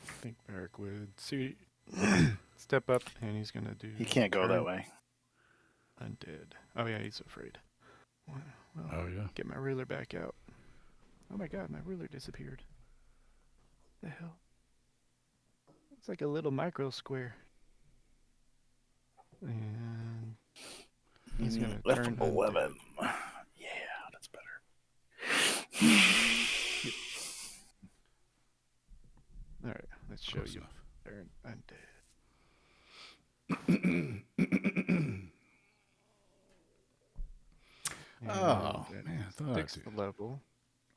I think Barrick would step up, and he's gonna do. He can't go that way. Undead. Oh yeah, he's afraid. Well, Oh, yeah. get my ruler back out. Oh my god, my ruler disappeared. The hell? It's like a little micro square. And he's gonna turn F11. undead. Yeah, that's better. All right, let's show Close you. enough. Turn undead. Oh, And man, I thought I sixth did. level.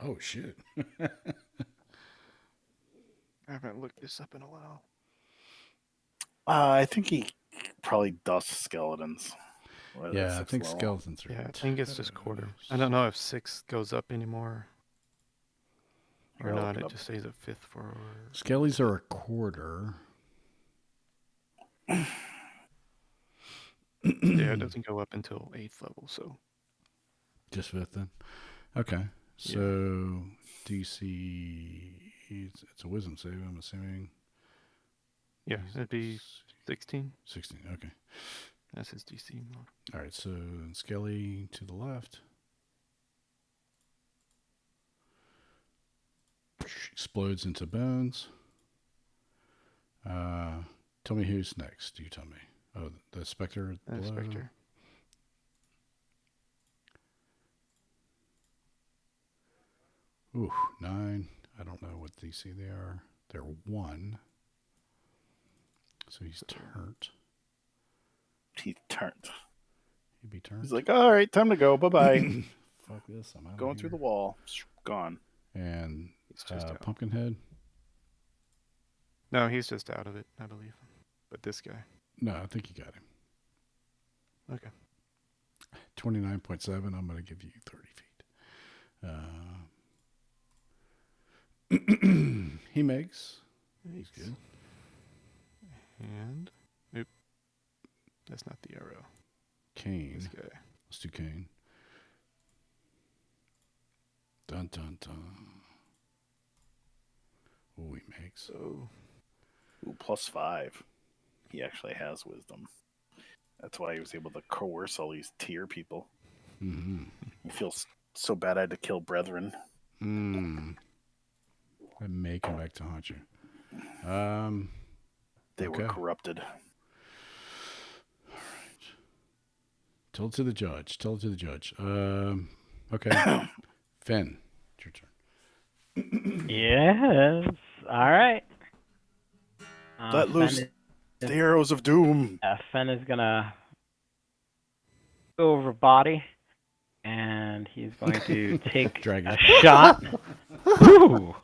Oh, shit. I haven't looked this up in a while. I think he probably dusts skeletons. What is Yeah, that, I sixth think level? skeletons are. Yeah, I think it's just quarter. I don't know if 6 goes up anymore or Here, I'll not. look it It up. just stays at 5th for. Skellies are a quarter. Yeah, it doesn't go up until 8th level, so. Just 5th then? Okay. So, DC, it's a wisdom save, I'm assuming. Yeah, it'd be 16. 16, okay. That's his DC. All right, so Skelly to the left. Explodes into bones. Tell me who's next. You tell me. Oh, the Spectre below? Spectre. Ooh, 9. I don't know what DC they are. They're 1. So he's turned. He turned. He'd be turned. He's like, all right, time to go. Bye-bye. Fuck this. I'm out Going of through here. the wall. Gone. And He's just out. Pumpkinhead. No, he's just out of it, I believe. But this guy. No, I think you got him. Okay. 29.7. I'm going to give you 30 feet. He makes. He's good. And. Oop. That's not the arrow. Cain. This guy. Let's do Cain. Dun dun dun. Oh, he makes. So. Ooh, +5. He actually has wisdom. That's why he was able to coerce all these tier people. Mm-hmm. He feels so bad I had to kill brethren. I may come back to haunt you. They okay. were corrupted. All right. Tell it to the judge. Tell it to the judge. Okay. Finn, it's your turn. Yes. All right. Let loose the arrows of doom. Finn is gonna go over body, and he's going to take Dragon. a shot. Woo!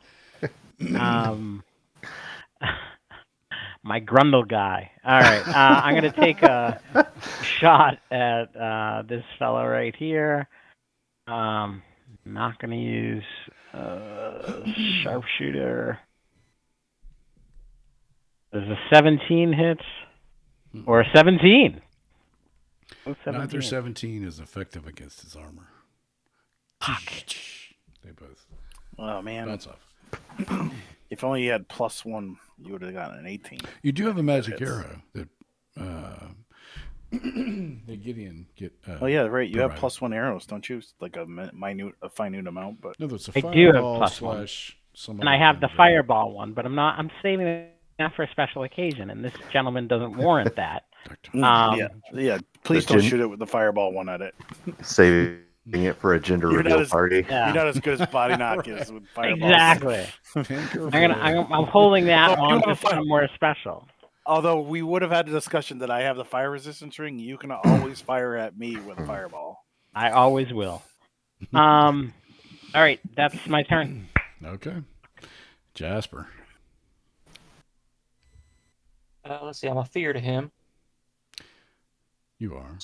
My Grundle guy. All right. I'm gonna take a shot at this fella right here. Not gonna use sharpshooter. There's a 17 hit or a 17. Neither 17 is effective against his armor. They both Oh, man. bounce off. If only you had +1, you would have gotten an 18. You do have a magic hits. arrow that that Gideon get. Oh, yeah, right. You have provided. +1 arrows, don't you? Like a finite amount, but No, that's a I do have fireball +1. some And other I have the thing. fireball one, but I'm saving that for a special occasion, and this gentleman doesn't warrant that. Yeah. Please The don't gin- shoot it with the fireball one at it. Saving it for a gender You're reveal not as party. Yeah. you're not as good as body knock is with fireballs. Exactly. Pink or I'm holding that Although, on you for something more special. Although we would have had a discussion that I have the fire resistance ring, you can always fire at me with a fireball. I always will. All right, that's my turn. Okay. Jasper. Let's see. I'm a fear to him. You are.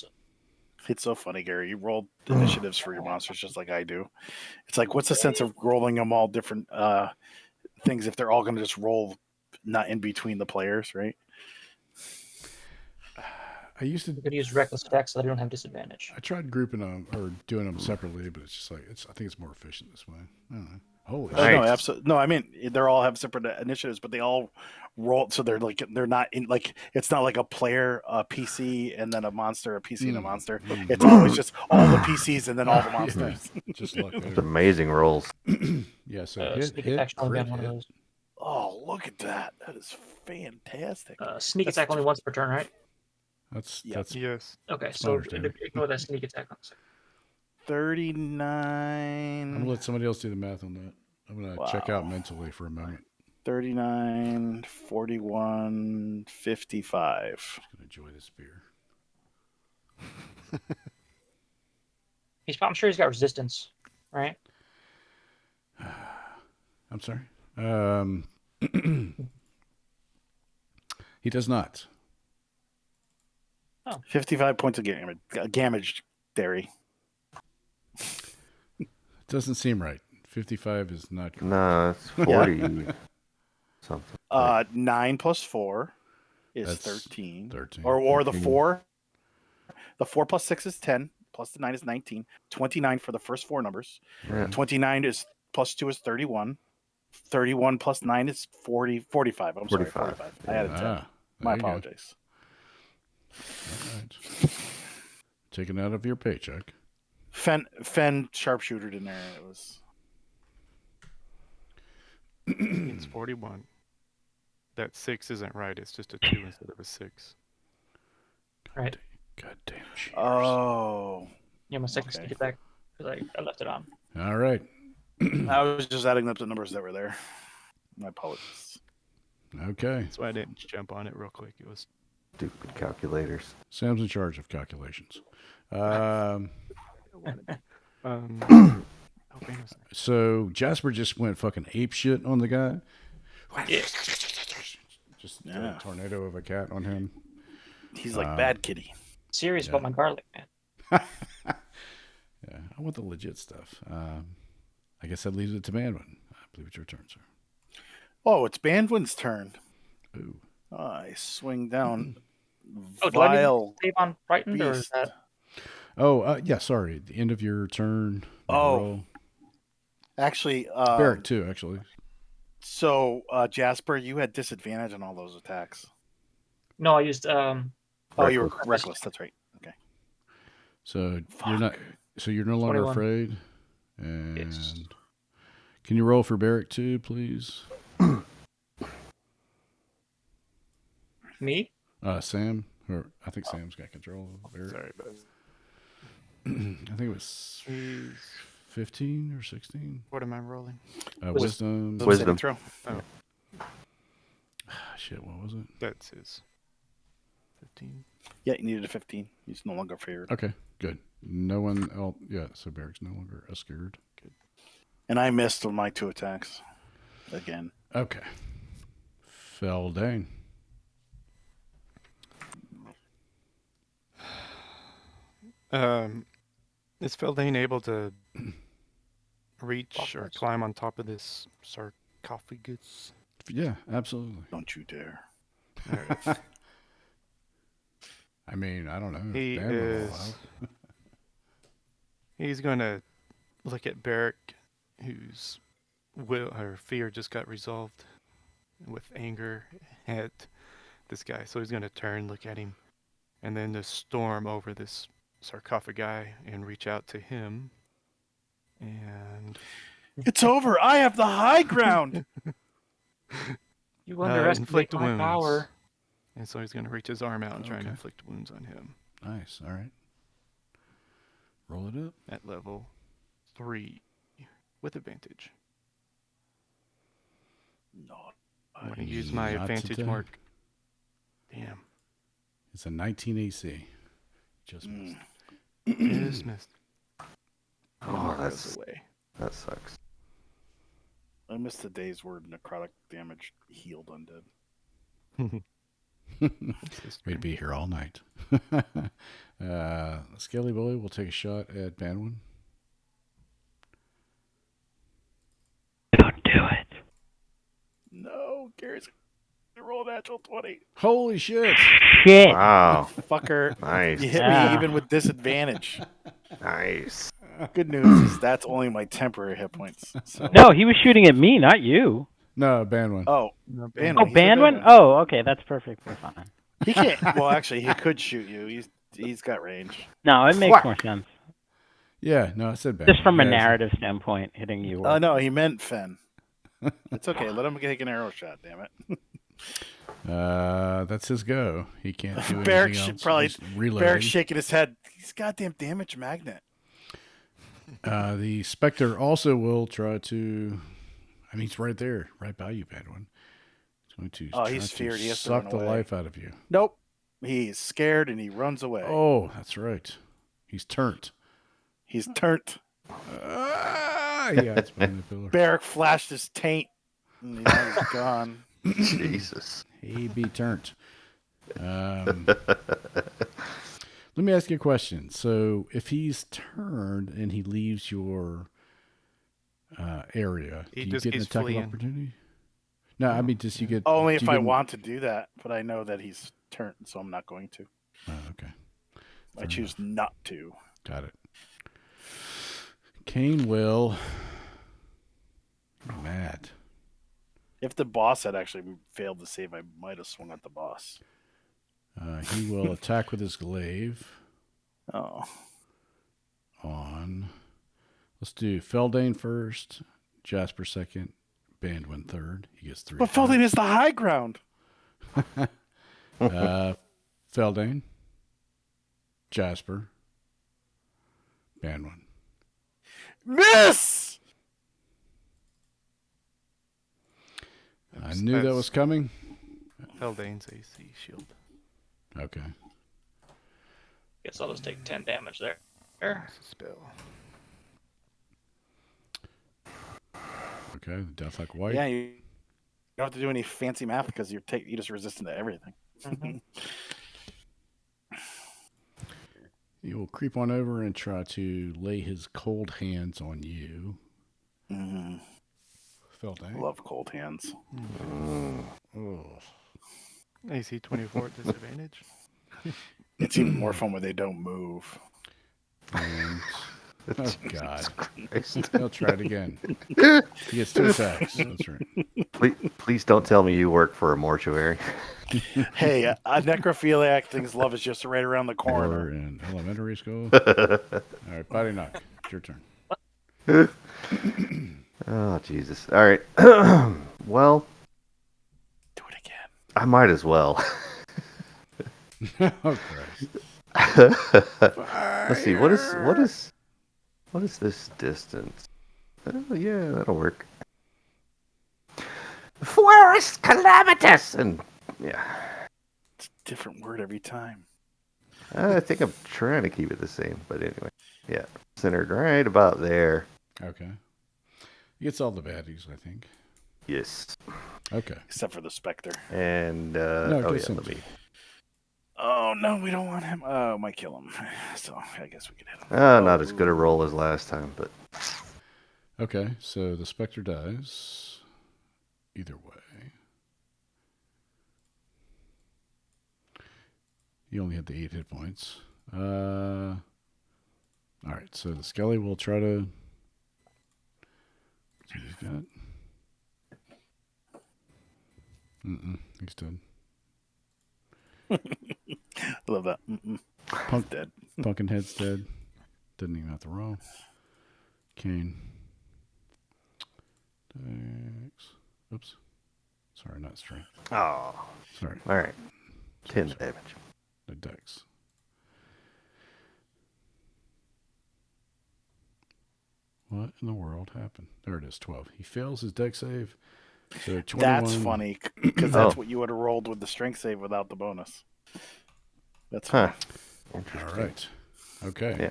It's so funny, Gary. You rolled initiatives for your monsters just like I do. It's like, what's the sense of rolling them all different things if they're all going to just roll not in between the players, right? I used to. I'm gonna use reckless attack so that I don't have disadvantage. I tried grouping them or doing them separately, but it's just like I think it's more efficient this way. I don't know. Holy Oh, no, Nice. absolutely. No, I mean they all have separate initiatives, but they all roll. So they're not in like it's not like a player, a PC, and then a monster, a PC, and a monster. It's always just all the PCs and then all the monsters. Just luck It's there. amazing rolls. Yeah. So hit, Sneak hit, attack only crit, got one of hit. those. Oh, look at that! That is fantastic. Sneak That's attack only once per turn, right? That's Yep. that's Yes. Okay, That's my so understanding. ignore that sneak attack on a second. 39. I'm gonna let somebody else do the math on that. I'm gonna check out Wow. mentally for a moment. 39, 41, 55. Just gonna enjoy this beer. I'm sure he's got resistance, right? I'm sorry. He does not. 55 points of damage, Derry. Doesn't seem right. 55 is not correct. No, it's 40 something. 9 plus 4 is That's 13. 13. Or the 13. 4. The 4 plus 6 is 10. Plus the 9 is 19. 29 for the first 4 numbers. Yeah. 29 is plus 2 is 31. 31 plus 9 is 45. I'm sorry, 45. 45. I added 10. Ah, My there you go. apologies. All right. Taken out of your paycheck. Fen sharpshootered in there. It was It's 41. That 6 isn't right. It's just a 2 instead of a 6. Right. Goddamn cheaters. Oh. Yeah, my second Okay. sneak attack because I left it on. All right. I was just adding up the numbers that were there. My apologies. Okay. That's why I didn't jump on it real quick. It was Stupid calculators. Sam's in charge of calculations. So Jasper just went fucking ape shit on the guy. Just did a tornado of a cat on him. He's like Bad Kitty. Serious about my garlic, man. Yeah, I want the legit stuff. I guess that leaves it to Manwin. I believe it's your turn, sir. Oh, it's Bandwin's turn. Ooh. I swing down. Oh, do I need to Vile save on frightened or is beast. that? Oh, yeah, sorry. The end of your turn. Oh. Roll. Actually, Barrick, too, actually. so Jasper, you had disadvantage on all those attacks. No, I used Oh, you were reckless. That's right. Okay. So you're not. So you're no longer 21. afraid. And Yes. can you roll for Barrick too, please? Me. Sam, or I think Sam's got control of Barrick. sorry, but I think it was 15 or 16. what am I rolling? Wisdom. Wisdom. Throw. Shit, what was it? That's his 15. Yeah, you needed a 15. He's no longer feared. Okay, good. No one else. Yeah, so Barrick's no longer scared. Good. And I missed on my 2 attacks again. Okay. Feldane. Is Feldane able to reach or climb on top of this sarcophagus? Yeah, absolutely. Don't you dare. Alright. I mean, I don't know. He Dan will is- allow. He's going to look at Barrick, whose her fear just got resolved with anger at this guy. So he's going to turn, look at him, and then just storm over this sarcophagi and reach out to him. And It's over. I have the high ground. You underestimate inflict my wounds. power. And so he's going to reach his arm out and try and Okay. inflict wounds on him Nice. All right. Roll it up. at level 3 with advantage. No. I'm going to use my Not advantage today. mark. Damn. It's a 19 AC. Just missed. Just missed. Oh, Goes away. that sucks. I missed the days where necrotic damage healed undead. We'd be here all night. Scaly Boy will take a shot at Banwin. Don't do it. No, Gary's gonna roll a natural 20. Holy shit! Shit. Wow. Fucker. Nice. You hit Yeah. me even with disadvantage. Nice. Good news is that's only my temporary hit points. So. No, he was shooting at me, not you. No, Banwin. Oh, No, Banwin. Oh, He's a good Banwin? one. Oh, okay, that's perfectly fine. He can't. Well, actually, he could shoot you. He's got range. No, it makes Whack. more sense. Yeah, no, I said Banwin. Just from a You guys- narrative standpoint, hitting you. Oh no, he meant Fen. It's okay. Let him take an arrow shot. Damn it. That's his go. He can't do anything Barrick else. should probably- He's reloading. Barrick's shaking his head. He's a goddamn damage magnet. The Spectre also will try to. I mean, he's right there, right by you, Banwin. He's going to. Oh, try he's to feared. He has to suck run the away. life out of you. Nope. He's scared and he runs away. Oh, that's right. He's turned. He's turned. Yeah, it's behind the pillar. Barrick flashed his taint. And now he's gone. Jesus. He be turned. Let me ask you a question. So, if he's turned and he leaves your area, He do you just get an keeps attack of fleeing. opportunity? No, I mean, does you get Only do if you I get- want to do that, but I know that he's turned, so I'm not going to. Oh, okay, I choose not to. got it. Cain will. Mad. If the boss had actually failed to save, I might have swung at the boss. He will attack with his glaive Oh. on. Let's do Feldane first, Jasper second, Bandwin third. He gets 3. But Felding is the high ground. Feldane, Jasper, Bandwin. Miss! I knew that was coming. Feldane's AC shield. Okay. Guess I'll just take 10 damage there. There. That's a spell. Okay. The Deathlock White. Yeah, you don't have to do any fancy math because you just resistant to everything. He will creep on over and try to lay his cold hands on you. Mm-hmm. Feldane. Love cold hands. Oh. AC 24 at disadvantage. It's even more fun when they don't move. And, oh, God. Christ. He'll try it again. He gets 2 attacks. That's right. Please don't tell me you work for a mortuary. Hey, a necrophiliac thinks love is just right around the Or corner. in elementary school. All right, Body Knock. It's your turn. Oh, Jesus. All right. Well, Do it again. I might as well. Oh, Christ. Let's see. What is this distance? Oh, yeah, that'll work. Forest calamitous, and yeah, It's a different word every time. I think I'm trying to keep it the same. But anyway, yeah, centered right about there. Okay. He gets all the baddies, I think. Yes. Okay. Except for the Spectre. And No, oh just yeah, him. let me. Oh, no, we don't want him. Oh, might kill him. So I guess we can hit him. Not as good a roll as last time, but Okay, so the Spectre dies. Either way. You only had the 8 hit points. Alright, so the Skelly will try to. See what he's got. He's dead. I love that. Mm-mm. Punk, Dead. Pumpkinhead's dead. Didn't even have to roll. Cain. Dex. Oops. Sorry, not strength. oh, Sorry. all right. 10 damage. The dex. What in the world happened? There it is, 12. He fails his dex save. So 21. That's funny because that's Oh. what you would have rolled with the strength save without the bonus. That's Huh. funny. All right. Okay. Yeah.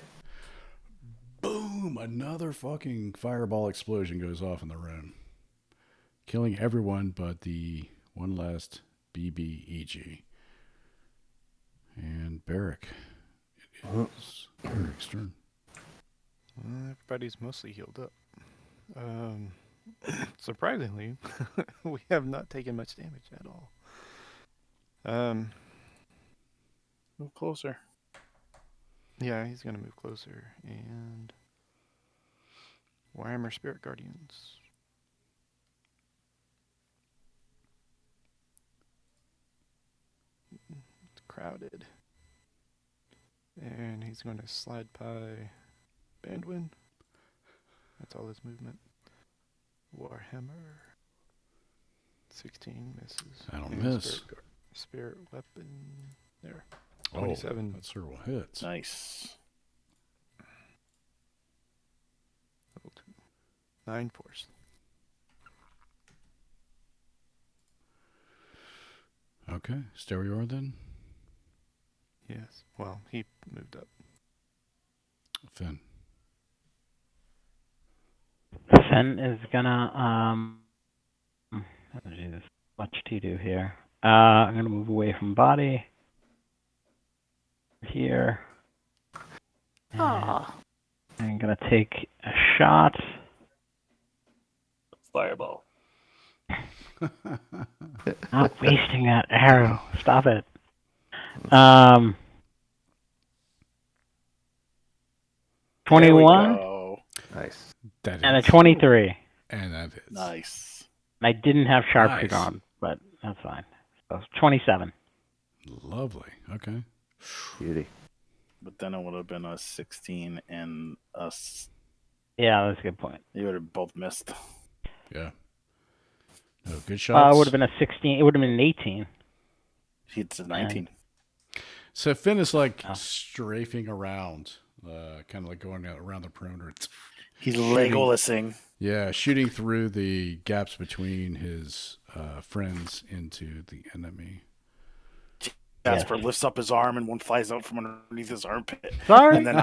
Boom! Another fucking fireball explosion goes off in the room, killing everyone but the one last BBEG. And Barrick. It is Barrick's turn. Everybody's mostly healed up. Surprisingly, we have not taken much damage at all. Move closer. Yeah, he's gonna move closer and Warhammer Spirit Guardians. It's crowded. And he's going to slide by Bandwin. That's all his movement. Warhammer. 16 misses. I don't And miss. Spirit weapon. There. Oh, 27. that several hits. Nice. Level 2. 9 force. Okay. Stereor then? Yes. Well, he moved up. Finn. Finn is gonna oh, Jesus, much to do here. I'm gonna move away from body. Here. And I'm gonna take a shot. Fireball. Not wasting that arrow. Stop it. 21 Oh, Nice. That and a hits. 23. And that hits. nice. And I didn't have sharpshooter Nice. on, but that's fine. So 27. Lovely. Okay. Beauty. But then it would have been a 16 and Yeah, that's a good point. you would have both missed. Yeah. No, good shots. It would have been a 16. It would have been an 18. It's a 19. So Finn is like Oh. strafing around, kind of like going out around the perimeter. He's shooting- Legolasing. Yeah, shooting through the gaps between his friends into the enemy. Jasper lifts up his arm and one flies out from underneath his armpit. Sorry. And then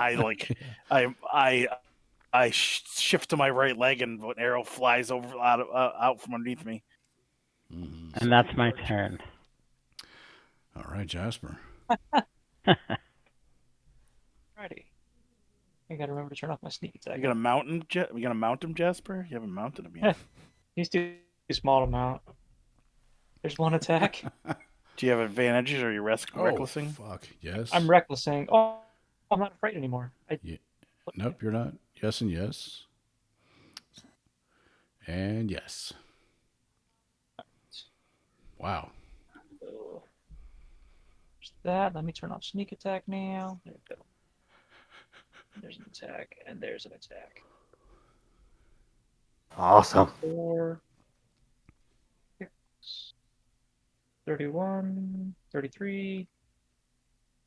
I shift to my right leg and an arrow flies out from underneath me. Mhm. And that's my turn. All right, Jasper. Alrighty. I gotta remember to turn off my sneak attack. You gonna mount him? You gonna mount him, Jasper? You haven't mounted him yet. He's too small to mount. There's one attack. Do you have advantages or are you recklessing? Fuck. Yes. I'm recklessing. Oh, I'm not afraid anymore. Nope, you're not. Yes and yes. And yes. Wow. There's that. Let me turn off sneak attack now. There we go. There's an attack, and there's an attack. Awesome. 4, 6, 31, 33.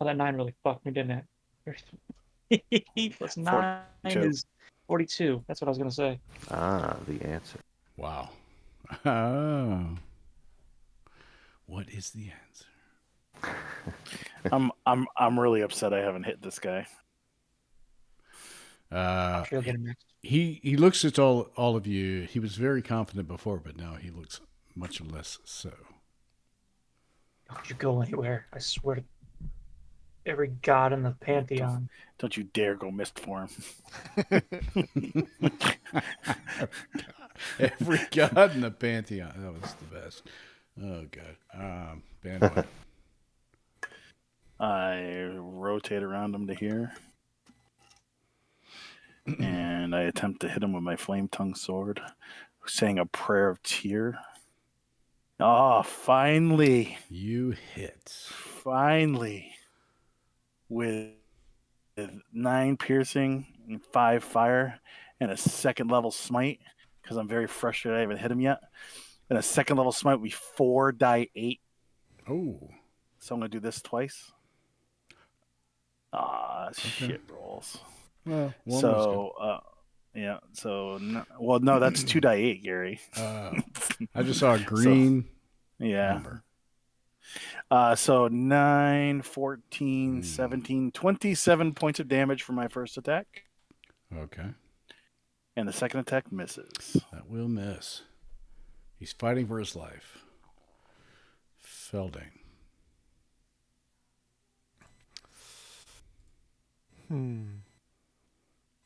Oh, that 9 really fucked me, didn't it? 33 plus 9 is 42. That's what I was going to say. Ah, the answer. Wow. Oh. What is the answer? I'm really upset I haven't hit this guy. I'm sure you'll get him next. He looks at all of you. He was very confident before, but now he looks much less so. Don't you go anywhere. I swear to every god in the pantheon. Don't you dare go mist for him. Every god in the pantheon. That was the best. Oh god. Bandwagon. I rotate around him to here. And I attempt to hit him with my flame tongue sword, saying a prayer of tear. Oh, finally. You hit. Finally. With 9 piercing and 5 fire and a second level smite, because I'm very frustrated I haven't hit him yet. And a second level smite would be 4 die 8. Oh. So I'm gonna do this twice. Shit rolls. Well, one was So, yeah. So, no, that's 2 die 8, Gary. good. I just saw a green Yeah. number. So 9, 14, 17, 27 points of damage for my first attack. Okay. And the second attack misses. That will miss. He's fighting for his life. Felding.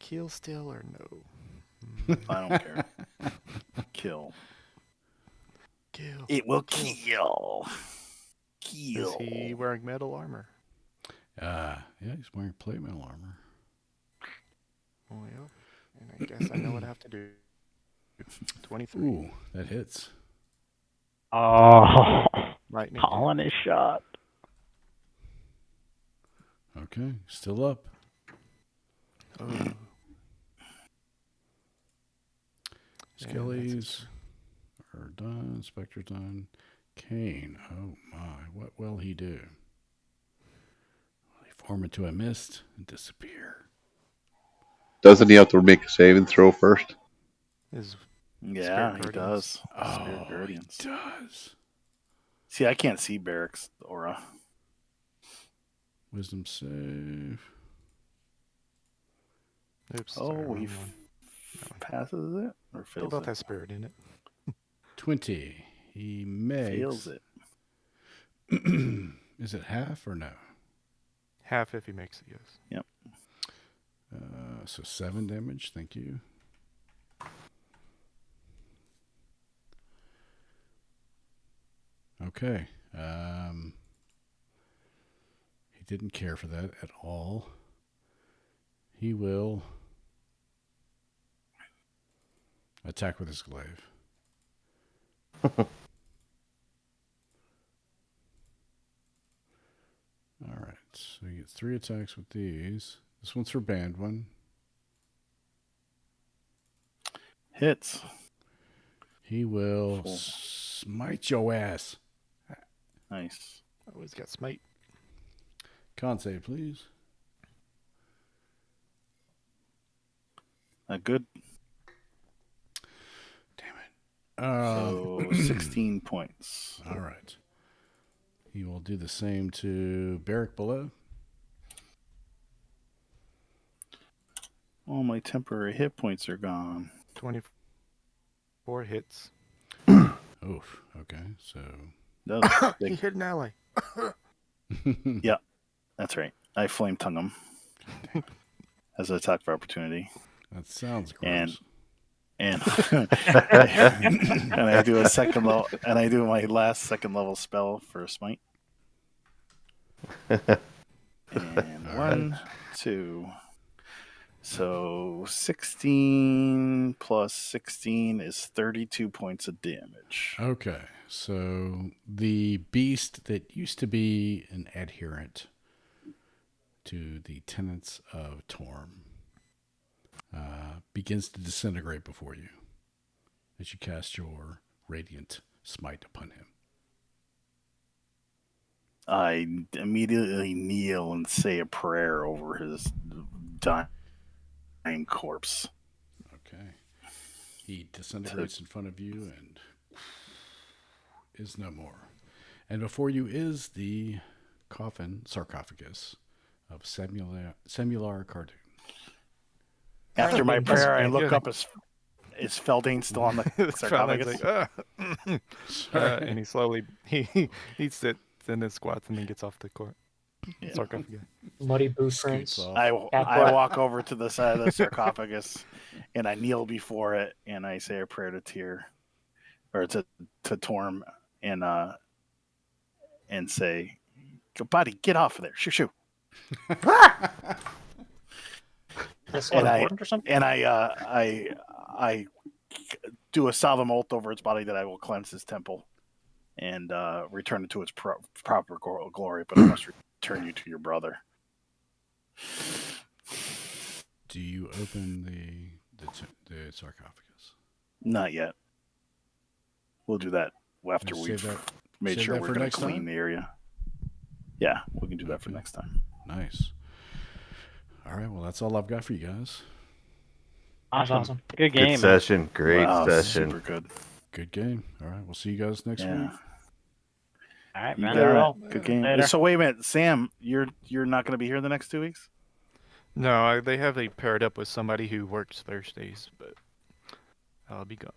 Kill still or no? I don't care. Kill. Kill. It will kill. Is he wearing metal armor? Yeah, he's wearing plate mail armor. Oh, yeah. And I guess I know what I have to do. 23. Ooh, that hits. Oh, Lightning. calling his shot. Okay, still up. Oh. Skellies are done. Spectre's done. Cain. Oh my, what will he do? Will he form into a mist and disappear? Doesn't he have to make a saving throw first? Yeah, Spirit he Guardians. does. Spirit Guardians. He does. See, I can't see Barrick's aura. Wisdom save. Oops. Oh, sorry, wrong he one. passes it or They fails both it? have spirit in it. 20. He makes. Fails it. Is it half or no? Half if he makes it, yes. Yep. So 7 damage. Thank you. Okay. He didn't care for that at all. He will attack with his glaive. All right. So he gets 3 attacks with these. This one's for banned one. Hits. He will Full. smite your ass. Nice. Always got smite. Con save, please. Good. Damn it. So 16 points. All right. He will do the same to Barrack below. All my temporary hit points are gone. 24 hits. Oof. Okay. So. That was He big. hit an ally. Yeah, that's right. I flame tongue him as an attack of opportunity. That sounds And- gross. And and I do a second level, and I do my last second level spell for a smite. And All 1, 2. So 16 plus 16 is 32 points of damage. Okay. So the beast that used to be an adherent to the tenets of Torm begins to disintegrate before you as you cast your radiant smite upon him. I immediately kneel and say a prayer over his dying corpse. Okay. He disintegrates in front of you and is no more. And before you is the sarcophagus of Samular Cardoon. After my That's prayer, I great. look Yeah. up, is Feldane still on the Feldhane's sarcophagus? like, and he slowly he sits and then squats and then gets off the Yeah. sarcophagus. Muddy boot Scoots prints. off. I walk over to the side of the sarcophagus and I kneel before it and I say a prayer to Tyr or to Torm and say, "Buddy, get off of there! Shoo shoo!" That's And important or something. And I do a solemn oath over its body that I will cleanse his temple and return it to its proper glory, but I must return you to your brother. Do you open the sarcophagus? Not yet. We'll do that after Save we've that- made save sure that we're for going next to clean time? the area. Yeah, we can do that for next time. Nice. All right. Well, that's all I've got for you guys. That's awesome. Good Good game. man. session. Great Wow, session. super good. Good game. All right. We'll see you guys next Yeah. week. All right, You man. got Very it. well. Good game. Later. So wait a minute, Sam, you're not going to be here the next 2 weeks? No, they have a paired up with somebody who works Thursdays, but I'll be gone.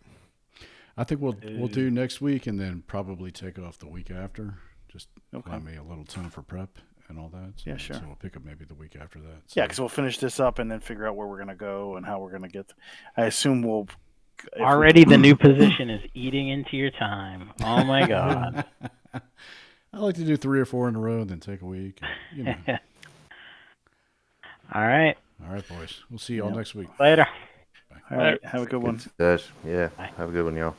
I think we'll do next week and then probably take off the week after. Just Okay. allow me a little time for prep and all that. So, Yeah, sure. So we'll pick up maybe the week after that. Yeah, So, because we'll finish this up and then figure out where we're going to go and how we're going to get. I assume we'll. if we- Already the new position is eating into your time. Oh my god. I like to do 3 or 4 in a row and then take a week. And, All right. All right, boys. We'll see you all Yep. next week. Later. All right. Have a good one. Good session. Yeah. Bye. Have a good one, y'all.